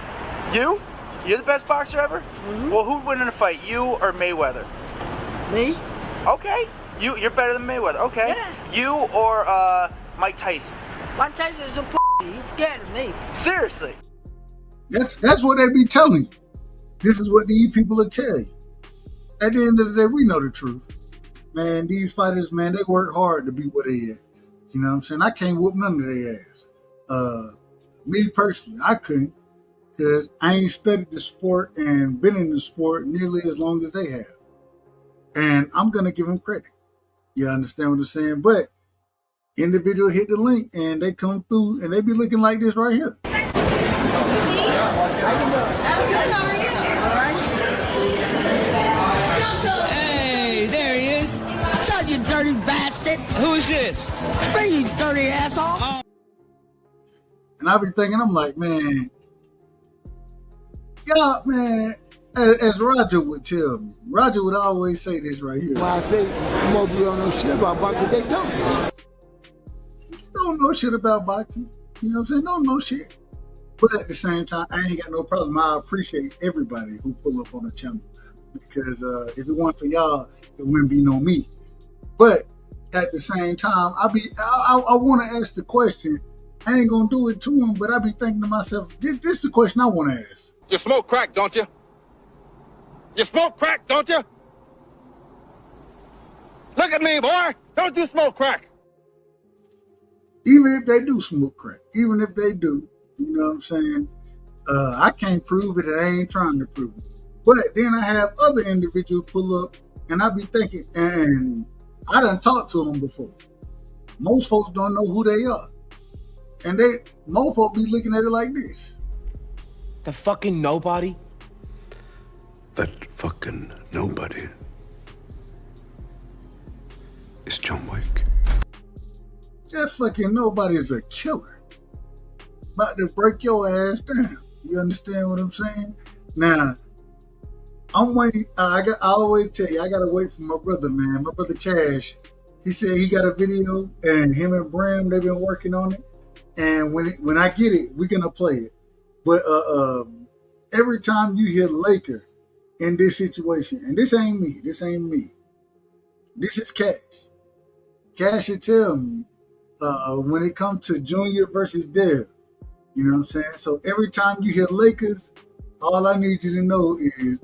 [SPEAKER 15] You? You're the best boxer ever? Mm-hmm. Well, who'd win in a fight, you or Mayweather?
[SPEAKER 16] Me.
[SPEAKER 15] Okay. You're better than Mayweather. Okay.
[SPEAKER 16] Yeah.
[SPEAKER 15] You or Mike Tyson?
[SPEAKER 16] Mike Tyson is a He's scared of me.
[SPEAKER 15] Seriously.
[SPEAKER 6] That's what they be telling you. This is what these people will tell you. At the end of the day, we know the truth. Man, these fighters, man, they work hard to be what they are. You know what I'm saying? I can't whoop none of their ass. Me personally, I couldn't, because I ain't studied the sport and been in the sport nearly as long as they have. And I'm going to give them credit. You understand what I'm saying? But individual hit the link and they come through and they be looking like this right here.
[SPEAKER 17] Hey, there he is. What's up, you dirty bastard? Who's this? It's me, you dirty asshole.
[SPEAKER 6] And I be thinking, I'm like, man, y'all, man, as Roger would tell me, Roger would always say this right here.
[SPEAKER 18] When I say most people don't know shit about boxing, they don't.
[SPEAKER 6] Don't know shit about boxing. You know what I'm saying? Don't know shit. But at the same time, I ain't got no problem. I appreciate everybody who pull up on the channel. Because if it weren't for y'all, it wouldn't be no me. But at the same time, I want to ask the question. I ain't going to do it to him, but I be thinking to myself, this is the question I want to ask.
[SPEAKER 2] You smoke crack, don't you? You smoke crack, don't you? Look at me, boy. Don't you smoke crack?
[SPEAKER 6] Even if they do smoke crack, even if they do, you know what I'm saying? I can't prove it and I ain't trying to prove it. But then I have other individuals pull up and I be thinking, and I done talked to them before. Most folks don't know who they are. And most folks be looking at it like this.
[SPEAKER 19] The fucking nobody?
[SPEAKER 20] That fucking nobody is John Wick.
[SPEAKER 6] That fucking nobody is a killer. About to break your ass down. You understand what I'm saying? Now, I'm waiting. I always tell you, I gotta wait for my brother, man. My brother Cash. He said he got a video, and him and Bram, they've been working on it. And when I get it, we're gonna play it. But every time you hear Laker in this situation, and this ain't me. This is Cash. Cash should tell me when it comes to Junior versus Dev. You know what I'm saying? So every time you hear Lakers, all I need you to know is you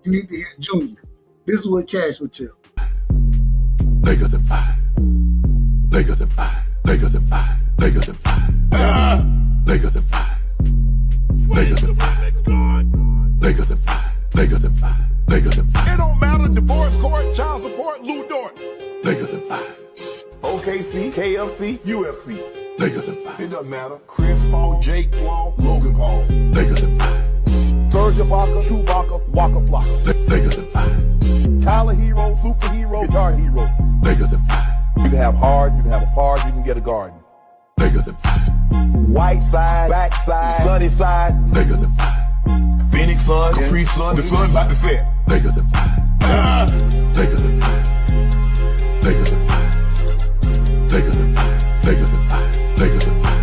[SPEAKER 6] need to hear Junior. This is what Cash would tell.
[SPEAKER 20] Lakers in 5. Lakers in 5. Lakers in 5. Lakers in 5. Lakers in 5. Lakers in 5. Lakers in 5. Lakers in 5. Lakers in 5.
[SPEAKER 4] It don't matter. Divorce court, child support, Lou Dort.
[SPEAKER 20] Lakers in 5.
[SPEAKER 4] OKC, KFC, UFC.
[SPEAKER 20] Lakers in 5.
[SPEAKER 4] It doesn't matter. Chris Paul, Jake Paul, Logan Paul.
[SPEAKER 20] Lakers in 5.
[SPEAKER 4] Serge Ibaka, Chewbacca, Waka Flocka.
[SPEAKER 20] Lakers in 5.
[SPEAKER 4] Tyler Hero, superhero, guitar hero.
[SPEAKER 20] Lakers in 5.
[SPEAKER 4] You can have hard, you can have a park, you can get a garden.
[SPEAKER 20] Lakers in 5.
[SPEAKER 4] White side, backside, sunny side.
[SPEAKER 20] Lakers in 5.
[SPEAKER 4] Phoenix sun, Capri sun, the sun about to set.
[SPEAKER 20] Lakers in 5. Lakers in 5. Lakers in 5. Lakers in 5. Lakers in 5. Lakers in 5.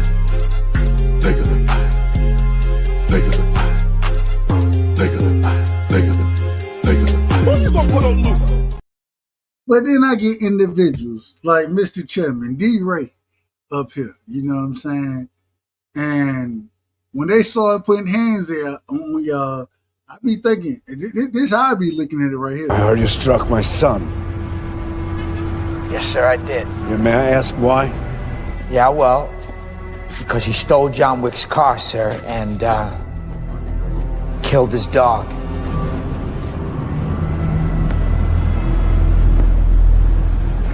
[SPEAKER 20] Lakers in 5. Lakers in 5. Lakers in 5. Lakers in 5.
[SPEAKER 4] Who you gonna put on Luke?
[SPEAKER 6] But then I get individuals like Mr. Chairman, D-Ray, up here. You know what I'm saying? And when they start putting hands there on y'all, I be thinking, this how I be looking at it right here.
[SPEAKER 21] I heard you struck my son.
[SPEAKER 22] Yes, sir, I did.
[SPEAKER 21] Yeah, may I ask why?
[SPEAKER 22] Yeah, well, because he stole John Wick's car, sir, and killed his dog.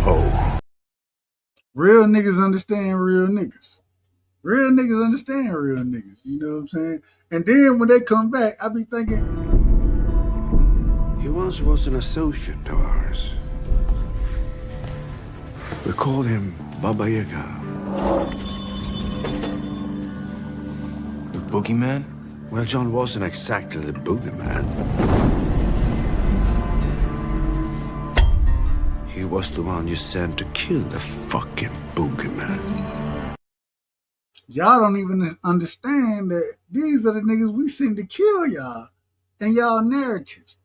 [SPEAKER 20] Oh.
[SPEAKER 6] Real niggas understand real niggas. Real niggas understand real niggas. You know what I'm saying? And then when they come back, I be thinking,
[SPEAKER 21] He once was an associate of ours. We called him Baba Yaga.
[SPEAKER 19] The boogeyman?
[SPEAKER 21] Well, John wasn't exactly the boogeyman. He was the one you sent to kill the fucking boogeyman.
[SPEAKER 6] y'all don't even understand that these are the niggas we send to kill y'all and y'all narratives.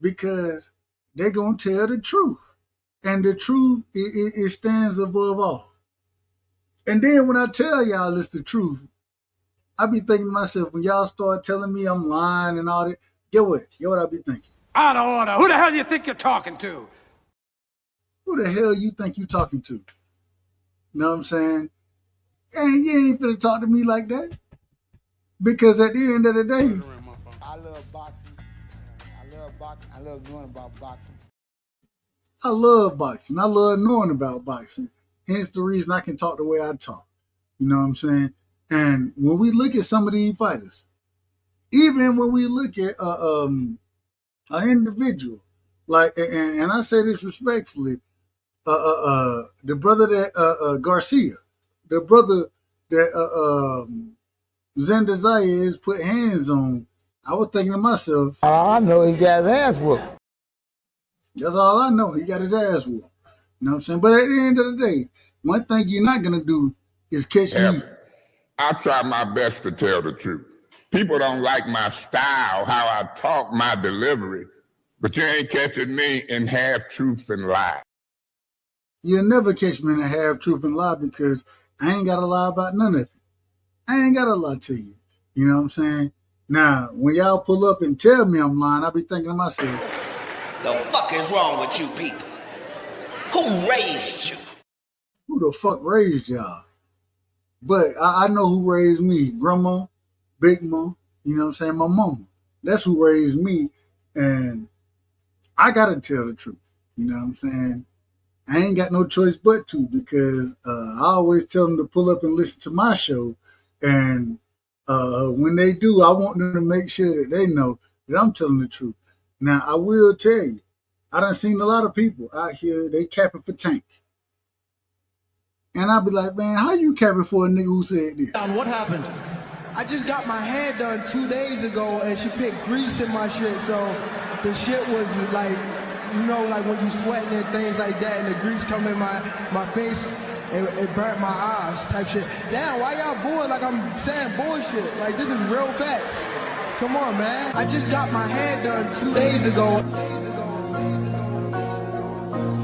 [SPEAKER 6] Because they gonna tell the truth. And the truth, it stands above all. And then when I tell y'all it's the truth, I be thinking to myself, when y'all start telling me I'm lying and all that, get what I be thinking?
[SPEAKER 2] Out of order. Who the hell do you think you're talking to?
[SPEAKER 6] Who the hell you think you talking to? You know what I'm saying? And you ain't finna talk to me like that. Because at the end of the day,
[SPEAKER 18] I love boxing. I love knowing about boxing.
[SPEAKER 6] I love boxing. I love knowing about boxing. Hence the reason I can talk the way I talk. You know what I'm saying? And when we look at some of these fighters, even when we look at an individual, like, and I say this respectfully, the brother that Garcia, the brother that Xander Zayas put hands on, I was thinking to myself,
[SPEAKER 18] All I know he got his ass whooped.
[SPEAKER 6] That's all I know. He got his ass whooped. You know what I'm saying? But at the end of the day, one thing you're not going to do is catch me.
[SPEAKER 14] I try my best to tell the truth. People don't like my style, how I talk, my delivery, but you ain't catching me in half truth and lie.
[SPEAKER 6] You'll never catch me in a half truth and lie because I ain't got to lie about none of it. I ain't got to lie to you. You know what I'm saying? Now, when y'all pull up and tell me I'm lying, I be thinking to myself,
[SPEAKER 3] the fuck is wrong with you people? Who raised you?
[SPEAKER 6] Who the fuck raised y'all? But I know who raised me. Grandma, Big Mom, you know what I'm saying? My mama. That's who raised me. And I got to tell the truth. You know what I'm saying? I ain't got no choice but to because I always tell them to pull up and listen to my show. And when they do, I want them to make sure that they know that I'm telling the truth. Now, I will tell you, I done seen a lot of people out here, they capping for Tank. And I'll be like, man, how you capping for a nigga who said this?
[SPEAKER 5] What happened? I just got my hair done 2 days ago and she put grease in my shit, so the shit was like, you know, like when you sweating and things like that and the grease come in my face, it burnt my eyes type shit. Damn, why y'all booing like I'm saying bullshit? Like, this is real facts. Come on, man. I just got my hair done 2 days ago.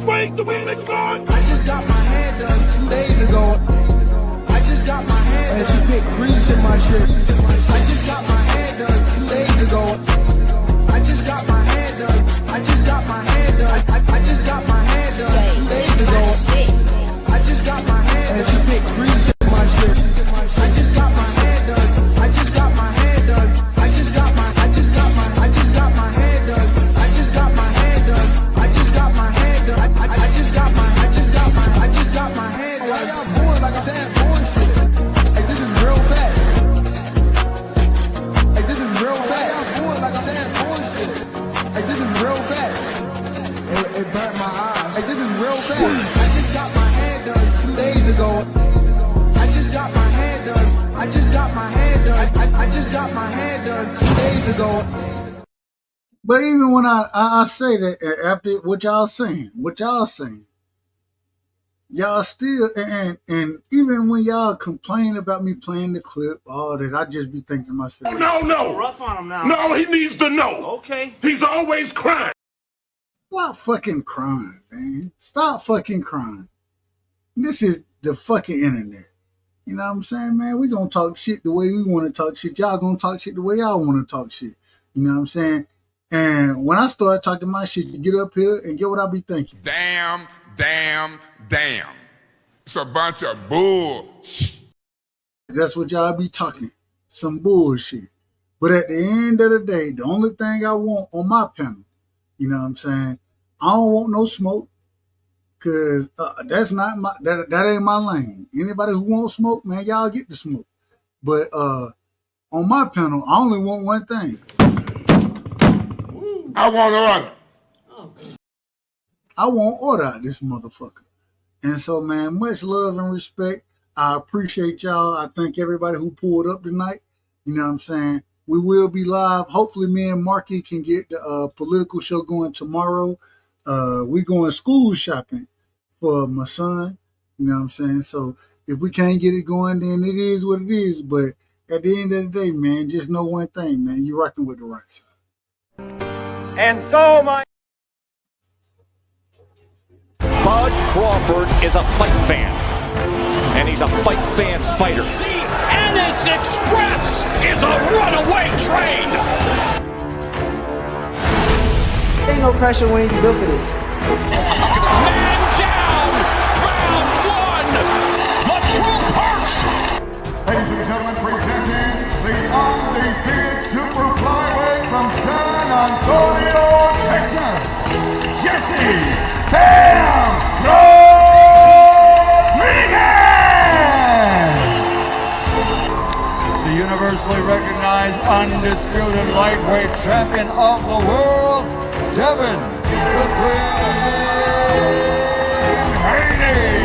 [SPEAKER 2] Swing the women's gone.
[SPEAKER 5] I just got my hair done 2 days ago. I just got my hair done. And she put grease in my shit. I just got my hair done 2 days ago. I just got my hair done. I just got my hair done. I just got my hair done 2 days ago. I just got my hair done. And she put grease in my shit. I just got my hair done. I just got my hair done. I just got my hair done. I just got my hair done. I just got my hair done. I just got my hair done. Why y'all booing like I'm saying bullshit? Like, this is real fast. Like, this is real fast. Why y'all booing like I'm saying bullshit? Like, this is real fast. It burnt my eyes. Like, this is real fast. I just got my hair done 2 days ago. I just got my hair done. I just got my hair done. I just got my hair done 2 days ago.
[SPEAKER 6] But even when I say that, after what y'all saying, y'all still, and even when y'all complain about me playing the clip, all that, I just be thinking to myself,
[SPEAKER 2] No.
[SPEAKER 16] Rough on him now.
[SPEAKER 2] No, he needs to know.
[SPEAKER 16] Okay.
[SPEAKER 2] He's always crying.
[SPEAKER 6] Stop fucking crying, man. Stop fucking crying. This is the fucking internet. You know what I'm saying, man? We gonna talk shit the way we want to talk shit. Y'all gonna talk shit the way y'all want to talk shit. You know what I'm saying? And when I start talking my shit, you get up here and get what I be thinking.
[SPEAKER 14] Damn. It's a bunch of bullshit.
[SPEAKER 6] That's what y'all be talking. Some bullshit. But at the end of the day, the only thing I want on my panel, you know what I'm saying? I don't want no smoke. Cause that's not my that ain't my lane. Anybody who wants smoke, man, y'all get the smoke. But on my panel, I only want one thing.
[SPEAKER 14] I want order.
[SPEAKER 6] I want order out this motherfucker. And so, man, much love and respect. I appreciate y'all. I thank everybody who pulled up tonight. You know what I'm saying? We will be live. Hopefully, me and Marky can get the political show going tomorrow. We going school shopping for my son. You know what I'm saying? So if we can't get it going, then it is what it is. But at the end of the day, man, just know one thing, man. You're rocking with the right side.
[SPEAKER 2] And so my Bud Crawford is a fight fan, and he's a fight fan's fighter. The Ennis Express is a runaway train.
[SPEAKER 5] Ain't no pressure when you built for this.
[SPEAKER 2] Man down, round one. The truth hurts.
[SPEAKER 4] Ladies and gentlemen, presenting the undefeated super flyweight from San Antonio, Texas, Jesse Bam Rodriguez! The universally recognized undisputed lightweight champion of the world, Devin the Dream Haney!